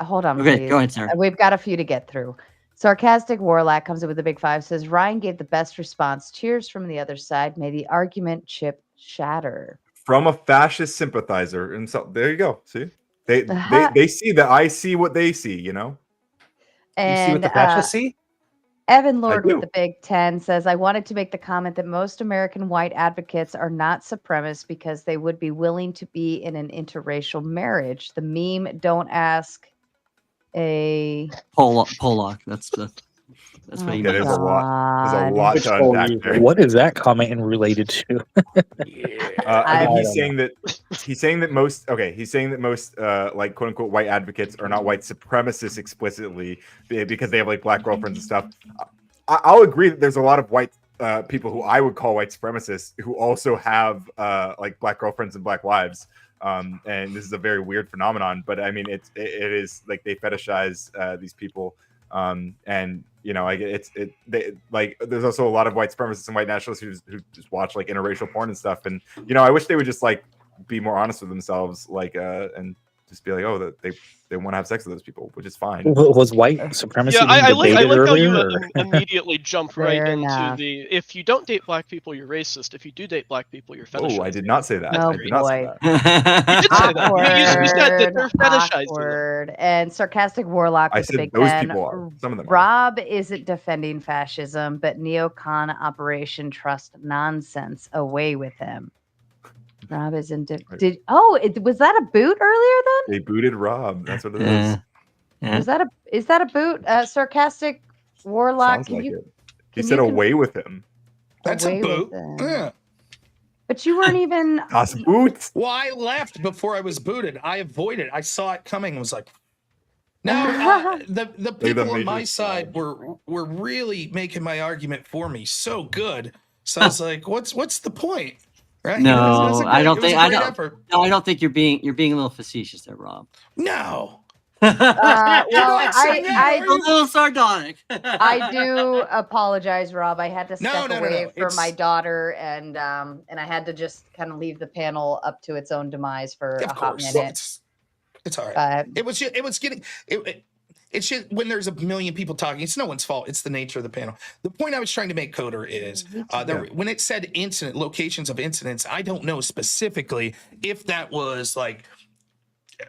hold on, Okay, please. go ahead, sir. We've got a few to get through. Sarcastic Warlock comes in with a big 5. Says Ryan gave the best response. Cheers from the other side. May the argument chip shatter. From a fascist sympathizer, and so there you go. See, they see that I see what they see. You know. And You see what the fascists see? Evan Lord do. with the Big 10 says, I wanted to make the comment that most American white advocates are not supremacists because they would be willing to be in an interracial marriage. The meme, don't ask a Pollock. That's what he Yeah, means. there's a lot to unpack there. What is that comment related to? I think he's saying that most like quote unquote white advocates are not white supremacists explicitly because they have like black girlfriends and stuff. I'll agree that there's a lot of white people who I would call white supremacists who also have like black girlfriends and black wives. And this is a very weird phenomenon, but I mean it is like they fetishize these people. And you know, there's also a lot of white supremacists and white nationalists who just watch like interracial porn and stuff. And you know, I wish they would just like be more honest with themselves, like and just be like, oh, that they want to have sex with those people, which is fine. Was white supremacy being I like debated how you earlier? immediately jump right Fair into enough. the if you don't date black people, you're racist. If you do date black people, you're fetishized. Oh, I did not say that. Oh, I did not say boy. that. You did say that. You said that they're fetishizing. Awkward. And Sarcastic Warlock I with the said Big those 10. people are. Some of them are. Rob isn't defending fascism, but neocon Operation Trust nonsense. Away with him. Rob isn't. Was that a boot earlier then? They booted Rob. That's what it is. Is that a boot? Sarcastic Warlock. Sounds Can like you? it. He said away with him. That's Away a with boot. him. Yeah. But you weren't even. Das Boot. Well, I left before I was booted. I avoided. I saw it coming and was like, no, the people on my side were really making my argument for me so good. So I was like, what's the point? Right? No, I don't think you're being a little facetious there, Rob. No. Well, I a little sardonic. I do apologize, Rob. I had to step No. away for my daughter, and I had to just kind of leave the panel up to its own demise for a hot minute. It's all right. It's just when there's a million people talking, it's no one's fault. It's the nature of the panel. The point I was trying to make, Coder, is when it said locations of incidents, I don't know specifically if that was like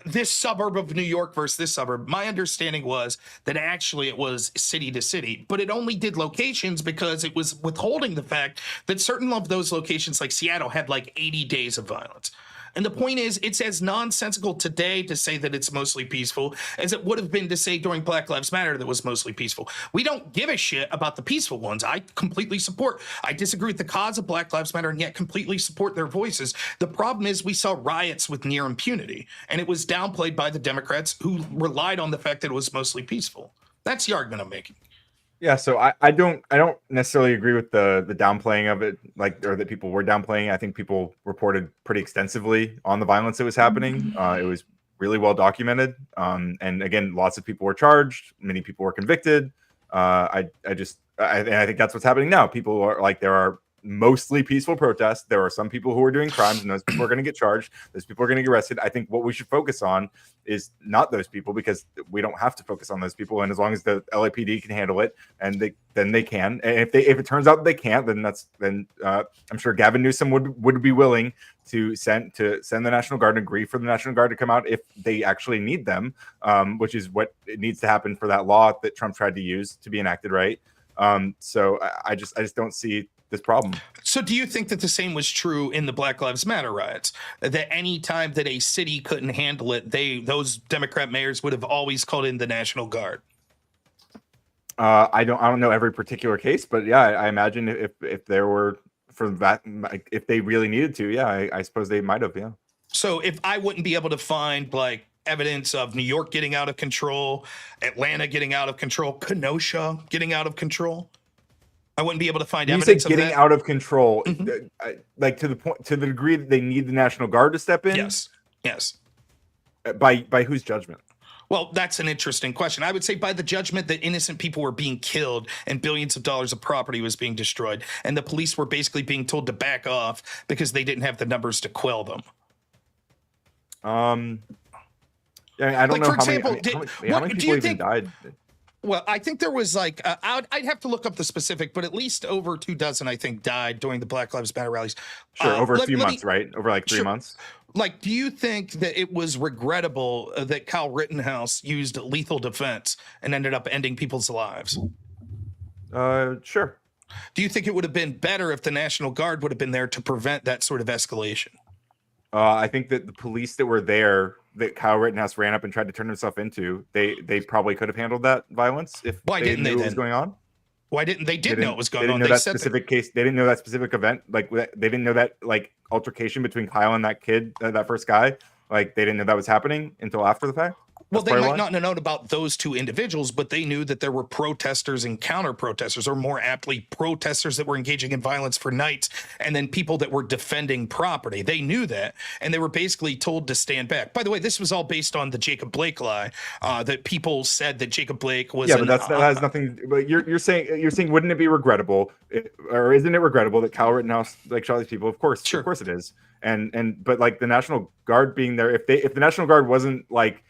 this suburb of New York versus this suburb. My understanding was that actually it was city to city, but it only did locations because it was withholding the fact that certain of those locations, like Seattle, had like 80 days of violence. And the point is, it's as nonsensical today to say that it's mostly peaceful as it would have been to say during Black Lives Matter that was mostly peaceful. We don't give a shit about the peaceful ones. I completely support. I disagree with the cause of Black Lives Matter and yet completely support their voices. The problem is we saw riots with near impunity, and it was downplayed by the Democrats who relied on the fact that it was mostly peaceful. That's the argument I'm making. Yeah, so I don't necessarily agree with the downplaying of it, like, or that people were downplaying. I think people reported pretty extensively on the violence that was happening. It was really well documented, and again, lots of people were charged, many people were convicted. I think that's what's happening now. People are like, there are mostly peaceful protests. There are some people who are doing crimes, and those people are going to get charged. Those people are going to get arrested. I think what we should focus on is not those people, because we don't have to focus on those people. And as long as the LAPD can handle it, and then they can. And if it turns out they can't, then I'm sure Gavin Newsom would be willing to send the National Guard and agree for the National Guard to come out if they actually need them, which is what it needs to happen for that law that Trump tried to use to be enacted, right? So I just don't see this problem. So do you think that the same was true in the Black Lives Matter riots? That any time that a city couldn't handle it, those Democrat mayors would have always called in the National Guard? I don't know every particular case, but yeah, I imagine if there were, for that, if they really needed to, yeah, I suppose they might have, yeah. So if I wouldn't be able to find like evidence of New York getting out of control, Atlanta getting out of control, Kenosha getting out of control, I wouldn't be able to find evidence of that. Getting out of control, like to the degree that they need the National Guard to step in. Yes. By whose judgment? Well, that's an interesting question. I would say by the judgment that innocent people were being killed and billions of dollars of property was being destroyed, and the police were basically being told to back off because they didn't have the numbers to quell them. Yeah, I don't know how many people even died. Well, I think there was like, I'd have to look up the specific, but at least over 24, I think, died during the Black Lives Matter rallies. Sure, over a few months, right? Over like 3 months. Like, do you think that it was regrettable that Kyle Rittenhouse used lethal defense and ended up ending people's lives? Sure. Do you think it would have been better if the National Guard would have been there to prevent that sort of escalation? I think that the police that were there, that Kyle Rittenhouse ran up and tried to turn himself into, they probably could have handled that violence if they knew what was going on. Why didn't they? Did know what was going on? They didn't know that specific case. They didn't know that specific event. Like, they didn't know that like altercation between Kyle and that kid, that first guy. Like, they didn't know that was happening until after the fact. Well, they might not have known about those two individuals, but they knew that there were protesters and counter protesters, or more aptly, protesters that were engaging in violence for nights, and then people that were defending property. They knew that, and they were basically told to stand back. By the way, this was all based on the Jacob Blake lie, that people said that Jacob Blake was. Yeah, but that has nothing. But you're saying, wouldn't it be regrettable, or isn't it regrettable that Kyle Rittenhouse like shot these people? Of course, sure. Of course it is. But like the National Guard being there, if the National Guard wasn't like.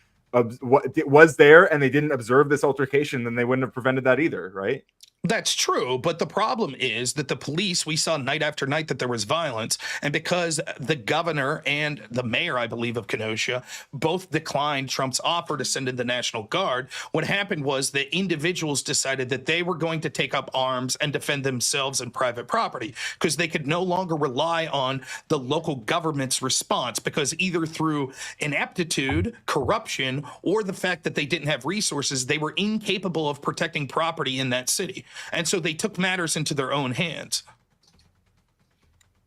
What was there and they didn't observe this altercation, then they wouldn't have prevented that either, right? That's true, but the problem is that the police, we saw night after night that there was violence, and because the governor and the mayor, I believe, of Kenosha both declined Trump's offer to send in the National Guard, what happened was that individuals decided that they were going to take up arms and defend themselves and private property because they could no longer rely on the local government's response, because either through ineptitude, corruption, or the fact that they didn't have resources, they were incapable of protecting property in that city. And so they took matters into their own hands.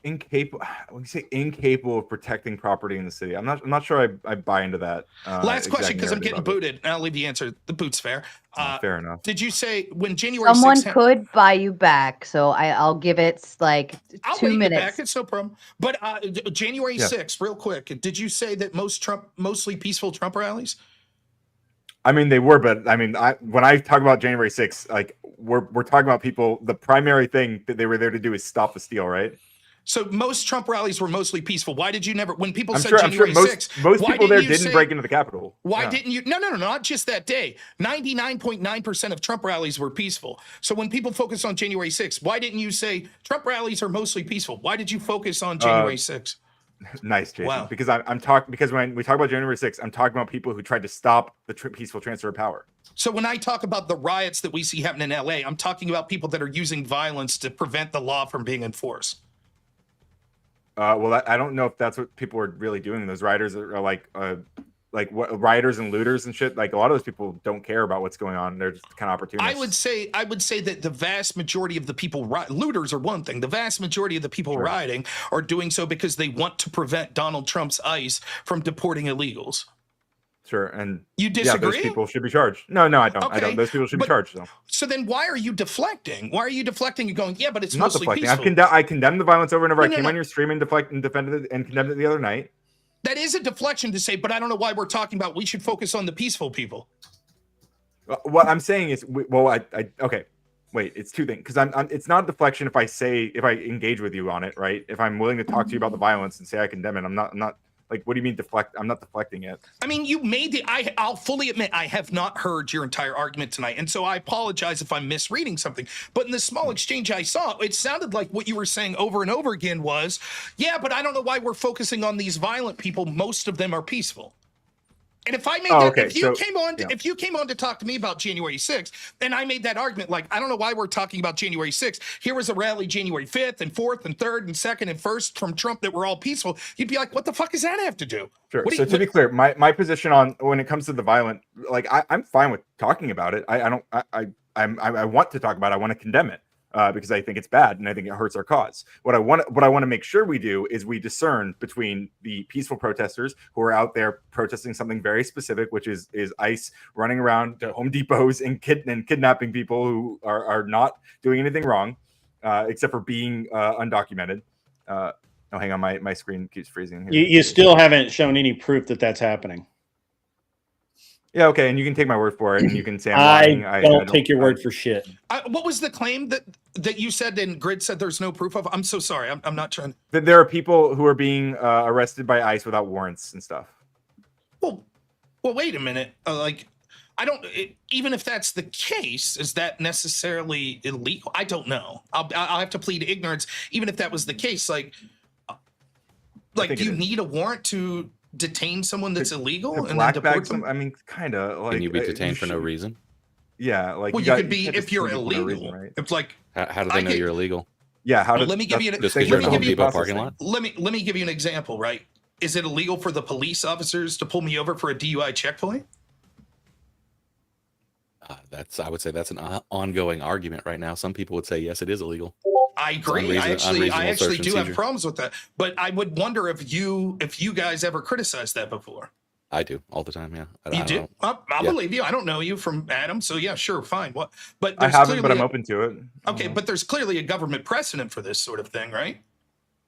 When you say incapable of protecting property in the city, I'm not sure I buy into that. Last question, because I'm getting booted, and I'll leave the answer. The boot's fair. Fair enough. Did you say when January 6th... Someone could buy you back, so I'll give it like 2 minutes. Back. It's no problem. But January 6th, real quick, did you say that mostly peaceful Trump rallies? I mean, they were, but I mean, when I talk about January 6th, like we're talking about people. The primary thing that they were there to do is stop the steal, right? So most Trump rallies were mostly peaceful. Why did you never? When people said I'm January sure 6th, most people there didn't break into the Capitol. Why didn't you? No, not just that day. 99.9% of Trump rallies were peaceful. So when people focus on January 6th, why didn't you say Trump rallies are mostly peaceful? Why did you focus on January 6th? Nice, Jason. Wow. Because because when we talk about January 6th, I'm talking about people who tried to stop the peaceful transfer of power. So when I talk about the riots that we see happen in LA, I'm talking about people that are using violence to prevent the law from being enforced. Well, I don't know if that's what people are really doing. Those rioters are like what rioters and looters and shit. Like a lot of those people don't care about what's going on. They're just kind of opportunists. I would say that the vast majority of the people looters are one thing. The vast majority of the people rioting are doing so because they want to prevent Donald Trump's ICE from deporting illegals. Sure, and you disagree? Yeah, those people should be charged. No, I don't. Okay. I don't. Those people should be charged. Though. So then, why are you deflecting? Why are you deflecting? You're going, yeah, but it's I'm not mostly deflecting. peaceful. I condemned the violence over and over. No, I no, came no. on your stream and defended it and condemned it the other night. That is a deflection to say, but I don't know why we're talking about. We should focus on the peaceful people. What I'm saying is, okay. Wait, it's two things because it's not a deflection if I engage with you on it, right? If I'm willing to talk to you about the violence and say I condemn it, I'm not like, what do you mean deflect? I'm not deflecting it. I mean, you made the. I'll fully admit I have not heard your entire argument tonight, and so I apologize if I'm misreading something. But in the small exchange I saw, it sounded like what you were saying over and over again was, yeah, but I don't know why we're focusing on these violent people. Most of them are peaceful. And if I made if you came on to talk to me about January 6th, and I made that argument, like, I don't know why we're talking about January 6th. Here was a rally January 5th and 4th and 3rd and 2nd and 1st from Trump that were all peaceful. You'd be like, what the fuck does that have to do? Sure. So to be clear, my position on when it comes to the violent, like I'm fine with talking about it. I want to talk about it. I want to condemn it. Because I think it's bad and I think it hurts our cause. What I want to make sure we do is we discern between the peaceful protesters who are out there protesting something very specific, which is ICE running around to Home Depots and kidnapping people who are not doing anything wrong, except for being undocumented. Oh, hang on, my screen keeps freezing here. You still haven't shown any proof that that's happening. Yeah, okay, and you can take my word for it, and you can say I'm lying. I don't take your word for shit. What was the claim that you said and Grid said there's no proof of? I'm so sorry. I'm not trying. That there are people who are being arrested by ICE without warrants and stuff. Well, wait a minute. Even if that's the case, is that necessarily illegal? I don't know. I'll have to plead ignorance. Even if that was the case, like do you need a warrant to detain someone that's illegal and then deport them? I mean, kind of. Like, can you be detained for no reason? Yeah, like you could be if you're illegal. Reason, right? If like, how do they know you're illegal? Yeah, let me give you an Let me give you an example. Right? Is it illegal for the police officers to pull me over for a DUI checkpoint? I would say that's an ongoing argument right now. Some people would say yes, it is illegal. I agree. I actually do have problems with that. But I would wonder if you guys ever criticized that before. I do all the time. Yeah, you do. I'll believe you. I don't know you from Adam, so yeah, sure, fine. What? But I haven't, but I'm open to it. Okay, but there's clearly a government precedent for this sort of thing, right?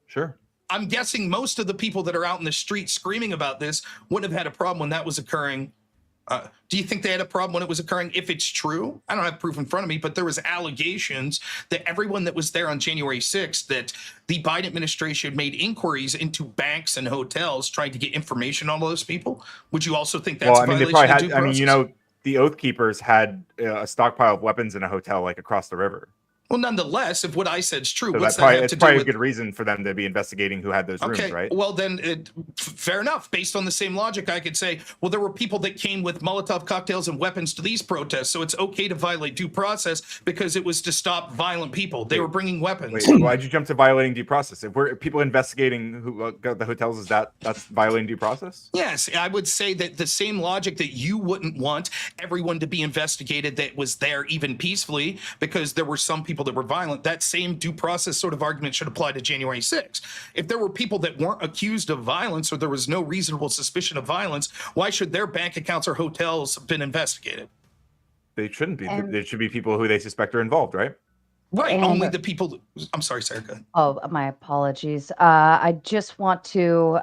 Sure. I'm guessing most of the people that are out in the street screaming about this wouldn't have had a problem when that was occurring. Do you think they had a problem when it was occurring? If it's true, I don't have proof in front of me, but there was allegations that everyone that was there on January 6th, that the Biden administration made inquiries into banks and hotels trying to get information on all those people. Would you also think that's a violation they probably of due process? I mean, the Oath Keepers had a stockpile of weapons in a hotel like across the river. Well, nonetheless, if what I said is true, so what's that have to do probably with... a good reason for them to be investigating who had those rooms, right? Well, then, fair enough. Based on the same logic, I could say, well, there were people that came with Molotov cocktails and weapons to these protests, so it's okay to violate due process because it was to stop violent people. They were bringing weapons. Wait, why'd you jump to violating due process? If we're people investigating who got the hotels, that's violating due process? Yes, I would say that the same logic that you wouldn't want everyone to be investigated that was there even peacefully because there were some people that were violent. That same due process sort of argument should apply to January 6th. If there were people that weren't accused of violence or there was no reasonable suspicion of violence, why should their bank accounts or hotels have been investigated? They shouldn't be. There should be people who they suspect are involved, right? Right. Only the people. I'm sorry, Sarah. Go ahead. Oh, my apologies. I just want to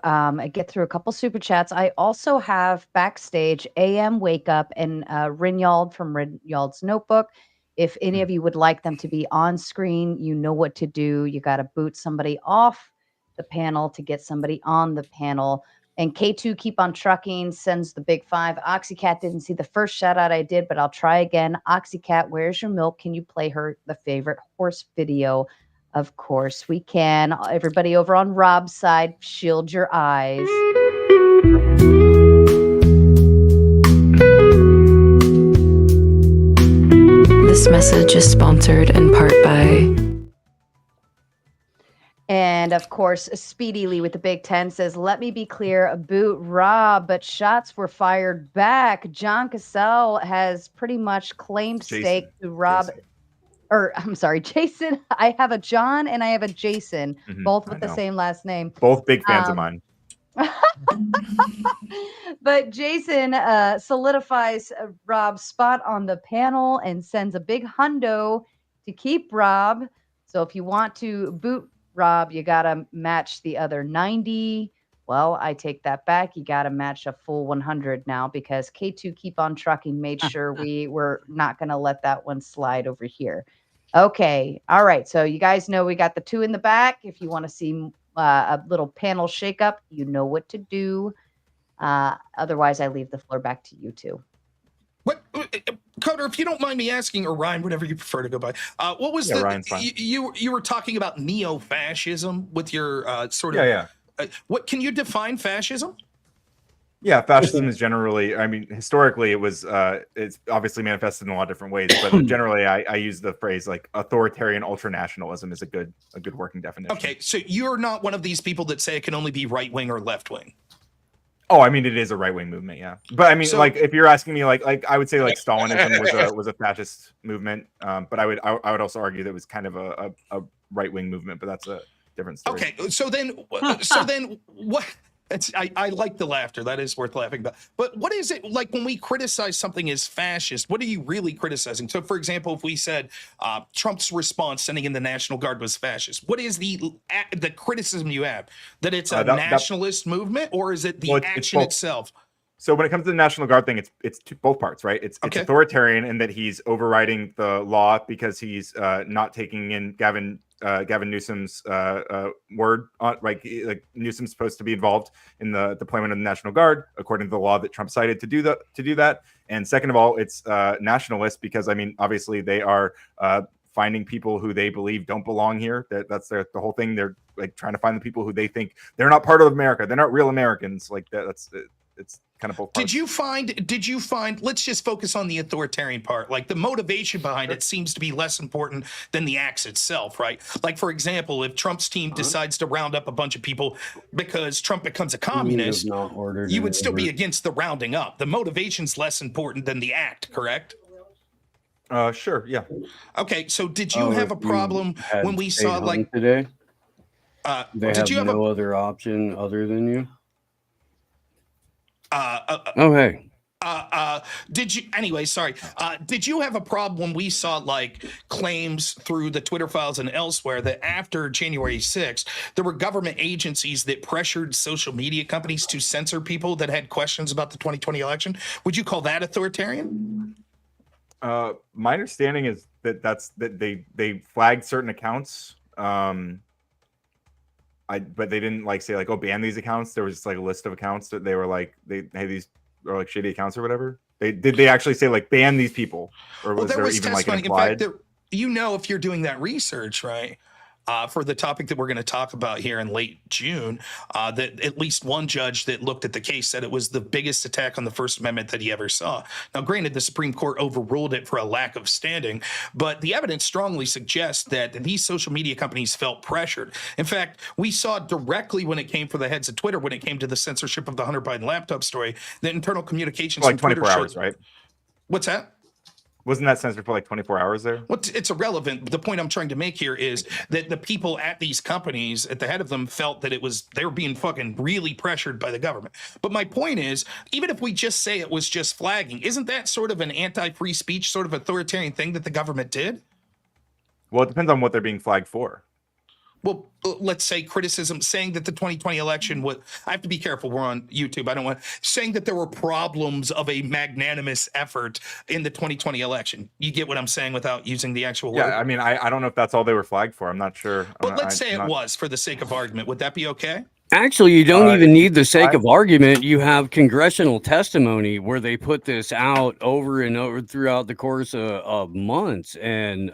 get through a couple super chats. I also have backstage AM Wake Up and Rinyald from Rinyald's Notebook. If any of you would like them to be on screen, you know what to do. You got to boot somebody off the panel to get somebody on the panel. And K2 Keep on Trucking sends the big 5. Oxycat didn't see the first shout out I did, but I'll try again. Oxycat, where's your milk? Can you play her the favorite horse video? Of course we can. Everybody over on Rob's side, shield your eyes. This message is sponsored in part by... And of course, Speedy Lee with the Big 10 says, let me be clear, boot Rob, but shots were fired back. John Cassell has pretty much claimed stake to Rob, Jason. I have a John and I have a Jason, both with the same last name. Both big fans of mine. But Jason solidifies Rob's spot on the panel and sends a big hundo to keep Rob. So if you want to boot Rob, you got to match the other 90. Well, I take that back. You got to match a full 100 now because K2 Keep On Trucking made sure we were not going to let that one slide over here. Okay. All right. So you guys know we got the 2 in the back. If you want to see a little panel shakeup, you know what to do. Otherwise, I leave the floor back to you two. What, Coder, if you don't mind me asking, or Ryan, whatever you prefer to go by, what was Ryan's fine. you were talking about neo-fascism with your sort of what can you define fascism? Yeah, fascism is generally, I mean, historically it was it's obviously manifested in a lot of different ways, but generally I use the phrase like authoritarian ultranationalism is a good working definition. Okay, so you're not one of these people that say it can only be right wing or left wing. Oh, I mean, it is a right-wing movement, yeah. But I mean, so, like, if you're asking me, like I would say, like, Stalinism was a fascist movement. But I would also argue that it was kind of a right-wing movement. But that's a different story. Okay, so then what? I like the laughter. That is worth laughing about. But what is it like when we criticize something as fascist? What are you really criticizing? So, for example, if we said Trump's response sending in the National Guard was fascist, what is the criticism you have? That it's a nationalist movement, or is it the action itself? So when it comes to the National Guard thing, it's both parts, right? It's authoritarian in that he's overriding the law because he's not taking in Gavin Newsom's word on, like Newsom's supposed to be involved in the deployment of the National Guard according to the law that Trump cited to do that. And second of all, it's nationalist because I mean, obviously they are finding people who they believe don't belong here. That's the whole thing. They're like trying to find the people who they think they're not part of America. They're not real Americans. Like that. It's kind of both parts. Did you find, let's just focus on the authoritarian part. Like the motivation behind it seems to be less important than the acts itself, right? Like, for example, if Trump's team decides to round up a bunch of people because Trump becomes a communist, you would still be against the rounding up. The motivation's less important than the act, correct? Sure, yeah. Okay, so did you have a problem when we saw like today? They have no other option other than you? Hey. Did you have a problem when we saw like claims through the Twitter files and elsewhere that after January 6th, there were government agencies that pressured social media companies to censor people that had questions about the 2020 election? Would you call that authoritarian? My understanding is that they flagged certain accounts. But they didn't like say like, oh, ban these accounts. There was just like a list of accounts that they were like, hey, these are like shady accounts or whatever. Did they actually say like ban these people, or was there even like an implied? In fact, if you're doing that research, right? For the topic that we're going to talk about here in late June, that at least one judge that looked at the case said it was the biggest attack on the First Amendment that he ever saw. Now, granted, the Supreme Court overruled it for a lack of standing, but the evidence strongly suggests that these social media companies felt pressured. In fact, we saw directly when it came for the heads of Twitter, when it came to the censorship of the Hunter Biden laptop story, that internal communications like 24 hours, right? What's that? Wasn't that censored for like 24 hours there? Well, it's irrelevant. The point I'm trying to make here is that the people at these companies, at the head of them, felt that they were being fucking really pressured by the government. But my point is, even if we just say it was just flagging, isn't that sort of an anti-free speech, sort of authoritarian thing that the government did? Well, it depends on what they're being flagged for. Well, let's say criticism, saying that the 2020 election was, I have to be careful, we're on YouTube, I don't want, saying that there were problems of a magnanimous effort in the 2020 election. You get what I'm saying without using the actual word? Yeah, I mean, I don't know if that's all they were flagged for. I'm not sure. But let's say it was, for the sake of argument. Would that be okay? Actually, you don't even need the sake of argument. You have congressional testimony where they put this out over and over throughout the course of months. And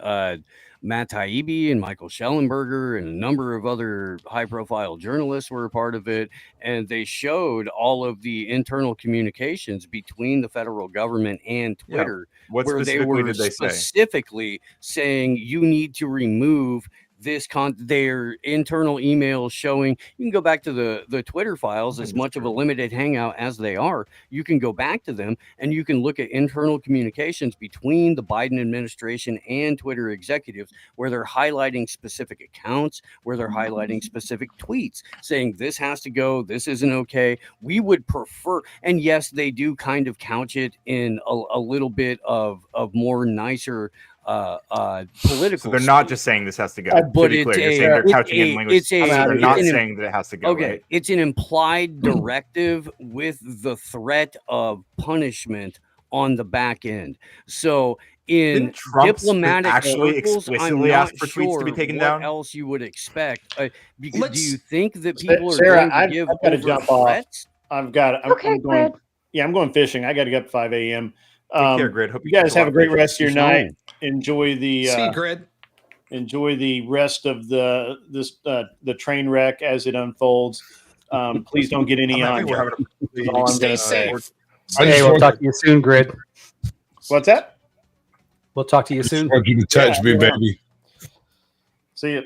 Matt Taibbi and Michael Schellenberger and a number of other high-profile journalists were a part of it, and they showed all of the internal communications between the federal government and Twitter, What where they were did they specifically saying you need to remove their internal emails showing. You can go back to the Twitter files, as much of a limited hangout as they are. You can go back to them and you can look at internal communications between the Biden administration and Twitter executives, where they're highlighting specific accounts, where they're highlighting specific tweets, saying this has to go, this isn't okay. We would prefer, and yes, they do kind of couch it in a little bit of more nicer political. So they're not just saying this has to go. To be clear, you're saying they're couching in language. So they're not saying that it has to go. Okay, right? It's an implied directive with the threat of punishment on the back end. So in diplomatic actually circles, I'm explicitly not ask for sure tweets to be taken what down? else you would expect. Because do you think that people Sarah, are going to give I've got to over jump threats? off. I'm going. Grid. Yeah, I'm going fishing. I got to get up at 5 a.m. Take care, Grid. Hope you guys have a great rest of your So- night. Enjoy the See you, Grid. enjoy the rest of the train wreck as it unfolds. Please don't get any on you. That's all I'm gonna say. Hey, we'll talk to you soon, Grid. What's that? We'll talk to you soon. Want you to touch me, baby. See you.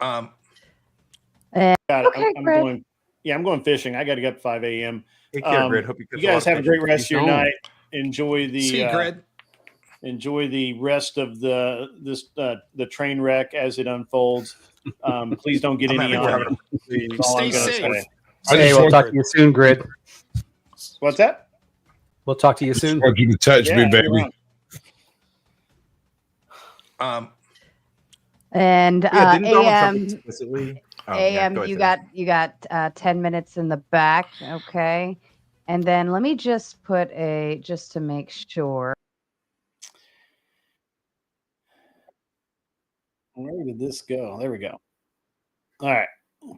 I'm going. Yeah, I'm going fishing. I got to get up at 5 a.m. Take care, Grid. Hope you You guys have a great rest of your Don't. night. Enjoy the See you, Grid. enjoy the rest of the train wreck as it unfolds. Please don't get any on you. That's all I'm Stay gonna safe. say. Hey, we'll talk to you soon, Grid. What's that? We'll talk to you soon. Want you to touch me, baby. And Yeah, didn't Donald Trump AM, explicitly? Oh, yeah, AM, go ahead, you Sarah. got 10 minutes in the back, okay? And then let me just put just to make sure. Where did this go? There we go. All right,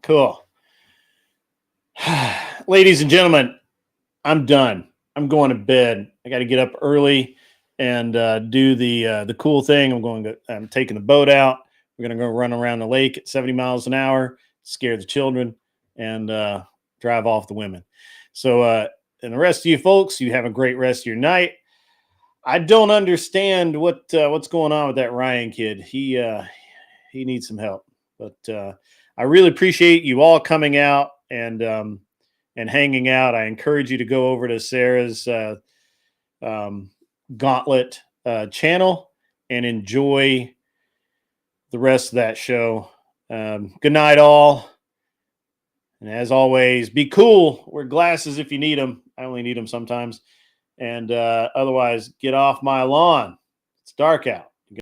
cool. Ladies and gentlemen, I'm done. I'm going to bed. I got to get up early and do the cool thing. I'm taking the boat out. We're going to go run around the lake at 70 miles an hour, scare the children, and drive off the women. So, and the rest of you folks, you have a great rest of your night. I don't understand what's going on with that Ryan kid. He needs some help, but I really appreciate you all coming out and hanging out. I encourage you to go over to Sarah's Gauntlet channel and enjoy the rest of that show. Good night, all. And as always, be cool. Wear glasses if you need them. I only need them sometimes. And otherwise, get off my lawn. It's dark out.